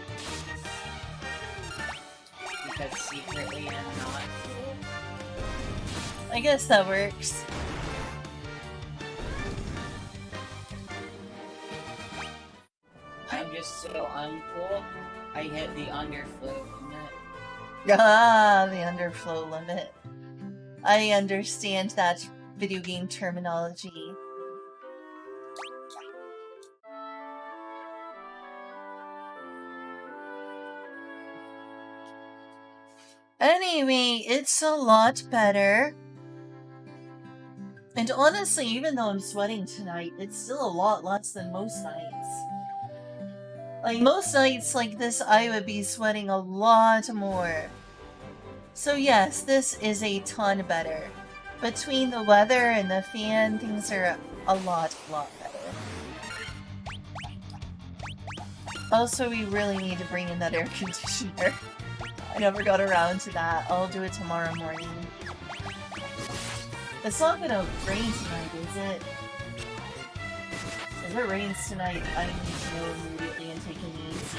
Because secretly I'm not cool. I guess that works. I'm just so uncool, I hit the underflow limit. Ah, the underflow limit. I understand that video game terminology. Anyway, it's a lot better. And honestly, even though I'm sweating tonight, it's still a lot less than most nights. Like, most nights like this, I would be sweating a lot more. So yes, this is a ton better. Between the weather and the fan, things are a lot better. Also, we really need to bring in that air conditioner. I never got around to that. I'll do it tomorrow morning. It's not gonna rain tonight, is it? If it rains tonight, I need to go immediately and take an easy.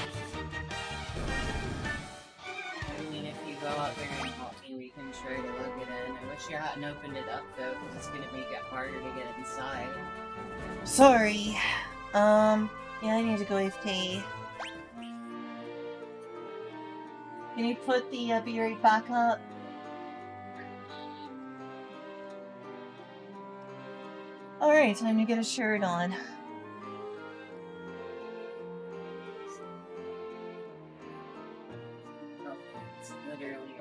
I mean, if you go out there and help me, we can try to look it in. I wish you hadn't opened it up, though, because it's gonna make it harder to get inside. Sorry. Yeah, I need to go AFK. Can you put the be right back up? Alright, time to get a shirt on. Oh, it's literally...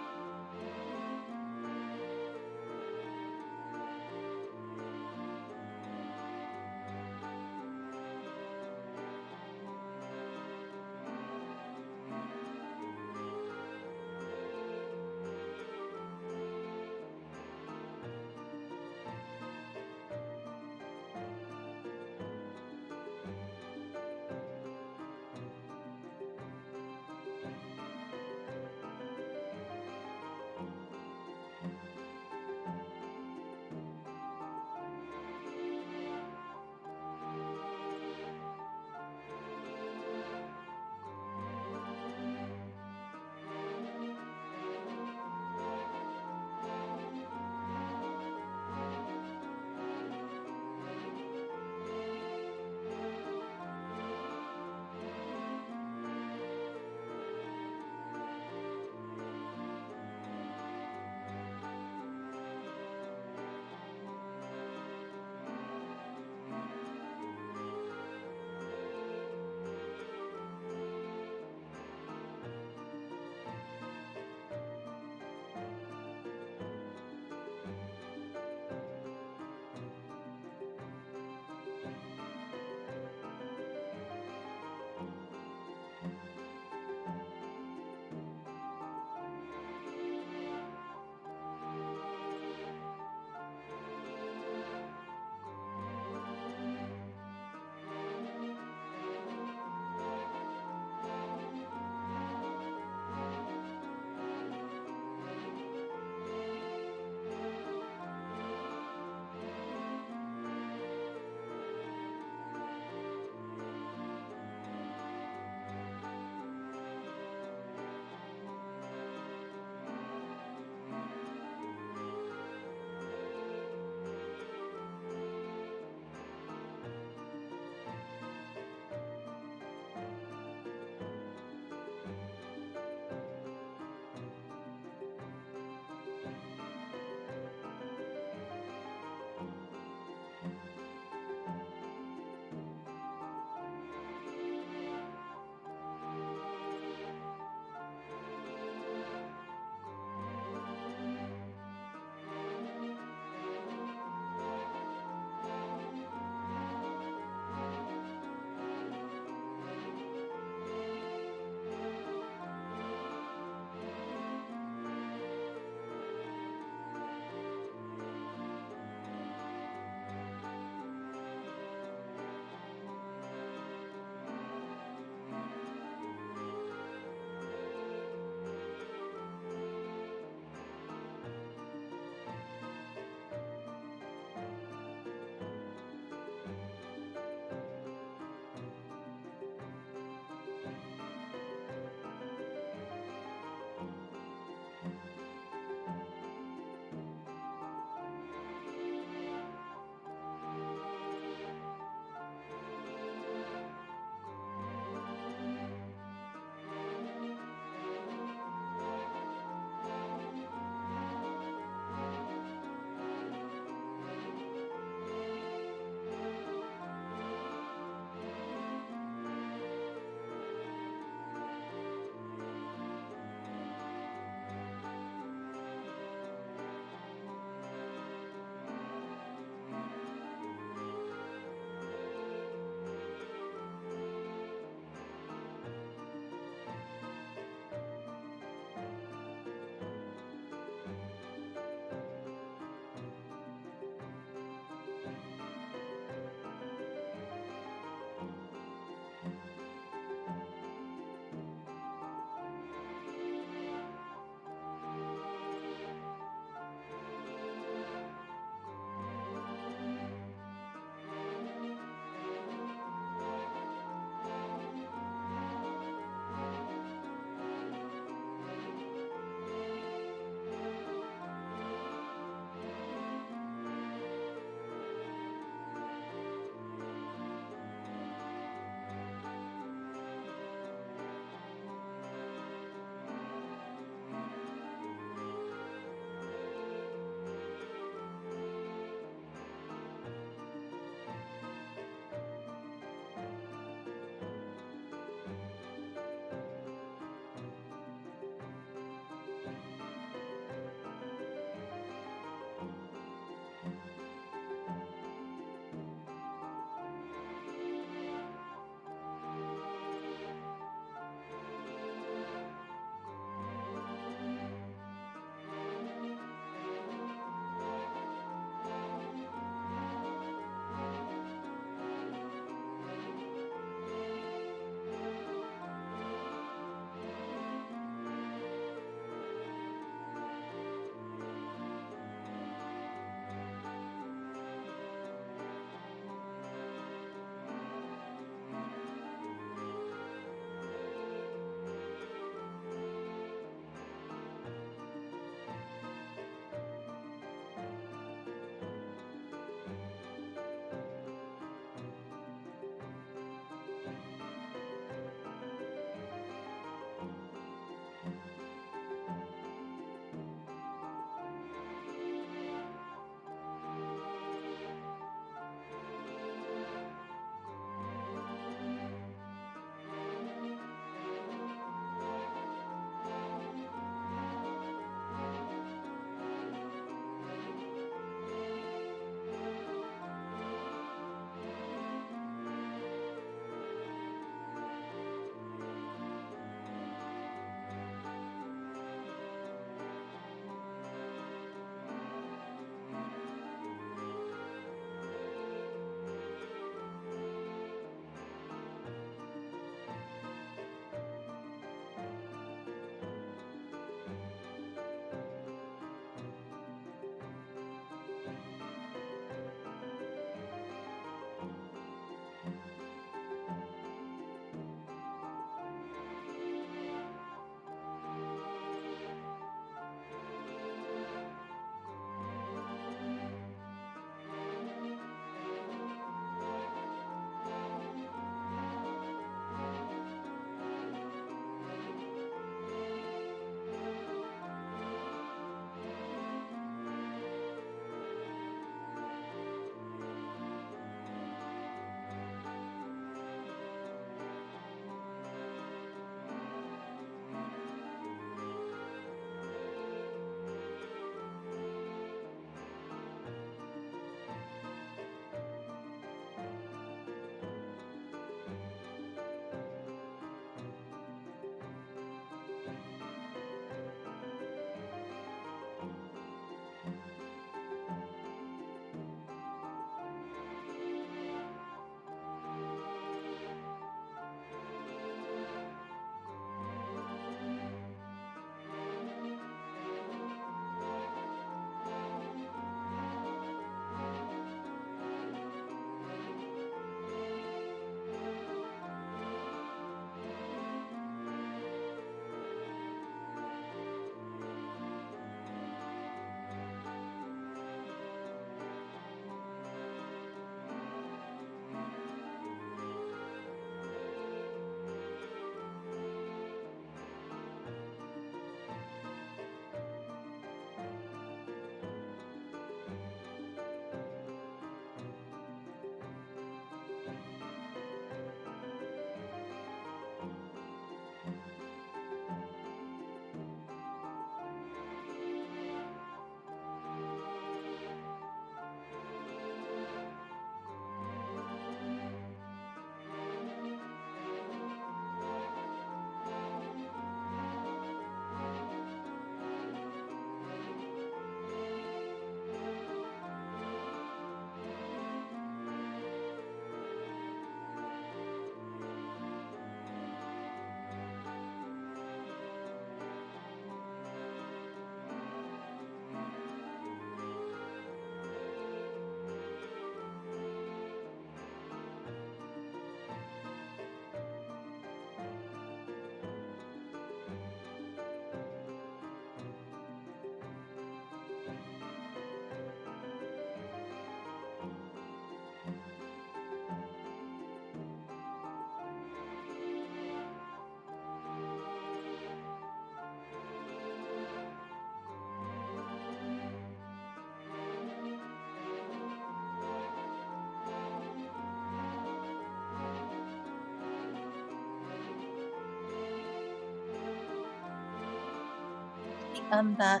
I'm back.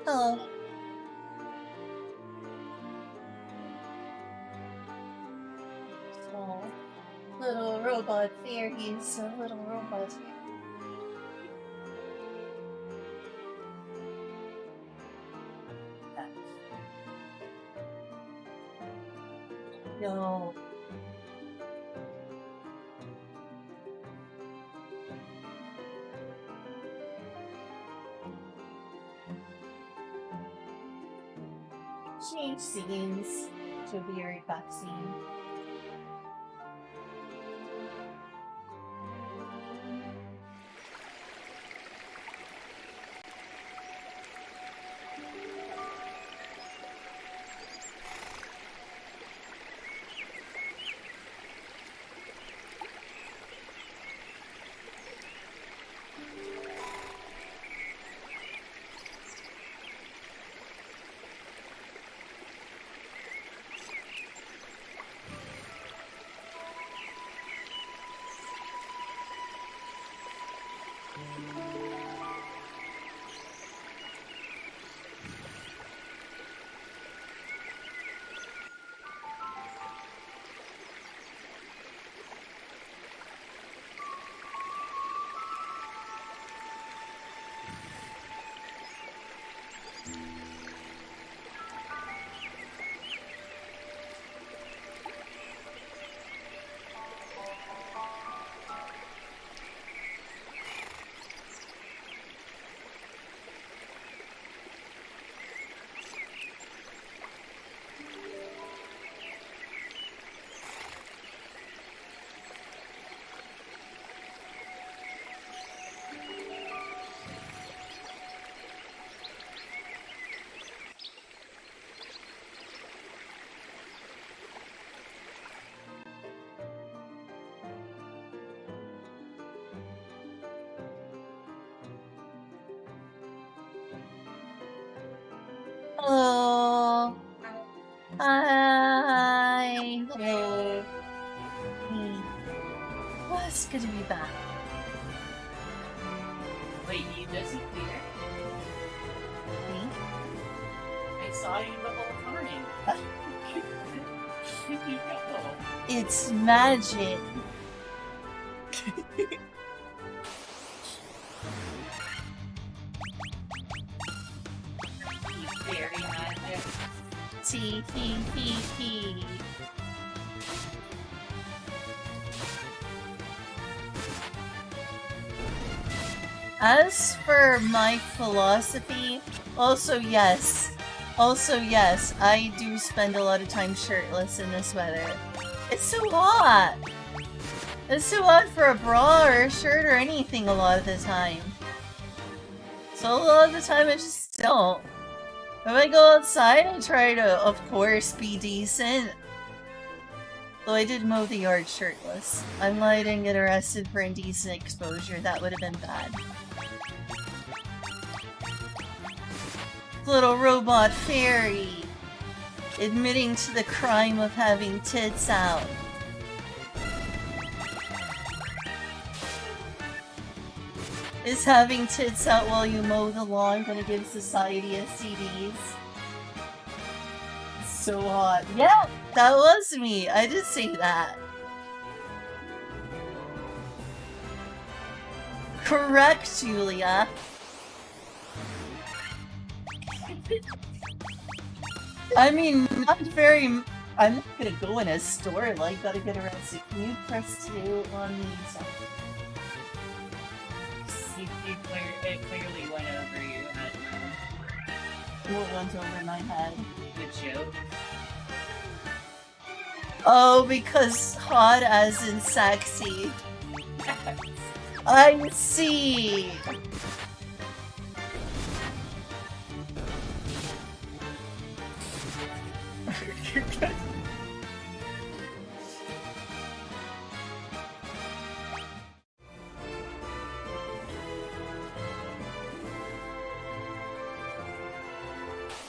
Hello. Small little robot fairies, a little robot. Yo. Change scenes to a very back scene. Hello. Hi. Hello. Well, it's good to be back. Wait, you disappeared? Me? I saw you the whole time. Where'd you go? It's magic. Very magic. Tee hee hee hee. As for my philosophy, also yes, I do spend a lot of time shirtless in this weather. It's so hot! It's too hot for a bra or a shirt or anything a lot of the time. So a lot of the time I just don't. If I go outside, I try to, of course, be decent. Though I did mow the yard shirtless. I'm glad I didn't get arrested for indecent exposure. That would have been bad. Little robot fairy admitting to the crime of having tits out. Is having tits out while you mow the lawn gonna give society STDs? So hot. Yeah, that was me. I did say that. Correct, Julia. I mean, not very. I'm not gonna go in a store like gotta get arrested. Can you press 2 on these? It clearly went over your head. What went over my head? The joke. Oh, because hot as in sexy. I see.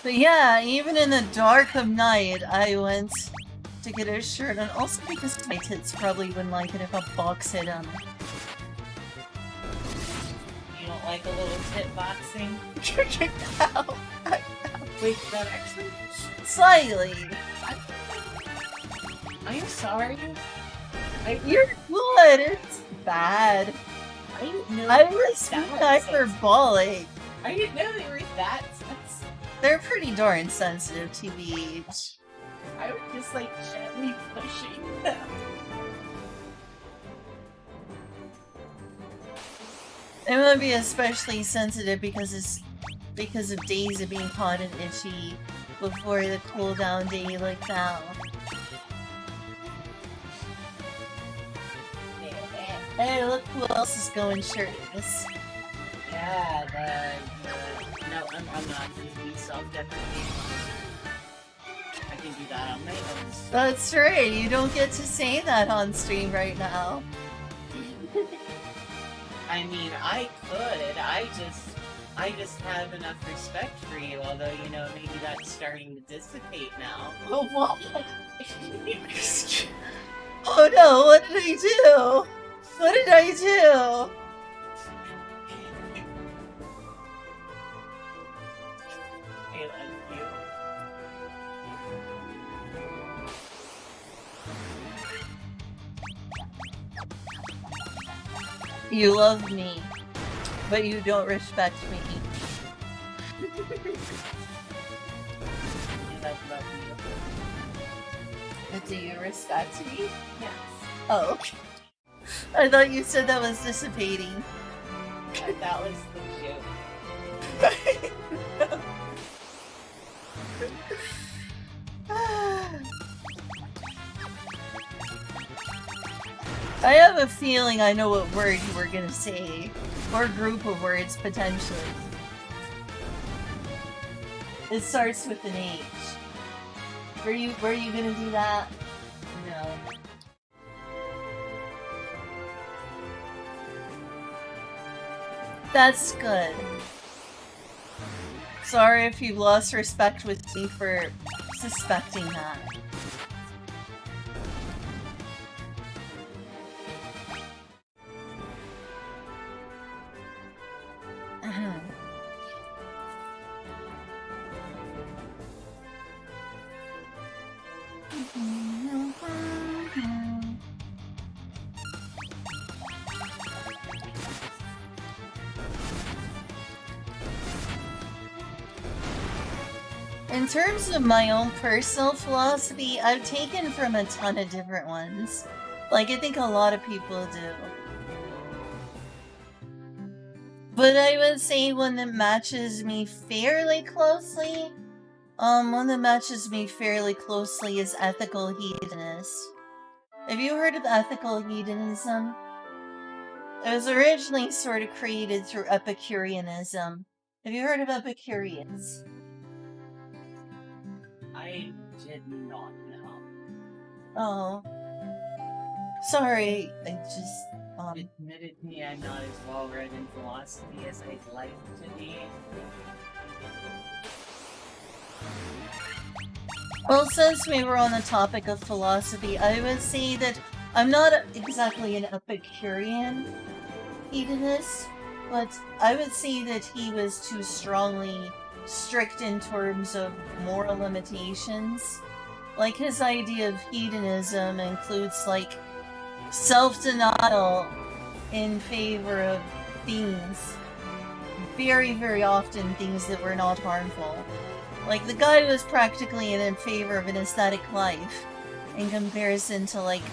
But yeah, even in the dark of night, I went to get a shirt, and also because my tits probably wouldn't like it if a box hit them. You don't like a little tit boxing. Ow. Wait, that actually. Slightly. I'm sorry. You're good. It's bad. I didn't know I they were was that sensitive. hyperbolic. I didn't know they were that sensitive. They're pretty darn sensitive, TBH. I was just like gently pushing them. It would be especially sensitive because of days of being hot and itchy before the cooldown day like now. Hey, look who else is going shirtless. Yeah, no, I'm not going to be self-deprecating. I can do that on my own. That's right, you don't get to say that on stream right now. I mean, I could. I just have enough respect for you, although, you know, maybe that's starting to dissipate now. Oh, what? Oh no, what did I do? What did I do? I love you. You love me, but you don't respect me. Love you. But do you respect me? Yes. Oh. I thought you said that was dissipating. That was the joke. I have a feeling I know what word you were gonna say. Or group of words, potentially. It starts with an H. Were you gonna do that? No. That's good. Sorry if you've lost respect with me for suspecting that. In terms of my own personal philosophy, I've taken from a ton of different ones. Like, I think a lot of people do. But I would say one that matches me fairly closely. One that matches me fairly closely is ethical hedonist. Have you heard of ethical hedonism? It was originally sort of created through Epicureanism. Have you heard of Epicureans? I did not know. Oh. Sorry, I just, Admittedly, I'm not as well read in philosophy as I'd like to be. Well, since we were on the topic of philosophy, I would say that I'm not exactly an Epicurean hedonist, but I would say that he was too strongly strict in terms of moral limitations. Like, his idea of hedonism includes, like, self-denial in favor of things. Very, very often things that were not harmful. Like, the guy was practically in favor of an aesthetic life in comparison to, like,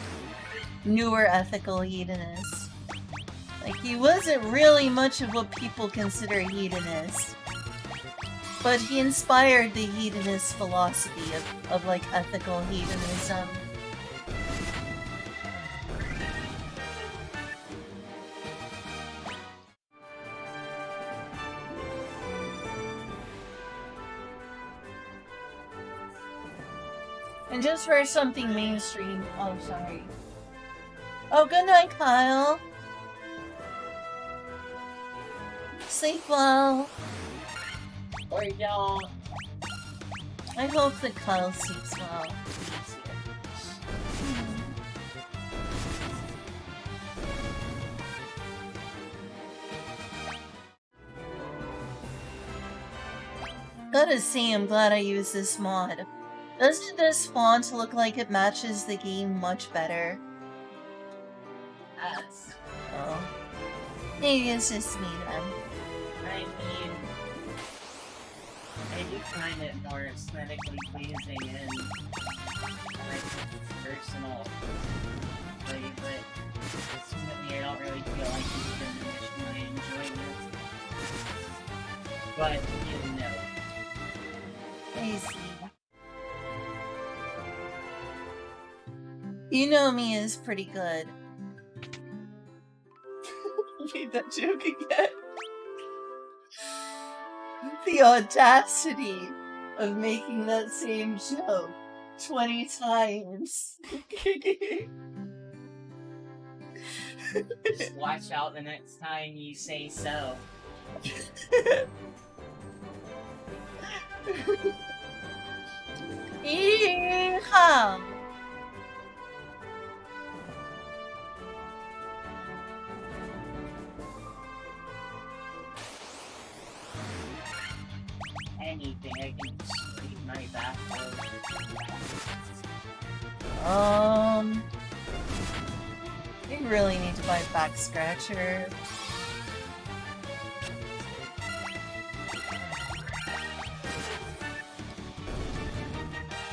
newer ethical hedonists. Like, he wasn't really much of what people consider hedonist. But he inspired the hedonist philosophy of like, ethical hedonism. And just for something mainstream... Oh, sorry. Oh, good night, Kyle. Sleep well. Or don't. I hope that Kyle sleeps well. Gotta say, I'm glad I used this mod. Doesn't this font look like it matches the game much better? Yes. Oh. Maybe it's just me then. I mean, I do find it more aesthetically pleasing and like personal way, but ultimately I don't really feel like it's been diminishing my enjoyment. But, you know. I see. You know me is pretty good. Made that joke again. The audacity of making that same joke 20 times. Just watch out the next time you say so. Yeehaw! Anything, I can just leave my back. I really need to buy a back scratcher.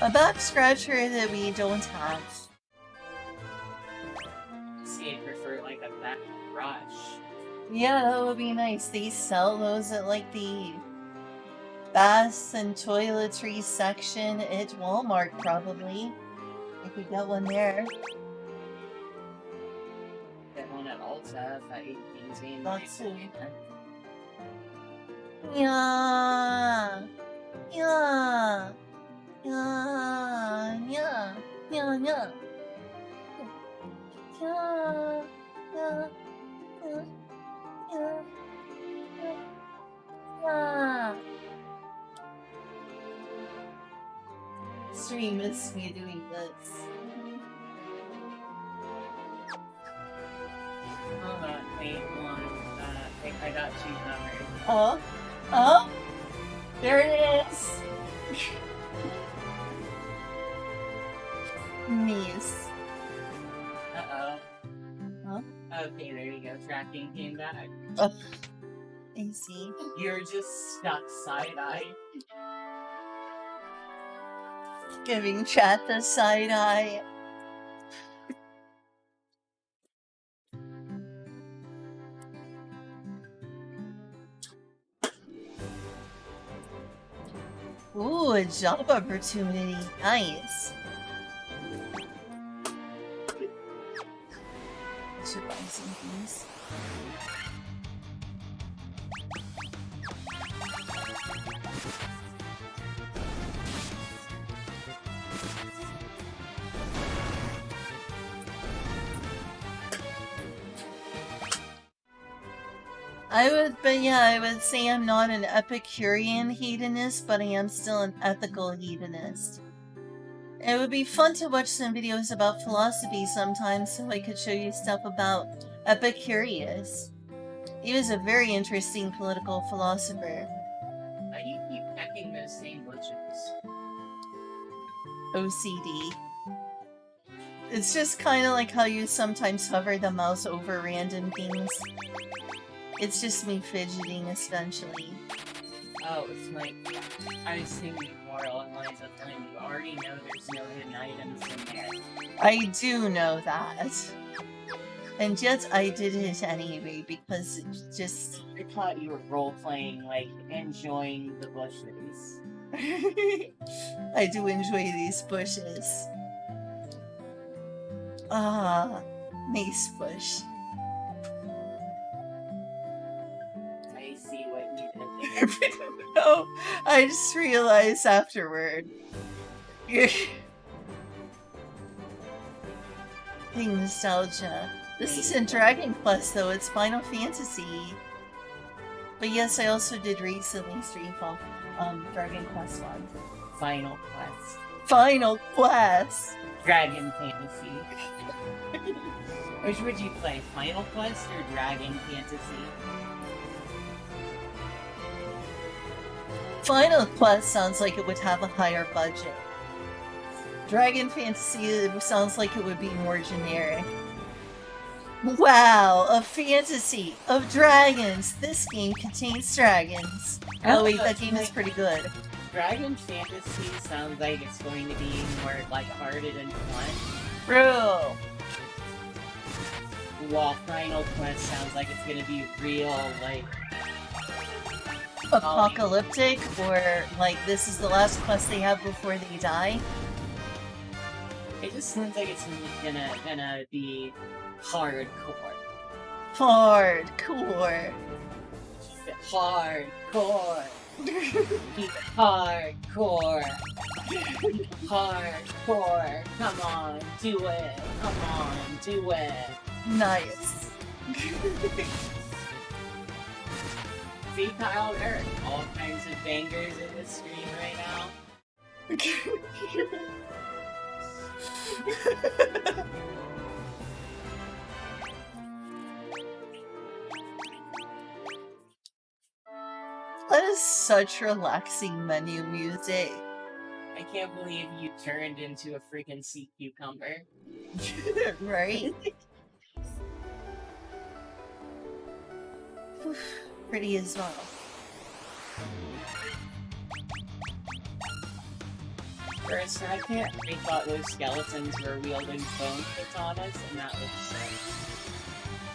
A back scratcher that we don't have. See, I prefer like a back brush. Yeah, that would be nice. They sell those at like the bath and toiletries section at Walmart, probably. If we got one there. Get one at Ulta if I easy. That's it. Yeah. Yeah. Yeah. Yeah. Yeah. Yeah. Yeah. Yeah. Yeah. Yeah. Stream is me doing this. Hold on, wait, hold on. I think I got you covered. Oh, oh, there it is. Nice. Uh-oh. Huh? Okay, there you go. Tracking came back. Oh, I see. You're just stuck side-eye. Giving chat the side eye. Ooh, a job opportunity. Nice. Should buy some things. I would say I'm not an Epicurean hedonist, but I am still an ethical hedonist. It would be fun to watch some videos about philosophy sometimes so I could show you stuff about Epicurus. He was a very interesting political philosopher. Why do you keep pecking those same bushes? OCD. It's just kind of like how you sometimes hover the mouse over random things. It's just me fidgeting, essentially. Oh, it's like, I was thinking more along the lines of when you already know there's no hidden items in there. I do know that. And yet I did it anyway, because it just... I thought you were role-playing, like, enjoying the bushes. I do enjoy these bushes. Ah, nice bush. I see what you did. No, I just realized afterward. Being nostalgia. This isn't Dragon Quest though, it's Final Fantasy. But yes, I also did recently stream Dragon Quest 1. Final Quest. Final Quest! Dragon Fantasy. Which would you play, Final Quest or Dragon Fantasy? Final Quest sounds like it would have a higher budget. Dragon Fantasy sounds like it would be more generic. Wow, a fantasy of dragons. This game contains dragons. Oh wait, that game is pretty good. Dragon Fantasy sounds like it's going to be more lighthearted and fun. Bro. While Final Quest sounds like it's gonna be real, like... apocalyptic, or like this is the last quest they have before they die. It just seems like it's gonna be hardcore. Hardcore. Keep it hardcore. Keep it hardcore. Keep it hardcore. Come on, do it. Come on, do it. Nice. See, Kyle, there are all kinds of bangers in the stream right now. That is such relaxing menu music. I can't believe you turned into a freaking sea cucumber. Right? Pretty as well. For a second, I thought those skeletons were wielding bone katanas, and that would suck.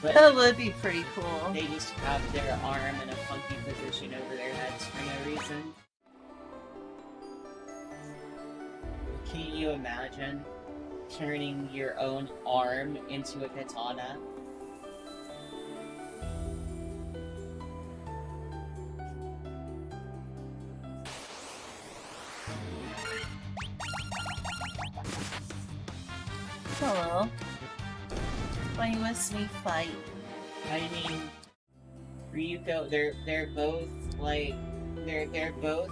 But That would be pretty cool. they just have their arm in a funky position over their heads for no reason. Can you imagine turning your own arm into a katana? Hello. Why you with me fight? I mean, Ryuko, they're both like they're both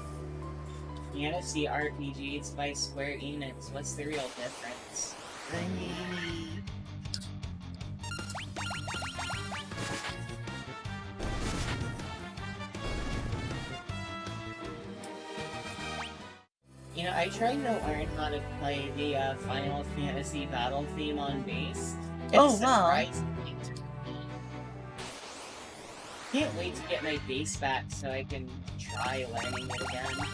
fantasy RPGs by Square Enix. What's the real difference? You know, I tried to learn how to play the Final Fantasy battle theme on bass. It's Oh, wow. surprisingly can't wait to get my bass back so I can try learning it again.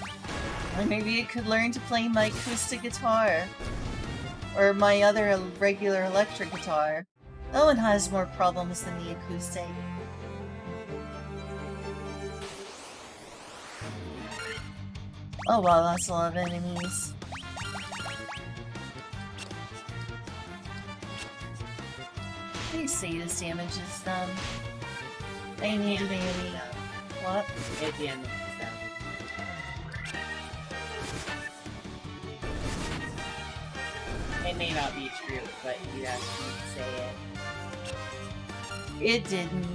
Or maybe you could learn to play my acoustic guitar. Or my other regular electric guitar. That one has more problems than the acoustic. Oh wow, that's a lot of enemies. Please say this damages them. They need to be what? At the end of the It may not be true, but you asked me to say it. It didn't.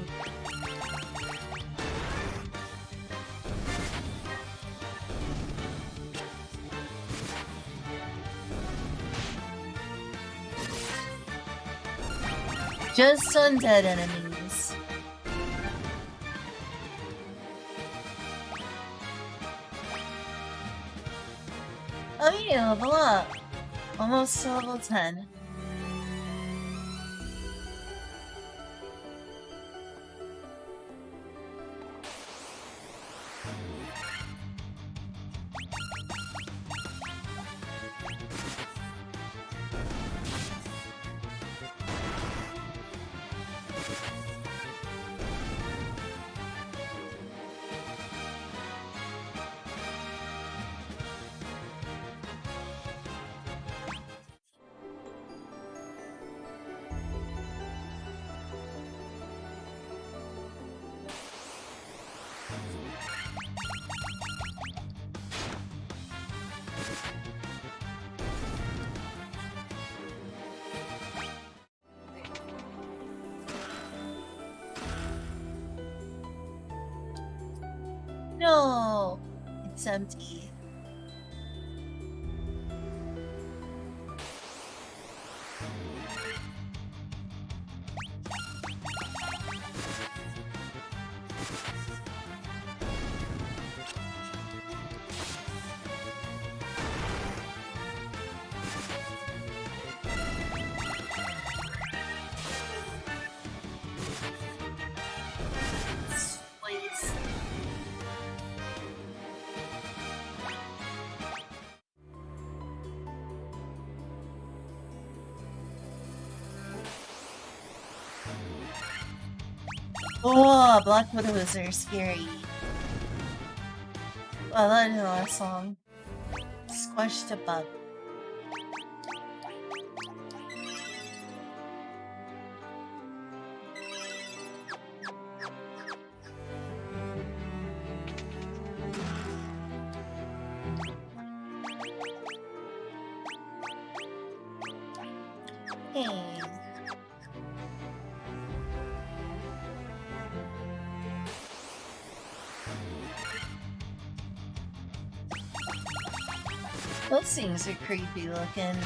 Just undead enemies. Oh yeah, level up. Almost to level 10. No, it's empty. Oh, Black Widows are scary. Oh, that is the last song. Squashed a bug. Hey. Those things are creepy looking.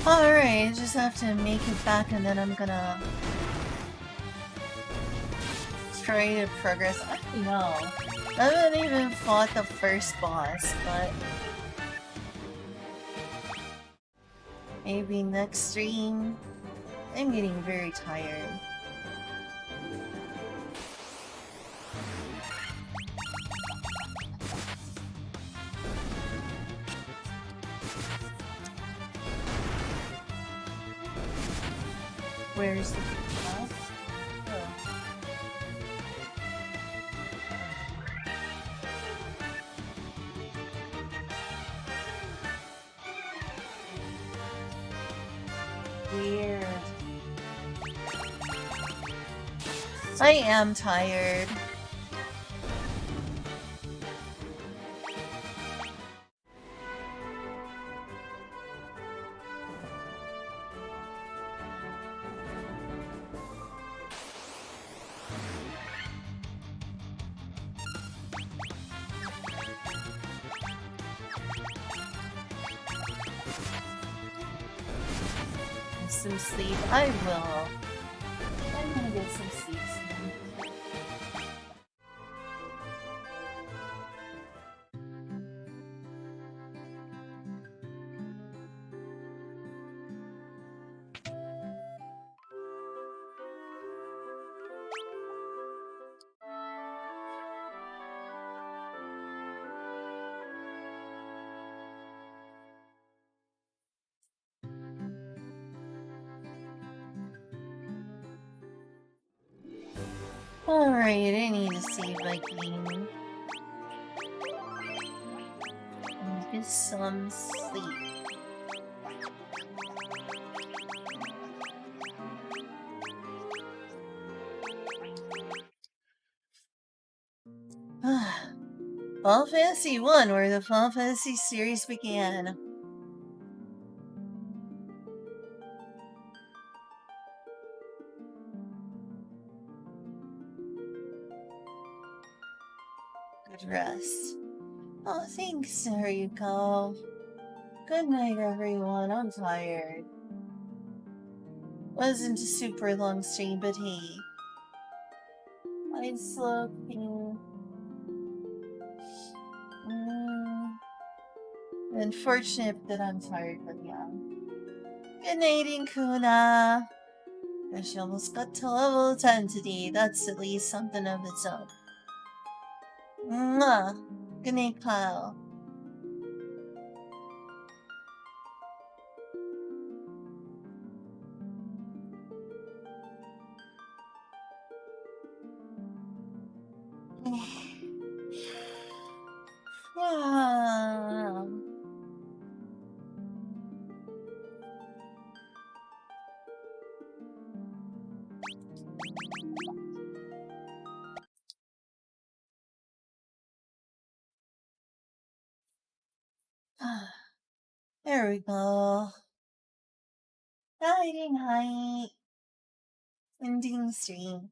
Alright, just have to make it back and then I'm gonna try to progress. I don't know. I haven't even fought the first boss, but maybe next stream. I'm getting very tired. Where's the boss? Oh. Weird. I am tired. Some sleep. I will. I'm gonna get some sleep soon. Alright, I need to save my game. And get some sleep. Final Fantasy 1, where the Final Fantasy series began. Good rest. Oh, thanks, Haruko. Good night, everyone. I'm tired. Wasn't a super long stream, but hey. I'm sloping. Unfortunate that I'm tired, but yeah. Good night, Inkuna. She almost got to level 10 today. That's at least something of its own. Mwah. Good night, Kyle. Wow. There we go. Nighting night. Ending stream.